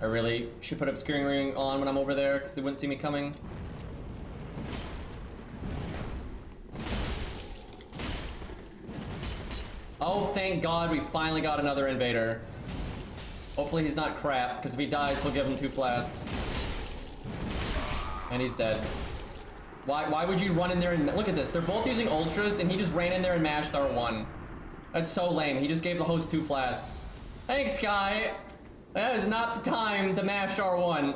I really should put obscuring ring on when I'm over there because they wouldn't see me coming. Oh, thank God we finally got another invader. Hopefully he's not crap, because if he dies, he'll give him 2 flasks. And he's dead. Why would you run in there and... Look at this, they're both using ultras, and he just ran in there and mashed R1. That's so lame. He just gave the host 2 flasks. Thanks, guy! That is not the time to mash R1.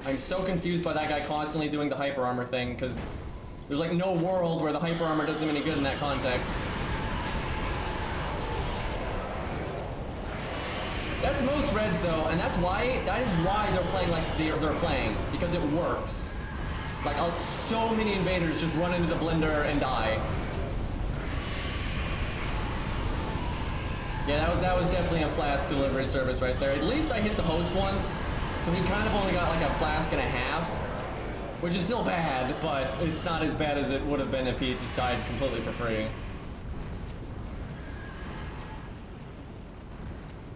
I'm so confused by that guy constantly doing the hyper armor thing, because there's like no world where the hyper armor does him any good in that context. That's most reds though, and that is why they're playing like they're playing, because it works. Like, so many invaders just run into the blender and die. Yeah, that was definitely a flask delivery service right there. At least I hit the host once, so he kind of only got like a flask and a half, which is still bad, but it's not as bad as it would have been if he just died completely for free.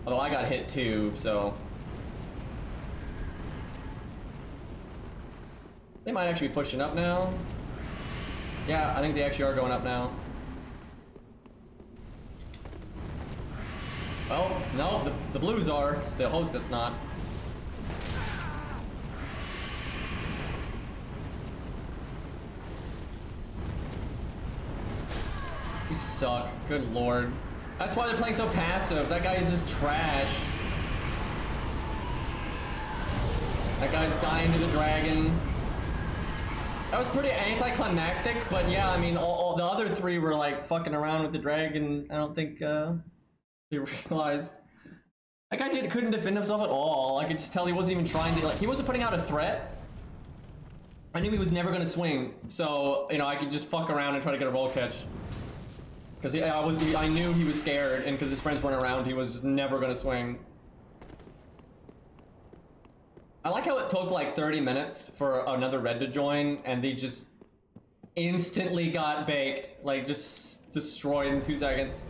Although I got hit too, so. They might actually be pushing up now. Yeah, I think they actually are going up now. Oh, no, the blues are. It's the host that's not. You suck. Good lord. That's why they're playing so passive. That guy is just trash. That guy's dying to the dragon. That was pretty anticlimactic, but yeah, I mean, all the other three were like fucking around with the dragon. I don't think they realized. That guy couldn't defend himself at all. I could just tell he wasn't even trying to, like, he wasn't putting out a threat. I knew he was never gonna swing, so, you know, I could just fuck around and try to get a roll catch. Because I knew he was scared, and because his friends weren't around, he was just never gonna swing. I like how it took like 30 minutes for another red to join, and they just instantly got baked, like just destroyed in 2 seconds.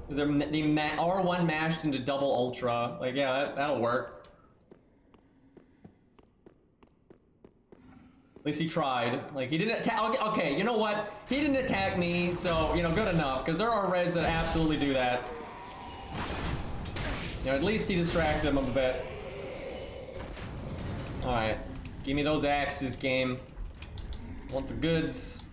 R1 mashed into double ultra. Like, yeah, that'll work. At least he tried. Like, he didn't attack. Okay, you know what? He didn't attack me, so, you know, good enough. Because there are reds that absolutely do that. You know, at least he distracted them a bit. Alright. Give me those axes, game. Want the goods.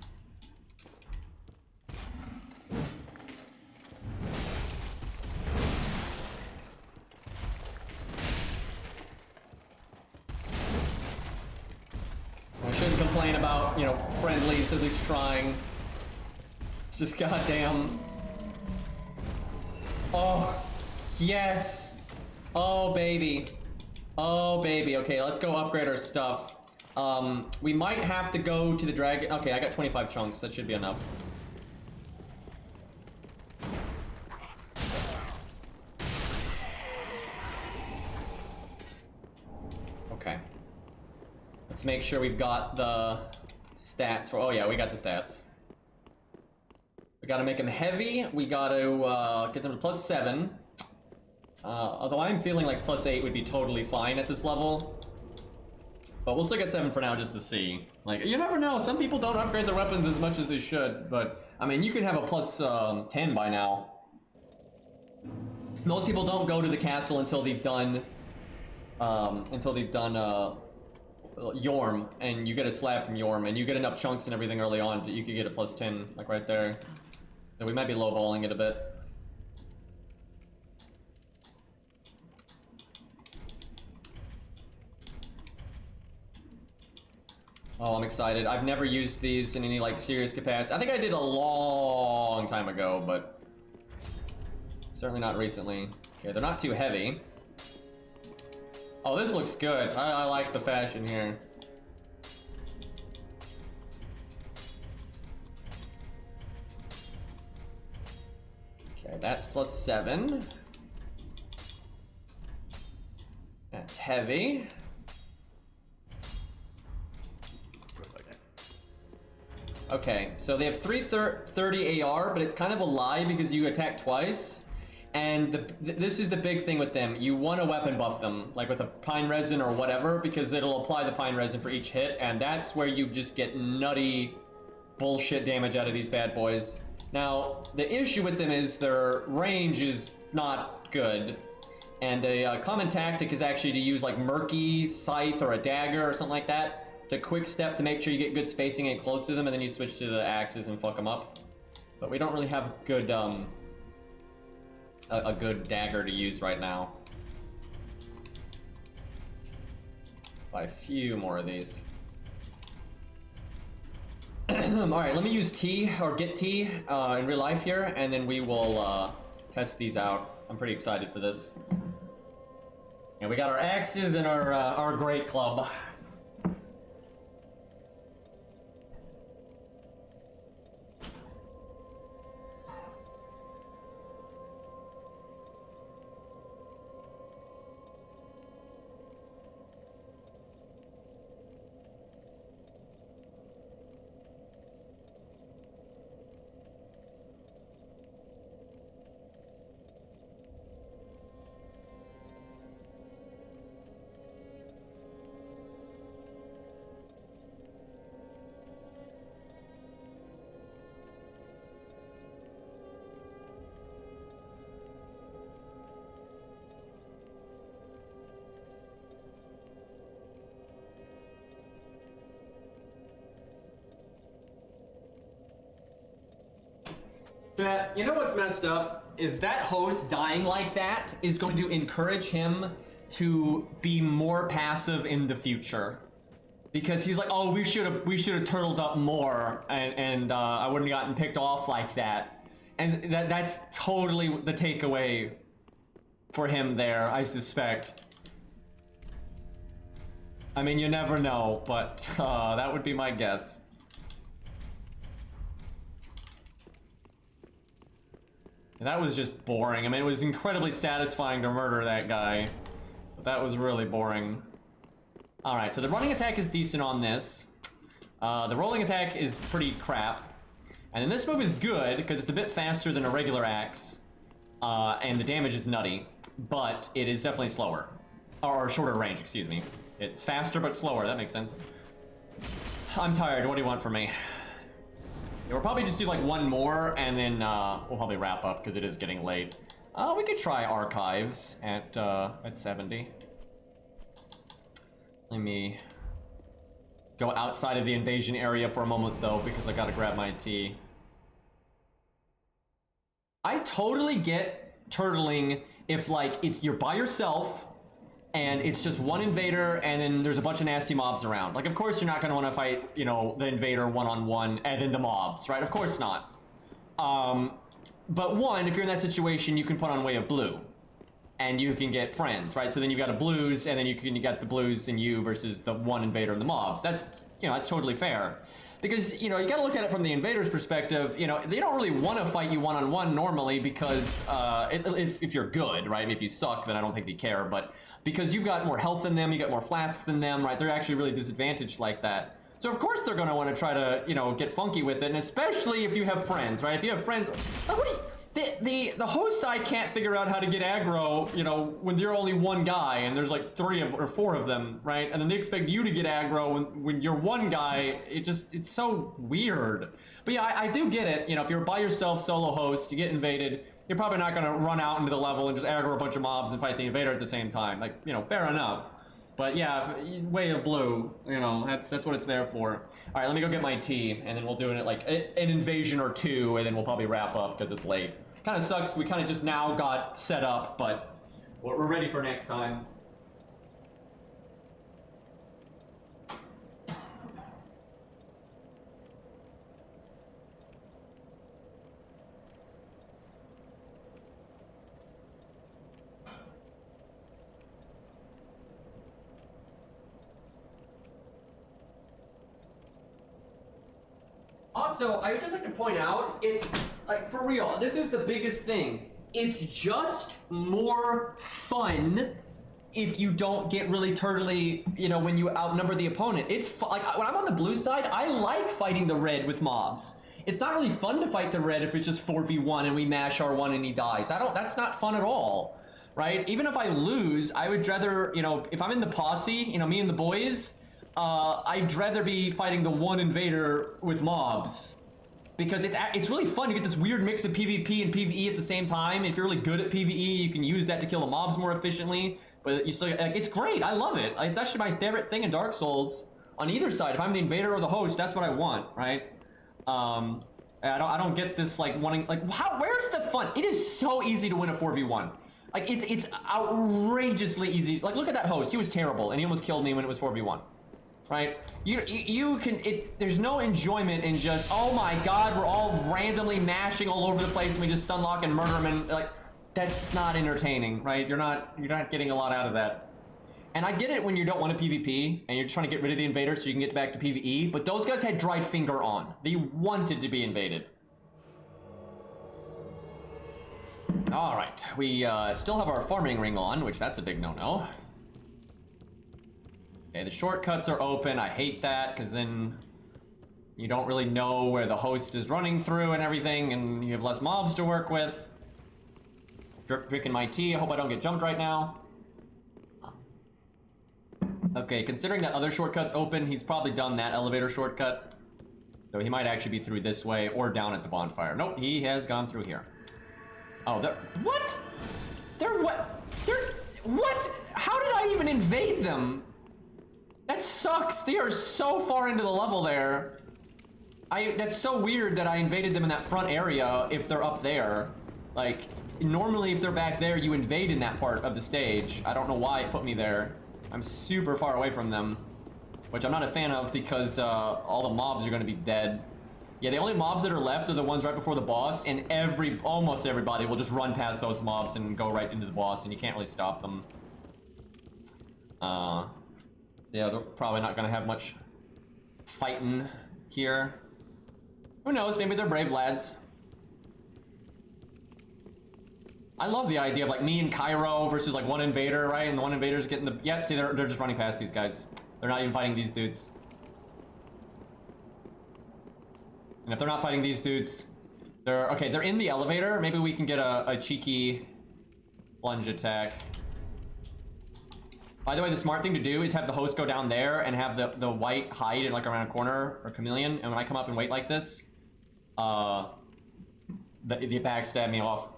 I shouldn't complain about, you know, friendlies at least trying. It's just goddamn. Oh, yes. Oh, baby. Oh, baby. Okay, let's go upgrade our stuff. We might have to go to the dragon. Okay, I got 25 chunks. That should be enough. Okay. Let's make sure we've got the stats for. Oh yeah, we got the stats. We gotta make them heavy. We gotta get them to +7. Although I'm feeling like +8 would be totally fine at this level. But we'll still get 7 for now just to see. Like, you never know. Some people don't upgrade their weapons as much as they should. But, I mean, you can have a +10 by now. Most people don't go to the castle until they've done Yorm, and you get a slab from Yorm, and you get enough chunks and everything early on that you could get a +10, like right there. So we might be lowballing it a bit. Oh, I'm excited. I've never used these in any, like, serious capacity. I think I did a long time ago, but certainly not recently. Okay, they're not too heavy. Oh, this looks good. I like the fashion here. Okay, that's +7. That's heavy. Okay, so they have 330 AR, but it's kind of a lie because you attack twice. And this is the big thing with them. You want to weapon buff them, like with a pine resin or whatever, because it'll apply the pine resin for each hit, and that's where you just get nutty bullshit damage out of these bad boys. Now, the issue with them is their range is not good. And a common tactic is actually to use like Murky, Scythe, or a dagger or something like that. To quick step to make sure you get good spacing and close to them, and then you switch to the axes and fuck them up. But we don't really have good, a good dagger to use right now. Buy a few more of these. Alright, let me use T, or get T, in real life here, and then we will, test these out. I'm pretty excited for this. And we got our axes and our GreatClub. Chat, you know what's messed up? Is that host dying like that is going to encourage him to be more passive in the future. Because he's like, oh, we should have turtled up more, and I wouldn't have gotten picked off like that. And that's totally the takeaway for him there, I suspect. I mean, you never know, but that would be my guess. And that was just boring. I mean, it was incredibly satisfying to murder that guy, but that was really boring. Alright, so the running attack is decent on this. The rolling attack is pretty crap. And then this move is good, because it's a bit faster than a regular axe. And the damage is nutty. But it is definitely slower. Or shorter range, excuse me. It's faster but slower, that makes sense. I'm tired, what do you want from me? Yeah, we'll probably just do like one more, and then we'll probably wrap up, because it is getting late. We could try archives at 70. Let me go outside of the invasion area for a moment, though, because I gotta grab my tea. I totally get turtling if you're by yourself, and it's just one invader, and then there's a bunch of nasty mobs around. Like, of course you're not gonna want to fight, you know, the invader one-on-one, and then the mobs, right? Of course not. But one, if you're in that situation, you can put on Way of Blue. And you can get friends, right? So then you've got a blues, and then you get the blues and you versus the one invader and the mobs. That's, you know, that's totally fair. Because, you know, you gotta look at it from the invader's perspective. You know, they don't really want to fight you one-on-one normally because, if you're good, right? If you suck, then I don't think they care, but because you've got more health than them, you got more flasks than them, right? They're actually really disadvantaged like that. So of course they're gonna want to try to, you know, get funky with it, and especially if you have friends, right? If you have friends, like, what do you... The host side can't figure out how to get aggro, you know, when you're only one guy and there's like 3 or 4 of them, right? And then they expect you to get aggro when you're one guy. It's so weird. But yeah, I do get it. You know, if you're by yourself, solo host, you get invaded, you're probably not gonna run out into the level and just aggro a bunch of mobs and fight the invader at the same time. Like, you know, fair enough. But yeah, Way of Blue, you know, that's what it's there for. All right, let me go get my tea, and then we'll do it like an invasion or 2, and then we'll probably wrap up because it's late. Kind of sucks, we kind of just now got set up, but we're ready for next time. Also, I would just like to point out, it's, like, for real, this is the biggest thing. It's just more fun if you don't get really turtly, you know, when you outnumber the opponent. It's like, when I'm on the blue side, I like fighting the red with mobs. It's not really fun to fight the red if it's just 4v1 and we mash R1 and he dies. That's not fun at all, right? Even if I lose, I would rather, you know, if I'm in the posse, you know, me and the boys, I'd rather be fighting the one invader with mobs, because it's really fun. You get this weird mix of PvP and PvE at the same time. If you're really good at PvE, you can use that to kill the mobs more efficiently. But you still, like, it's great. I love it. It's actually my favorite thing in Dark Souls. On either side, if I'm the invader or the host, that's what I want, right? I don't get this like wanting, like, where's the fun? It is so easy to win a 4v1. Like, it's outrageously easy. Like, look at that host. He was terrible, and he almost killed me when it was 4v1. Right? You can, there's no enjoyment in just, oh my god, we're all randomly mashing all over the place and we just stun lock and murder them, and like, that's not entertaining, right? You're not getting a lot out of that. And I get it when you don't want a PvP and you're just trying to get rid of the invader so you can get back to PvE, but those guys had dried finger on. They wanted to be invaded. Alright, we still have our farming ring on, which that's a big no-no. Okay, the shortcuts are open. I hate that, because then you don't really know where the host is running through and everything, and you have less mobs to work with. Drinking my tea. I hope I don't get jumped right now. Okay, considering that other shortcut's open, he's probably done that elevator shortcut. So he might actually be through this way or down at the bonfire. Nope, he has gone through here. Oh, what? What? How did I even invade them? That sucks. They are so far into the level there. That's so weird that I invaded them in that front area if they're up there. Like, normally if they're back there, you invade in that part of the stage. I don't know why it put me there. I'm super far away from them, which I'm not a fan of because all the mobs are going to be dead. Yeah, the only mobs that are left are the ones right before the boss, and almost everybody will just run past those mobs and go right into the boss, and you can't really stop them. Yeah, they're probably not going to have much fighting here. Who knows? Maybe they're brave lads. I love the idea of like me and Cairo versus like one invader, right? And the one invader's getting the... Yep, see, they're just running past these guys. They're not even fighting these dudes. And if they're not fighting these dudes, they're... Okay, they're in the elevator. Maybe we can get a cheeky plunge attack. By the way, the smart thing to do is have the host go down there and have the white hide in like around a corner or chameleon. And when I come up and wait like this, the backstab me off.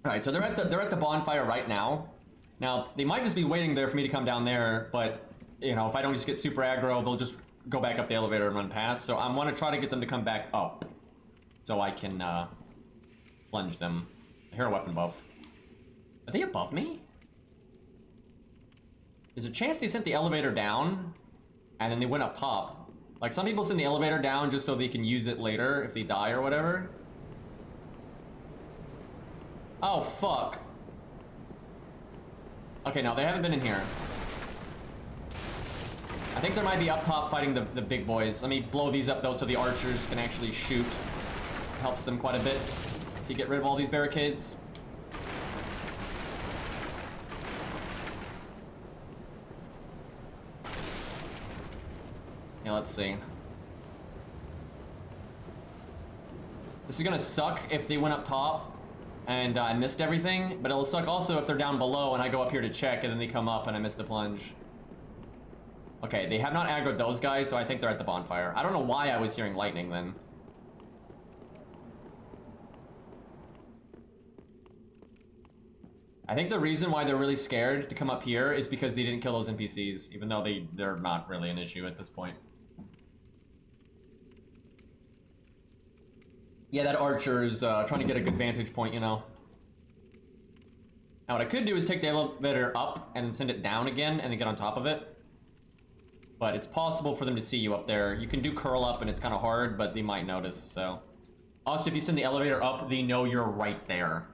All right, so they're at the bonfire right now. Now they might just be waiting there for me to come down there, but you know, if I don't just get super aggro, they'll just go back up the elevator and run past. So I want to try to get them to come back up, so I can plunge them. I hear a weapon above. Are they above me? There's a chance they sent the elevator down, and then they went up top. Like some people send the elevator down just so they can use it later if they die or whatever. Oh, fuck. Okay, no, they haven't been in here. I think they might be up top fighting the big boys. Let me blow these up, though, so the archers can actually shoot. Helps them quite a bit to get rid of all these barricades. Yeah, let's see. This is gonna suck if they went up top and I missed everything, but it'll suck also if they're down below and I go up here to check and then they come up and I missed the plunge. Okay, they have not aggroed those guys, so I think they're at the bonfire. I don't know why I was hearing lightning then. I think the reason why they're really scared to come up here is because they didn't kill those NPCs, even though they're not really an issue at this point. Yeah, that archer is trying to get a good vantage point, you know. Now what I could do is take the elevator up and then send it down again and then get on top of it. But it's possible for them to see you up there. You can do curl up and it's kind of hard, but they might notice, so. Also, if you send the elevator up, they know you're right there.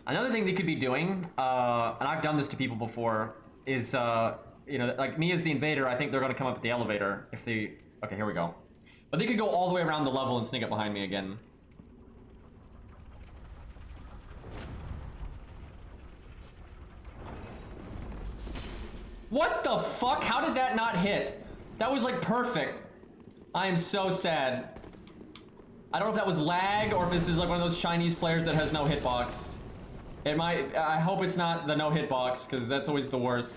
Another thing they could be doing, and I've done this to people before, is, you know, like me as the invader, I think they're going to come up at the elevator if they... Okay, here we go. But they could go all the way around the level and sneak up behind me again. What the fuck? How did that not hit? That was like perfect. I am so sad. I don't know if that was lag or if this is like one of those Chinese players that has no hitbox. It might... I hope it's not the no hitbox, because that's always the worst.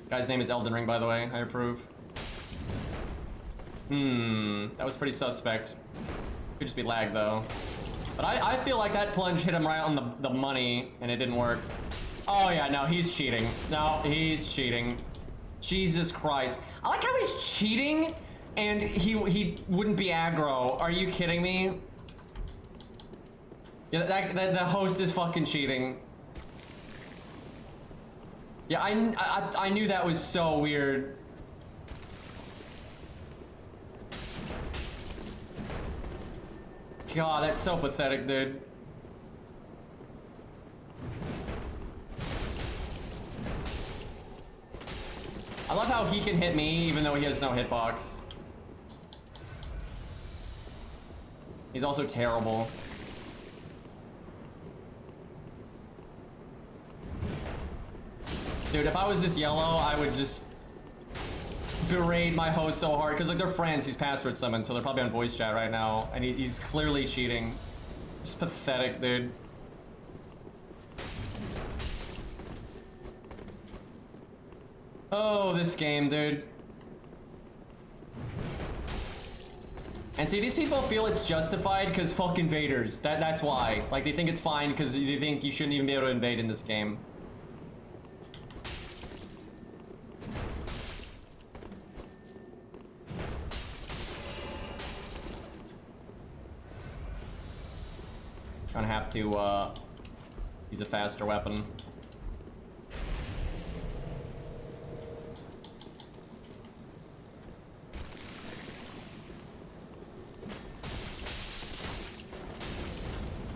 Guy's name is Elden Ring, by the way. I approve. That was pretty suspect. Could just be lag, though. But I feel like that plunge hit him right on the money, and it didn't work. Oh, yeah, no, he's cheating. No, he's cheating. Jesus Christ. I like how he's cheating, and he wouldn't be aggro. Are you kidding me? Yeah, the host is fucking cheating. Yeah, I knew that was so weird. God, that's so pathetic, dude. I love how he can hit me even though he has no hitbox. He's also terrible. Dude, if I was this yellow, I would just berate my host so hard, because like they're friends, he's password summoned, so they're probably on voice chat right now, and he's clearly cheating. Just pathetic, dude. Oh, this game, dude. And see, these people feel it's justified because fuck invaders. That's why. Like, they think it's fine because they think you shouldn't even be able to invade in this game. Gonna have to use a faster weapon.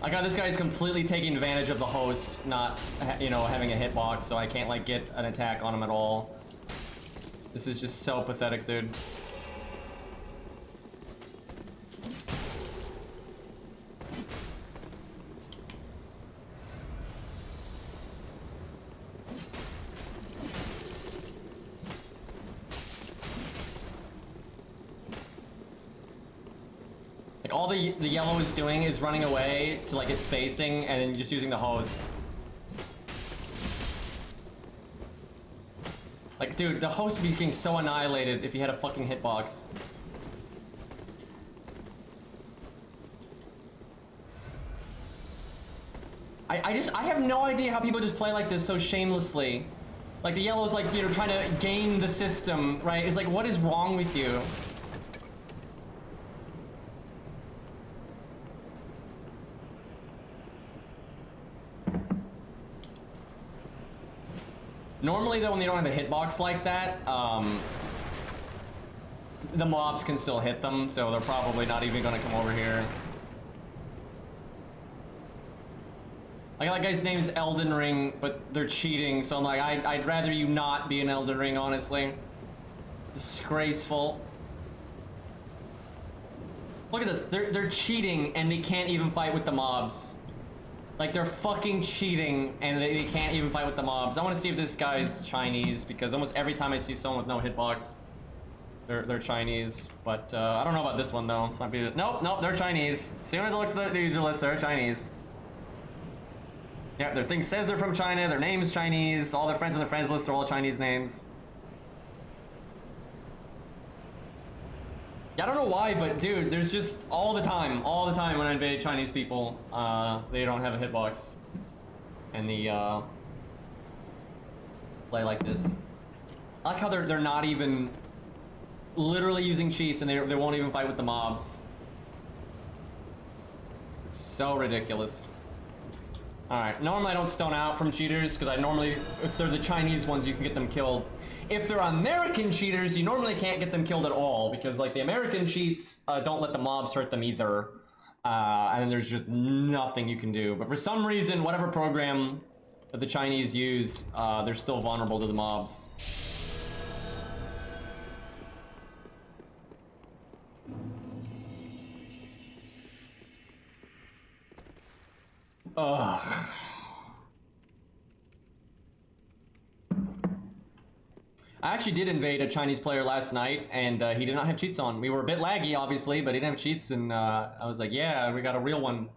I got this guy's completely taking advantage of the host not, you know, having a hitbox, so I can't like get an attack on him at all. This is just so pathetic, dude. Like all the yellow is doing is running away to like its spacing and then just using the hose. Like, dude, the host would be getting so annihilated if he had a fucking hitbox. I have no idea how people just play like this so shamelessly. Like the yellow's like, you know, trying to game the system, right? It's like, what is wrong with you? Normally though, when they don't have a hitbox like that, the mobs can still hit them, so they're probably not even gonna come over here. Like that guy's name is Elden Ring, but they're cheating, so I'm like, I'd rather you not be an Elden Ring, honestly. Disgraceful. Look at this, they're cheating and they can't even fight with the mobs. Like they're fucking cheating and they can't even fight with the mobs. I want to see if this guy's Chinese, because almost every time I see someone with no hitbox, they're Chinese. But I don't know about this one though. This might be nope, they're Chinese. As soon as I look at the user list, they're Chinese. Yeah, their thing says they're from China, their name's Chinese, all their friends on the friends list are all Chinese names. Yeah, I don't know why, but dude, there's just all the time when I invade Chinese people, they don't have a hitbox. And the play like this. I like how they're not even literally using cheats and they won't even fight with the mobs. So ridiculous. Alright, normally I don't stone out from cheaters, because I normally, if they're the Chinese ones, you can get them killed. If they're American cheaters, you normally can't get them killed at all, because like the American cheats don't let the mobs hurt them either. And then there's just nothing you can do. But for some reason, whatever program that the Chinese use, they're still vulnerable to the mobs. Ugh. I actually did invade a Chinese player last night, and he did not have cheats on. We were a bit laggy, obviously, but he didn't have cheats, and I was like, yeah, we got a real one.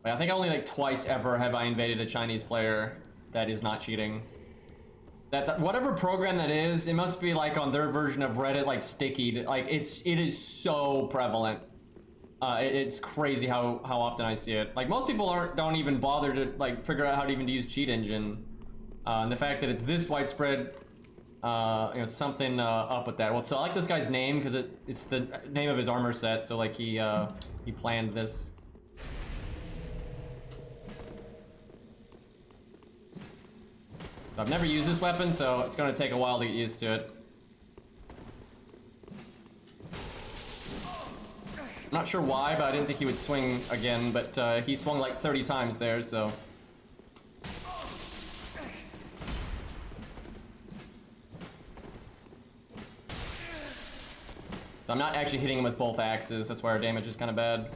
I think only like twice ever have I invaded a Chinese player that is not cheating. That whatever program that is, it must be like on their version of Reddit, like sticky. Like it is so prevalent. It's crazy how often I see it. Like most people don't even bother to like figure out how to even use cheat engine. And the fact that it's this widespread, you know, something up with that. Well, so I like this guy's name because it's the name of his armor set. So like he planned this. I've never used this weapon, so it's going to take a while to get used to it. I'm not sure why, but I didn't think he would swing again, but he swung like 30 times there, so... So I'm not actually hitting him with both axes, that's why our damage is kind of bad.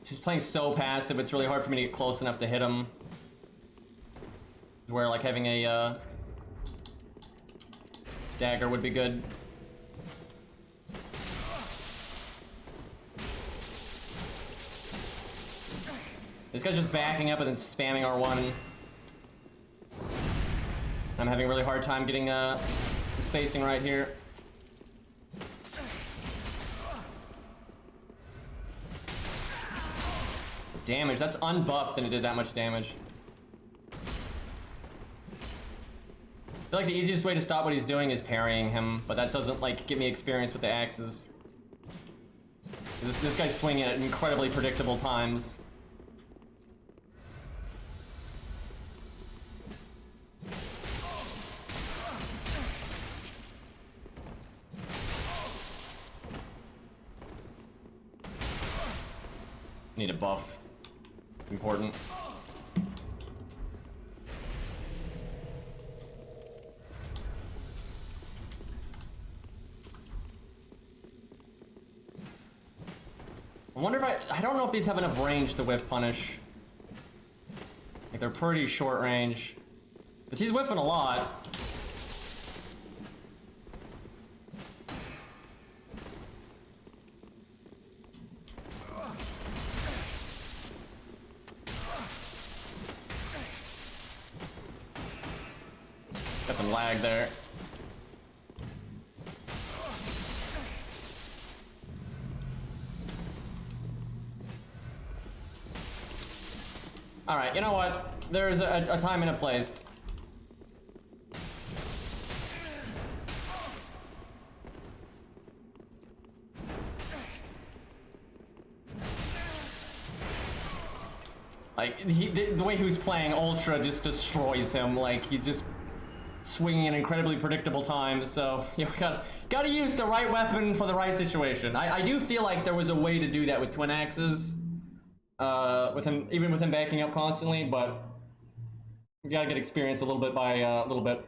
She's playing so passive, it's really hard for me to get close enough to hit him. Where like having a dagger would be good. This guy's just backing up and then spamming R1. I'm having a really hard time getting the spacing right here. Damage, that's unbuffed and it did that much damage. I feel like the easiest way to stop what he's doing is parrying him, but that doesn't like give me experience with the axes. This guy's swinging at incredibly predictable times. Need a buff. Important. I wonder if I don't know if these have enough range to whiff punish. Like they're pretty short range. Because he's whiffing a lot. Got some lag there. All right, you know what? There's a time and a place. Like, the way he was playing Ultra just destroys him. Like, he's just swinging in incredibly predictable times, so you know, gotta use the right weapon for the right situation. I do feel like there was a way to do that with twin axes. With him, even with him backing up constantly, but you gotta get experience a little bit by a little bit.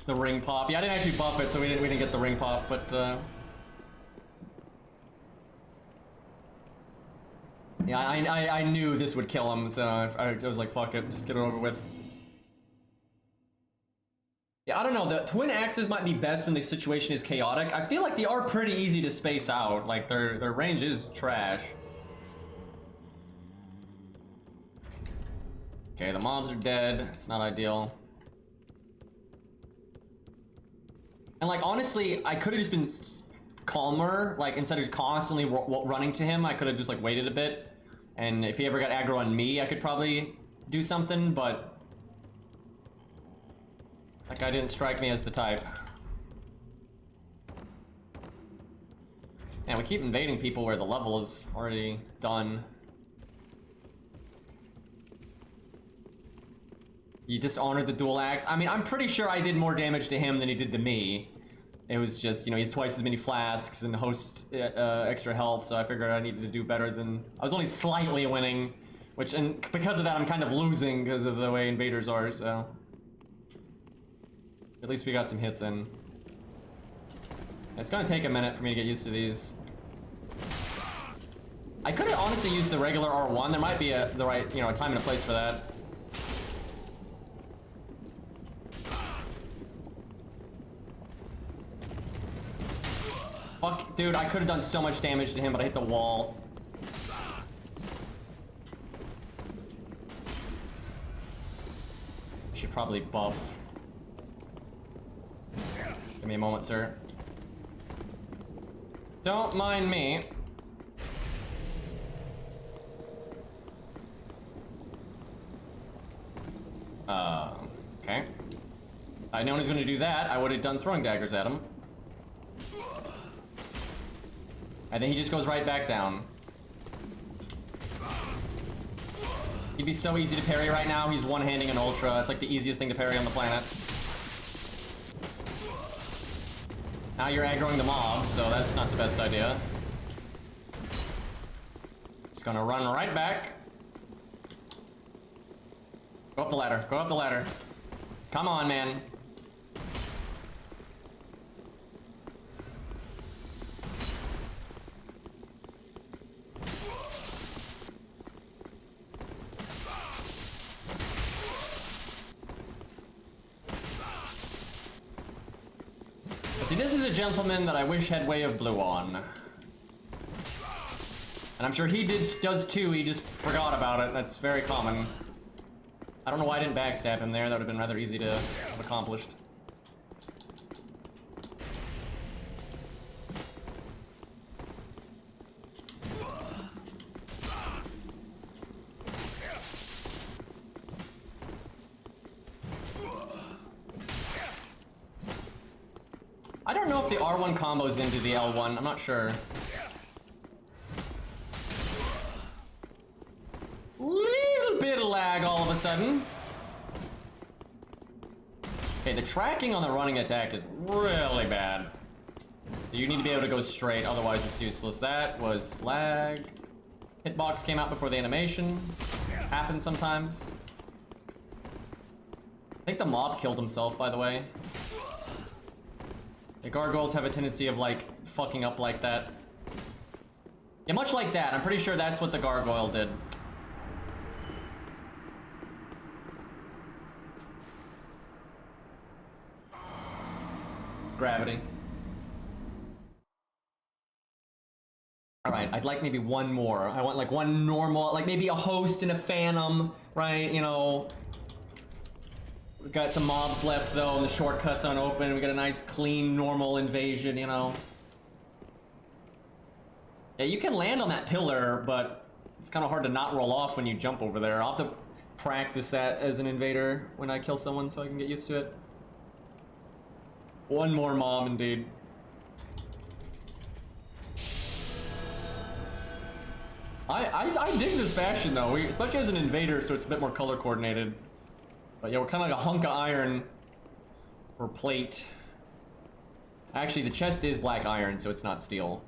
The ring pop. Yeah, I didn't actually buff it, so we didn't get the ring pop, but yeah, I knew this would kill him, so I was like, fuck it, just get it over with. Yeah, I don't know, the twin axes might be best when the situation is chaotic. I feel like they are pretty easy to space out, like their range is trash. Okay, the mobs are dead, it's not ideal. And like, honestly, I could have just been calmer, like instead of constantly running to him, I could have just like waited a bit. And if he ever got aggro on me, I could probably do something, but that guy didn't strike me as the type. And we keep invading people where the level is already done. You dishonored the dual axe. I mean, I'm pretty sure I did more damage to him than he did to me. It was just, you know, he has twice as many flasks and host extra health, so I figured I needed to do better than... I was only slightly winning, which, and because of that, I'm kind of losing because of the way invaders are, so... At least we got some hits in. It's gonna take a minute for me to get used to these. I could have honestly used the regular R1. There might be the right, you know, a time and a place for that. Fuck, dude, I could have done so much damage to him, but I hit the wall. I should probably buff. Give me a moment, sir. Don't mind me. Okay. If I'd known he was going to do that, I would have done throwing daggers at him. And then he just goes right back down. He'd be so easy to parry right now. He's one-handing an Ultra. It's like the easiest thing to parry on the planet. Now you're aggroing the mob, so that's not the best idea. It's gonna run right back. Go up the ladder. Go up the ladder. Come on, man. See, this is a gentleman that I wish had Way of Blue on. And I'm sure he does too, he just forgot about it. That's very common. I don't know why I didn't backstab him there, that would have been rather easy to have accomplished. I don't know if the R1 combos into the L1, I'm not sure. Little bit of lag all of a sudden. Okay, the tracking on the running attack is really bad. You need to be able to go straight, otherwise it's useless. That was lag. Hitbox came out before the animation. Happens sometimes. I think the mob killed himself, by the way. The gargoyles have a tendency of, like, fucking up like that. Yeah, much like that. I'm pretty sure that's what the gargoyle did. Gravity. Alright, I'd like maybe one more. I want, like, one normal, like, maybe a host and a phantom, right? You know... We've got some mobs left, though, and the shortcut's unopened. We got a nice, clean, normal invasion, you know. Yeah, you can land on that pillar, but it's kind of hard to not roll off when you jump over there. I'll have to practice that as an invader when I kill someone so I can get used to it. One more mob, indeed. I dig this fashion, though, especially as an invader, so it's a bit more color coordinated. But yeah, we're kind of like a hunk of iron or plate. Actually, the chest is black iron, so it's not steel.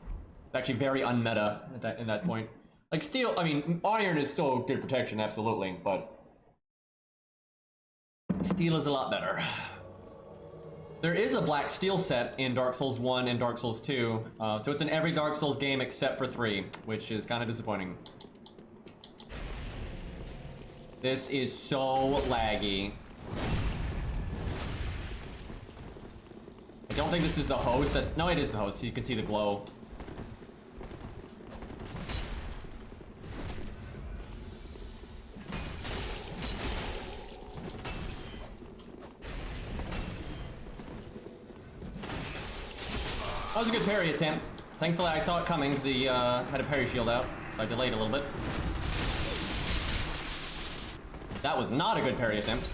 It's actually very unmeta in that point. Like steel, I mean, iron is still good protection, absolutely, but steel is a lot better. There is a black steel set in Dark Souls 1 and Dark Souls 2, so it's in every Dark Souls game except for 3, which is kind of disappointing. This is so laggy. I don't think this is the host. No, it is the host. You can see the glow. That was a good parry attempt. Thankfully, I saw it coming because he had a parry shield out, so I delayed a little bit. That was not a good parry attempt.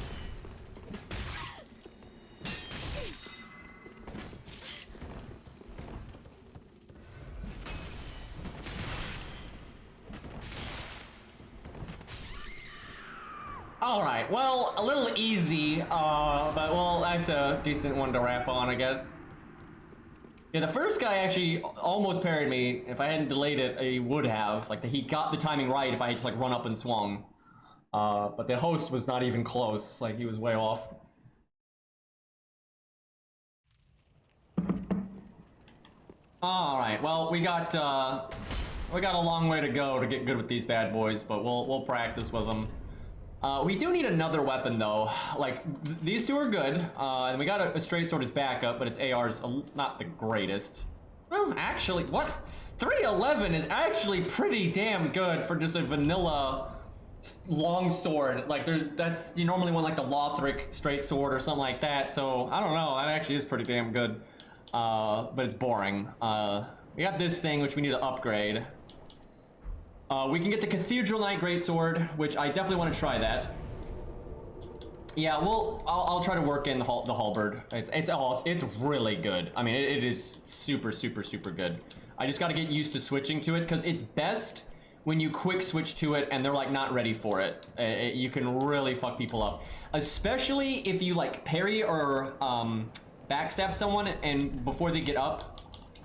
Alright, well, a little easy, but well, that's a decent one to wrap on, I guess. Yeah, the first guy actually almost parried me. If I hadn't delayed it, he would have. Like, he got the timing right if I had just, like, run up and swung. But the host was not even close. Like, he was way off. Alright, well, we got a long way to go to get good with these bad boys, but we'll practice with them. We do need another weapon, though. Like, these two are good, and we got a straight sword as backup, but its AR's not the greatest. Well, actually, what? 311 is actually pretty damn good for just a vanilla long sword. Like, you normally want, like, the Lothric straight sword or something like that, so, I don't know, that actually is pretty damn good. But it's boring. We got this thing, which we need to upgrade. We can get the Cathedral Knight Greatsword, which I definitely want to try that. Yeah, I'll try to work in the halberd. It's really good. I mean, it is super, super, super good. I just got to get used to switching to it, because it's best when you quick switch to it and they're like not ready for it. You can really fuck people up. Especially if you like parry or backstab someone and before they get up,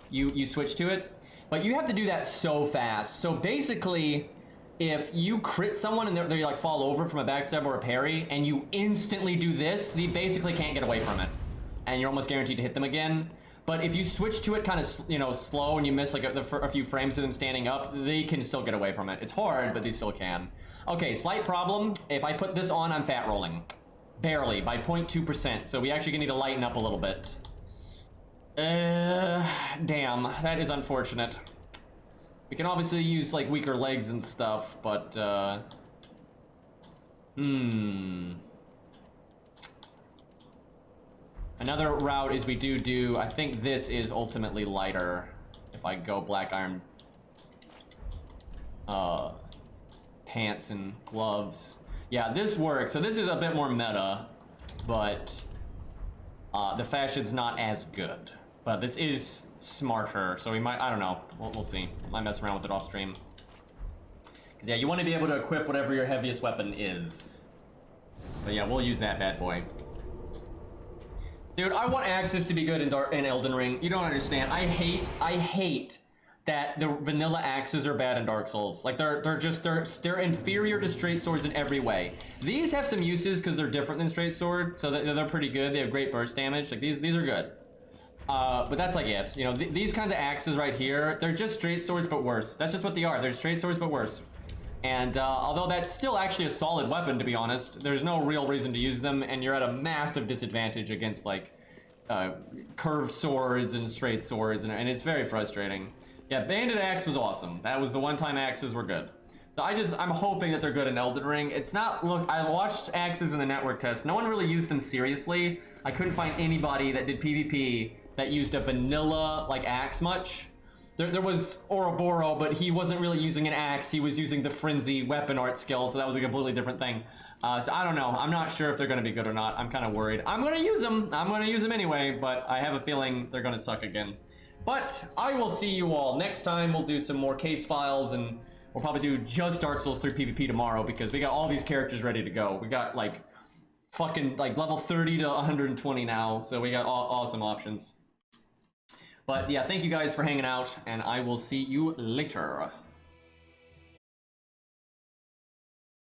you switch to it. But you have to do that so fast. So basically, if you crit someone and they like fall over from a backstab or a parry, and you instantly do this, they basically can't get away from it. And you're almost guaranteed to hit them again. But if you switch to it kind of, you know, slow and you miss like a few frames of them standing up, they can still get away from it. It's hard, but they still can. Okay, slight problem. If I put this on, I'm fat rolling. Barely, by 0.2%. So we actually need to lighten up a little bit. Damn, that is unfortunate. We can obviously use like weaker legs and stuff, but another route is we do, I think this is ultimately lighter if I go black iron pants and gloves. Yeah, this works. So this is a bit more meta, but the fashion's not as good. But this is smarter, so we might, I don't know. We'll see. I might mess around with it off stream. Because yeah, you want to be able to equip whatever your heaviest weapon is. But yeah, we'll use that bad boy. Dude, I want axes to be good in Elden Ring. You don't understand. I hate that the vanilla axes are bad in Dark Souls. Like they're inferior to straight swords in every way. These have some uses because they're different than straight sword, so they're pretty good. They have great burst damage. Like these are good. But that's like it. You know, these kinds of axes right here, they're just straight swords but worse. That's just what they are. They're straight swords but worse. And although that's still actually a solid weapon, to be honest, there's no real reason to use them, and you're at a massive disadvantage against like curved swords and straight swords, and it's very frustrating. Yeah, Bandit Axe was awesome. That was the one time axes were good. So I'm hoping that they're good in Elden Ring. It's not, look, I watched axes in the network test. No one really used them seriously. I couldn't find anybody that did PvP that used a vanilla, like, axe much. There was Ouroboros, but he wasn't really using an axe. He was using the Frenzy weapon art skill, so that was a completely different thing. So I don't know. I'm not sure if they're going to be good or not. I'm kind of worried. I'm going to use them. I'm going to use them anyway, but I have a feeling they're going to suck again. But I will see you all next time. We'll do some more case files, and we'll probably do just Dark Souls 3 PvP tomorrow, because we got all these characters ready to go. We got like fucking like level 30 to 120 now, so we got awesome options. But yeah, thank you guys for hanging out, and I will see you later.